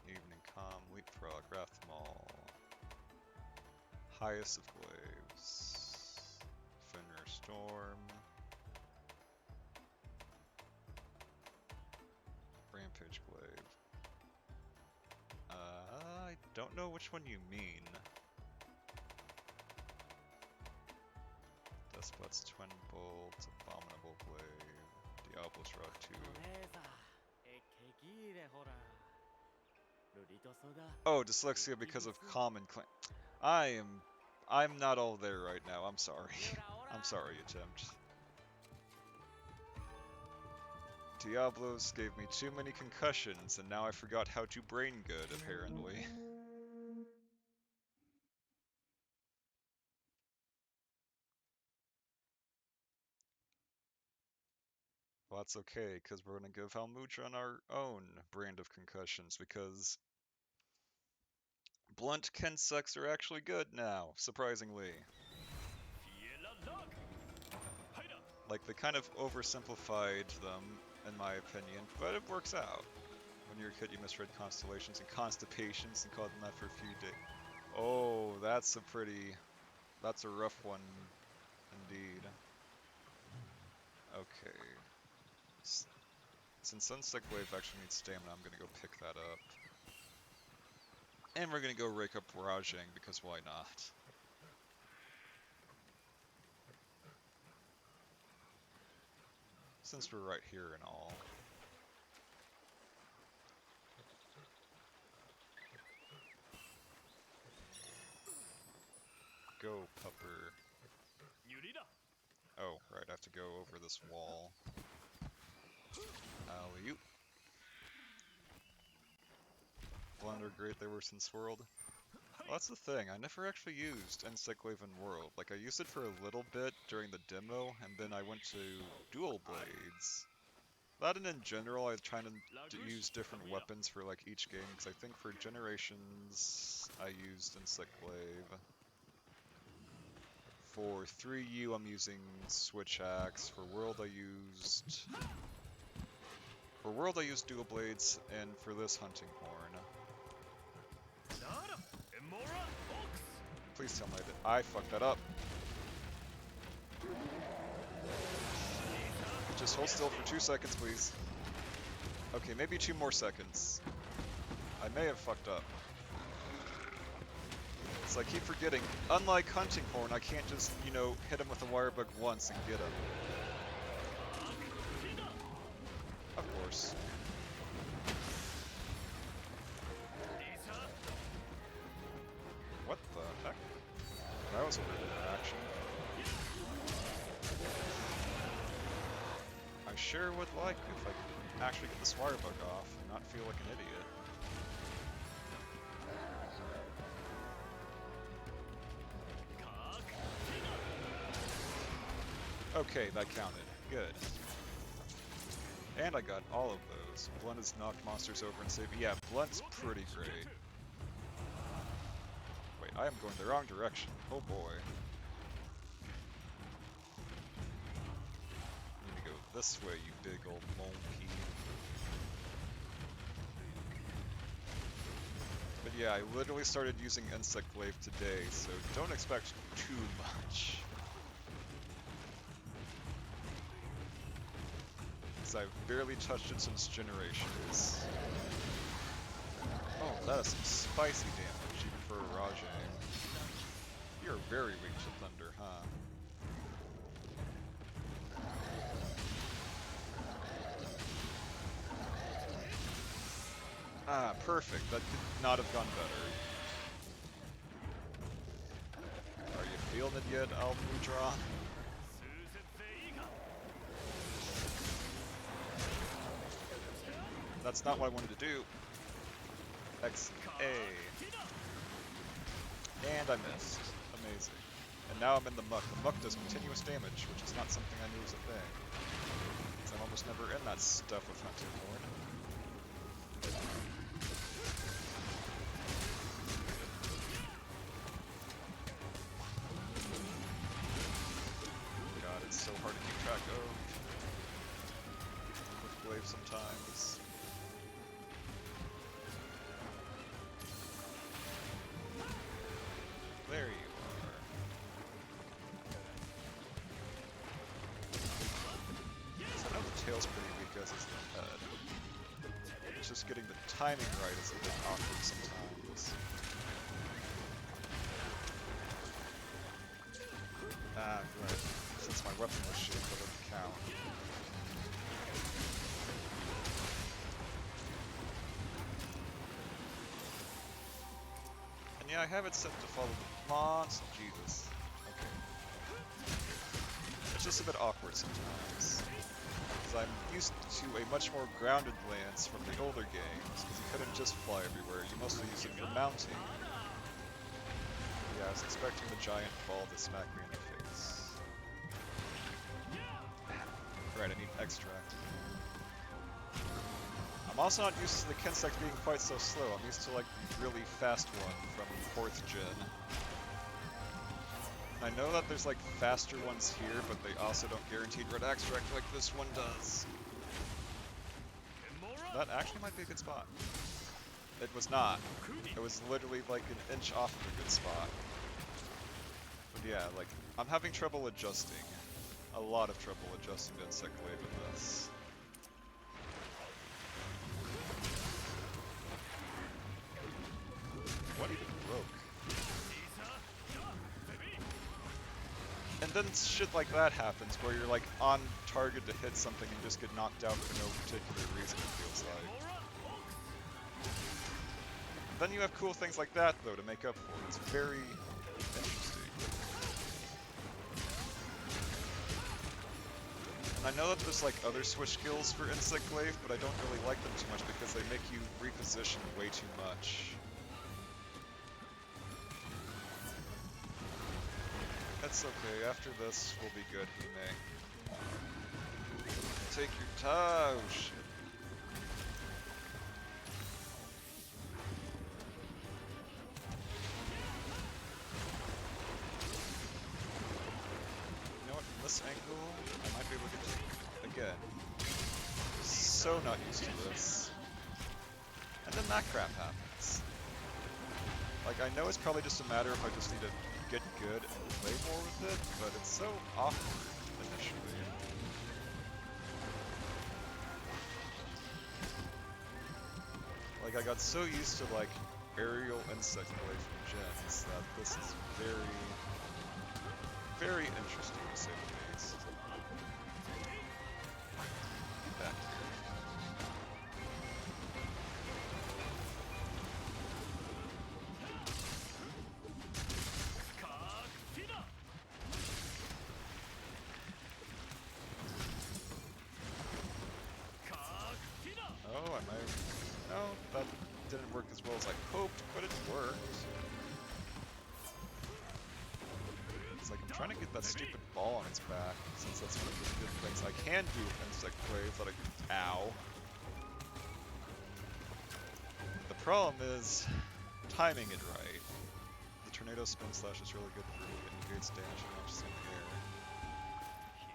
Evening Calm, Leapfrog, Wrathmaul. Highest of Glaives. Fenrir Storm. Rampage Glaive. I don't know which one you mean. Despot's Twin Bolt, Abominable Glaive, Diablo's Rod 2. Oh, dyslexia because of common claim. I'm not all there right now, I'm sorry. I'm sorry, attempt. Diablos gave me too many concussions, and now I forgot how to brain good, apparently. Well, that's okay, because we're going to give Almudron our own brand of concussions, because Blunt Kensucks are actually good now, surprisingly. Like, they kind of oversimplified them, in my opinion, but it works out. When you're a kid, you misread constellations and constipations and called them that for a few days. Oh, that's a rough one, indeed. Okay. Since Sunstick Wave actually needs stamina, I'm gonna go pick that up. And we're gonna go rake up Rajang, because why not? Since we're right here and all. Go, pupper. Oh, right, I have to go over this wall. Alley-oop. Blunder great, they were since World. Well, that's the thing, I never actually used Insect Wave in World. Like, I used it for a little bit during the demo, and then I went to Dual Blades. That and in general, I try to use different weapons for, like, each game, because I think for Generations, I used Insect Wave. For 3U, I'm using Switch Axe. For World, I used Dual Blades, and for this, Hunting Horn. Please tell me that I fucked that up. Just hold still for 2 seconds, please. Okay, maybe 2 more seconds. I may have fucked up. So I keep forgetting, unlike Hunting Horn, I can't just, you know, hit him with a wire bug once and get him. Of course. What the heck? That was a weird interaction. I sure would like if I could actually get this wire bug off and not feel like an idiot. Okay, that counted. Good. And I got all of those. Blunt has knocked monsters over and saved. Yeah, Blunt's pretty great. Wait, I am going the wrong direction. Oh boy. I need to go this way, you big old monkey. But yeah, I literally started using Insect Wave today, so don't expect too much. Because I've barely touched it since Generations. Oh, that is some spicy damage, even for a Rajang. You're very weak to thunder, huh? Ah, perfect. That could not have gone better. Are you feeling it yet, Almudron? That's not what I wanted to do. X-A. And I missed. Amazing. And now I'm in the muck. The muck does continuous damage, which is not something I knew was a thing. Because I'm almost never in that stuff with Hunting Horn. God, it's so hard to keep track of. With Wave sometimes. There you are. So I know the tail's pretty weak as is the head. It's just getting the timing right is a bit awkward sometimes. Ah, right. Since my weapon was shit, that doesn't count. And yeah, I have it set to follow the monster. Jesus. Okay. It's just a bit awkward sometimes. Because I'm used to a much more grounded lance from the older games, because you couldn't just fly everywhere, you mostly use it for mounting. Yeah, I was expecting the giant ball to smack me in the face. Right, I need extract. I'm I'm also not used to the Kinsect being quite so slow. I'm used to like the really fast one from 4th gen. I know that there's like faster ones here, but they also don't guarantee red extract like this one does. That actually might be a good spot. It was not. It was literally like an inch off of a good spot. But yeah, like, I'm having trouble adjusting. A lot of trouble adjusting to Insect Wave in this. What even broke? And then shit like that happens, where you're like on target to hit something and just get knocked out for no particular reason, it feels like. Then you have cool things like that, though, to make up for it. It's very interesting. And I know that there's like other switch skills for Insect Wave, but I don't really like them too much because they make you reposition way too much. That's okay, after this, we'll be good, Hime. Take your time. Oh, shit. You know what, from this angle, I might be able to get to, again. So not used to this. And then that crap happens. Like, I know it's probably just a matter of I just need to get good and play more with it, but it's so awkward initially. Like, I got so used to, like, aerial Insect Wave from gens that this is very, very interesting to say the least. Back here. Oh, I might... No, that didn't work as well as I hoped, but it worked. It's like I'm trying to get that stupid ball on its back, since that's one of the good things I can do with Insect Wave that I... Ow. The problem is timing it right. The Tornado Spin Slash is really good for it negates damage and launches in the air.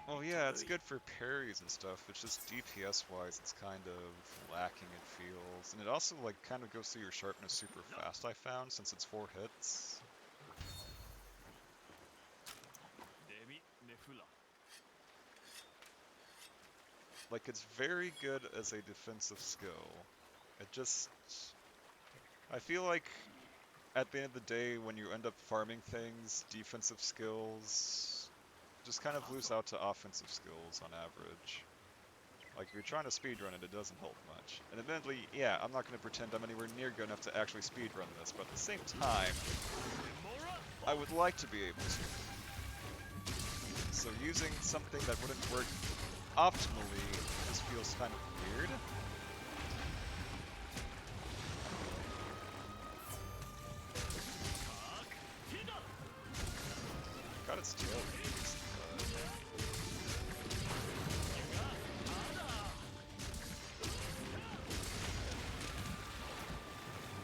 Oh yeah, it's good for parries and stuff, it's just DPS-wise it's kind of lacking, it feels. And it also like kind of goes through your sharpness super fast, I found, since it's 4 hits. Like, it's very good as a defensive skill. It just... I feel like at the end of the day, when you end up farming things, defensive skills just kind of lose out to offensive skills on average. Like, if you're trying to speedrun it, it doesn't help much. And admittedly, yeah, I'm not going to pretend I'm anywhere near good enough to actually speedrun this, but at the same time, I would like to be able to. So using something that wouldn't work optimally just feels kind of weird. Got its tail raised, but...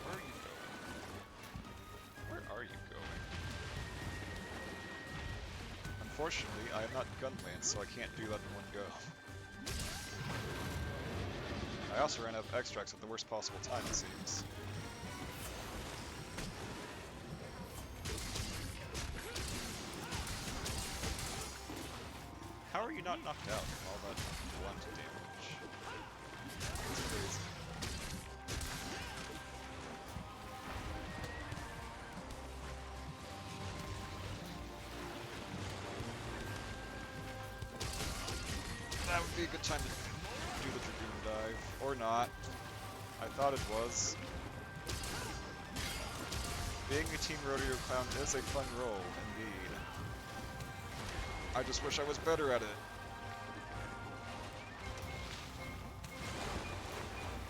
Where are you going? Where are you going? Unfortunately, I am not Gunlance, so I can't do that in one go. I also ran out of extracts at the worst possible time, it seems. How are you not knocked out from all that blunt damage? It's crazy. That would be a good time to do the Dragoon dive. Or not. I thought it was. Being a Team Rodeo Clown is a fun role, indeed. I just wish I was better at it.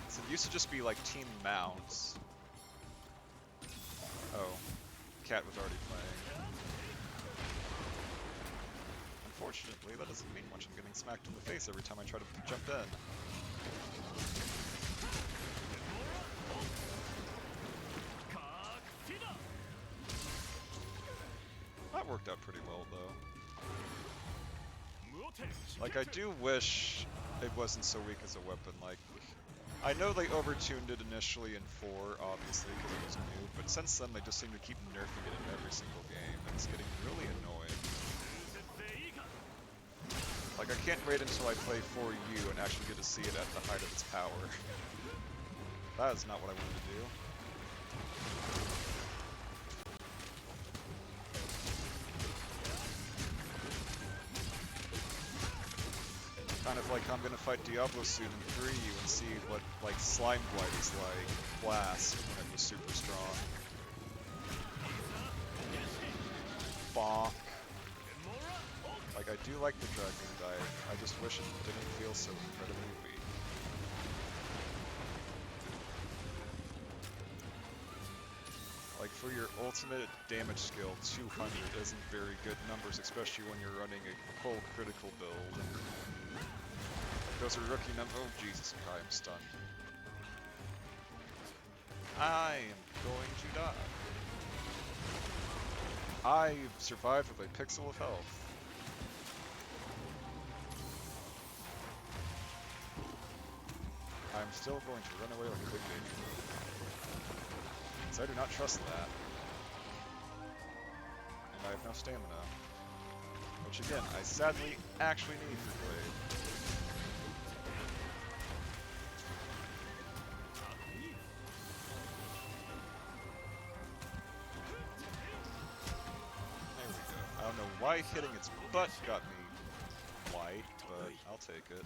So it used to just be like Team Mounts. Oh, Cat was already playing. Unfortunately, that doesn't mean much. I'm getting smacked in the face every time I try to jump in. worked out pretty well, though. Like, I do wish it wasn't so weak as a weapon. Like, I know they overtuned it initially in 4, obviously, because it was new, but since then they just seem to keep nerfing it in every single game, and it's getting really annoying. Like, I can't wait until I play 4U and actually get to see it at the height of its power. That is not what I wanted to do. Kind of like I'm gonna fight Diablo soon in 3U and see what, like, Slime Blight is like, Blast, when it was super strong. Bonk. Like, I do like the Dragoon diet, I just wish it didn't feel so incredibly weak. Like, for your ultimate damage skill, 200 isn't very good numbers, especially when you're running a full critical build. Those are rookie numbers. Oh, Jesus Christ, I'm stunned. I am going to die. I survived with a pixel of health. I'm still going to run away like a big baby. Because I do not trust that. And I have no stamina. Which again, I sadly actually need for Blade. There we go. I don't know why hitting its butt got me white, but I'll take it.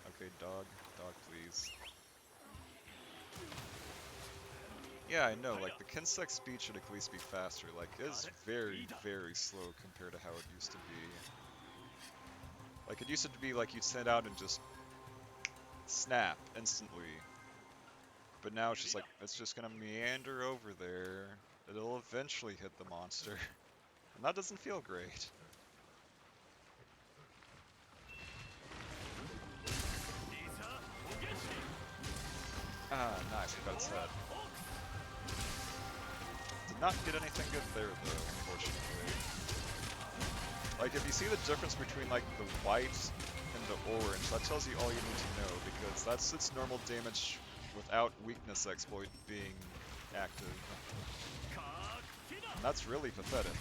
Okay, dog. Dog, please. Yeah, I know, like, the Kinsect speed should at least be faster. Like, it's very, very slow compared to how it used to be. Like, it used to be like you'd send out and just snap instantly. But now it's just like, it's just gonna meander over there. It'll eventually hit the monster. And that doesn't feel great. Ah, nice, we got its head. Did not get anything good there, though, unfortunately. Like, if you see the difference between, like, the white and the orange, that tells you all you need to know, because that's its normal damage without weakness exploit being active. And that's really pathetic.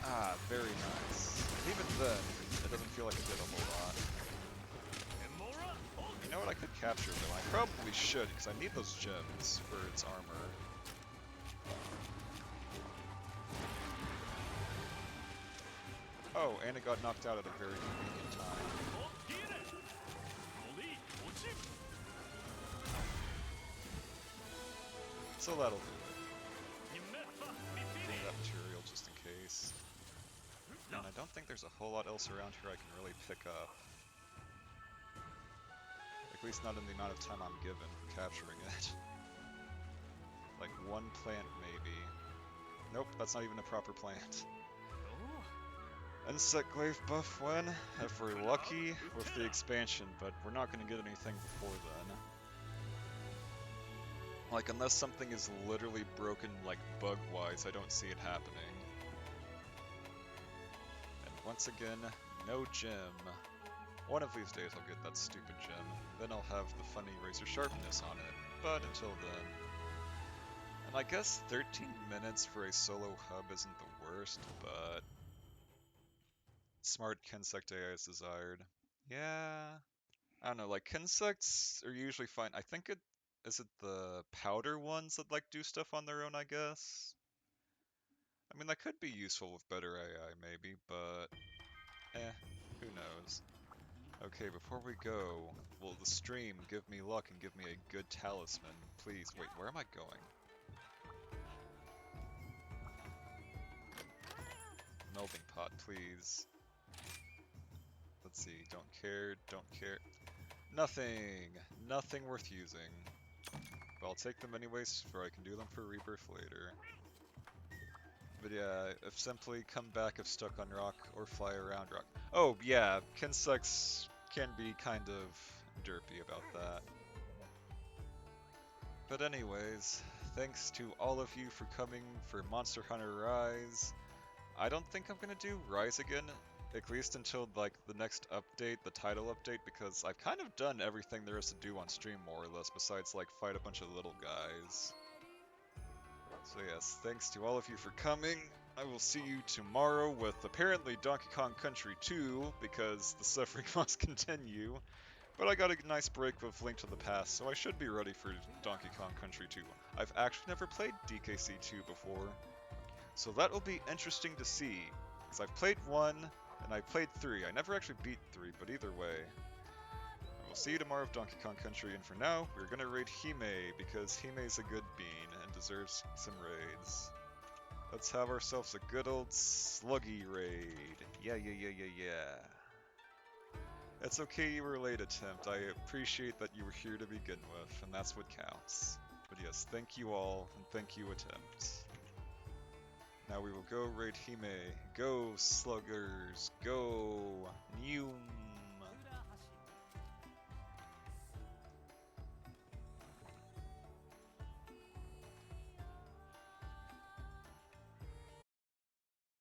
Ah, very nice. Even then, it doesn't feel like it did a whole lot. You know what, I could capture them. I probably should, because I need those gems for its armor. Oh, and it got knocked out at a very convenient time. So that'll do it. Getting that material just in case. And I don't think there's a whole lot else around here I can really pick up. At least not in the amount of time I'm given for capturing it. Like one plant, maybe. Nope, that's not even a proper plant. Insect glaive buff when? If we're lucky with the expansion, but we're not going to get anything before then. Like, unless something is literally broken, like, bug-wise, I don't see it happening. And once again, no gem. One of these days I'll get that stupid gem. Then I'll have the funny razor sharpness on it. But until then... And I guess 13 minutes for a solo hub isn't the worst, but... Smart Kinsect AI is desired. Yeah... I don't know, like, Kinsects are usually fine. I think it... Is it the powder ones that, like, do stuff on their own, I guess? I mean, that could be useful with better AI, maybe, but... who knows. Okay, before we go, will the stream give me luck and give me a good talisman? Please, wait, where am I going? Melting pot, please. Let's see, don't care, don't care. Nothing! Nothing worth using. But I'll take them anyways, for I can do them for rebirth later. But yeah, if simply come back if stuck on rock or fly around rock. Oh yeah, Kinsects can be kind of derpy about that. But anyways, thanks to all of you for coming for Monster Hunter Rise. I don't think I'm gonna do Rise again, at least until like the next update, the title update, because I've kind of done everything there is to do on stream more or less, besides like fight a bunch of little guys. So yes, thanks to all of you for coming. I will see you tomorrow with apparently Donkey Kong Country 2, because the suffering must continue. But I got a nice break with Link to the Past, so I should be ready for Donkey Kong Country 2. I've actually never played DKC 2 before, so that will be interesting to see. Because I've played 1, and I played 3. I never actually beat 3, but either way. I will see you tomorrow with Donkey Kong Country, and for now, we're gonna raid Hime, because Hime's a good bean, and deserves some raids. Let's have ourselves a good old sluggy raid. Yeah, yeah, yeah, yeah, yeah. It's okay you were late, Attempt. I appreciate that you were here to begin with, and that's what counts. But yes, thank you all, and thank you, Attempt. Now we will go raid Hime. Go, sluggers. Go. Neum.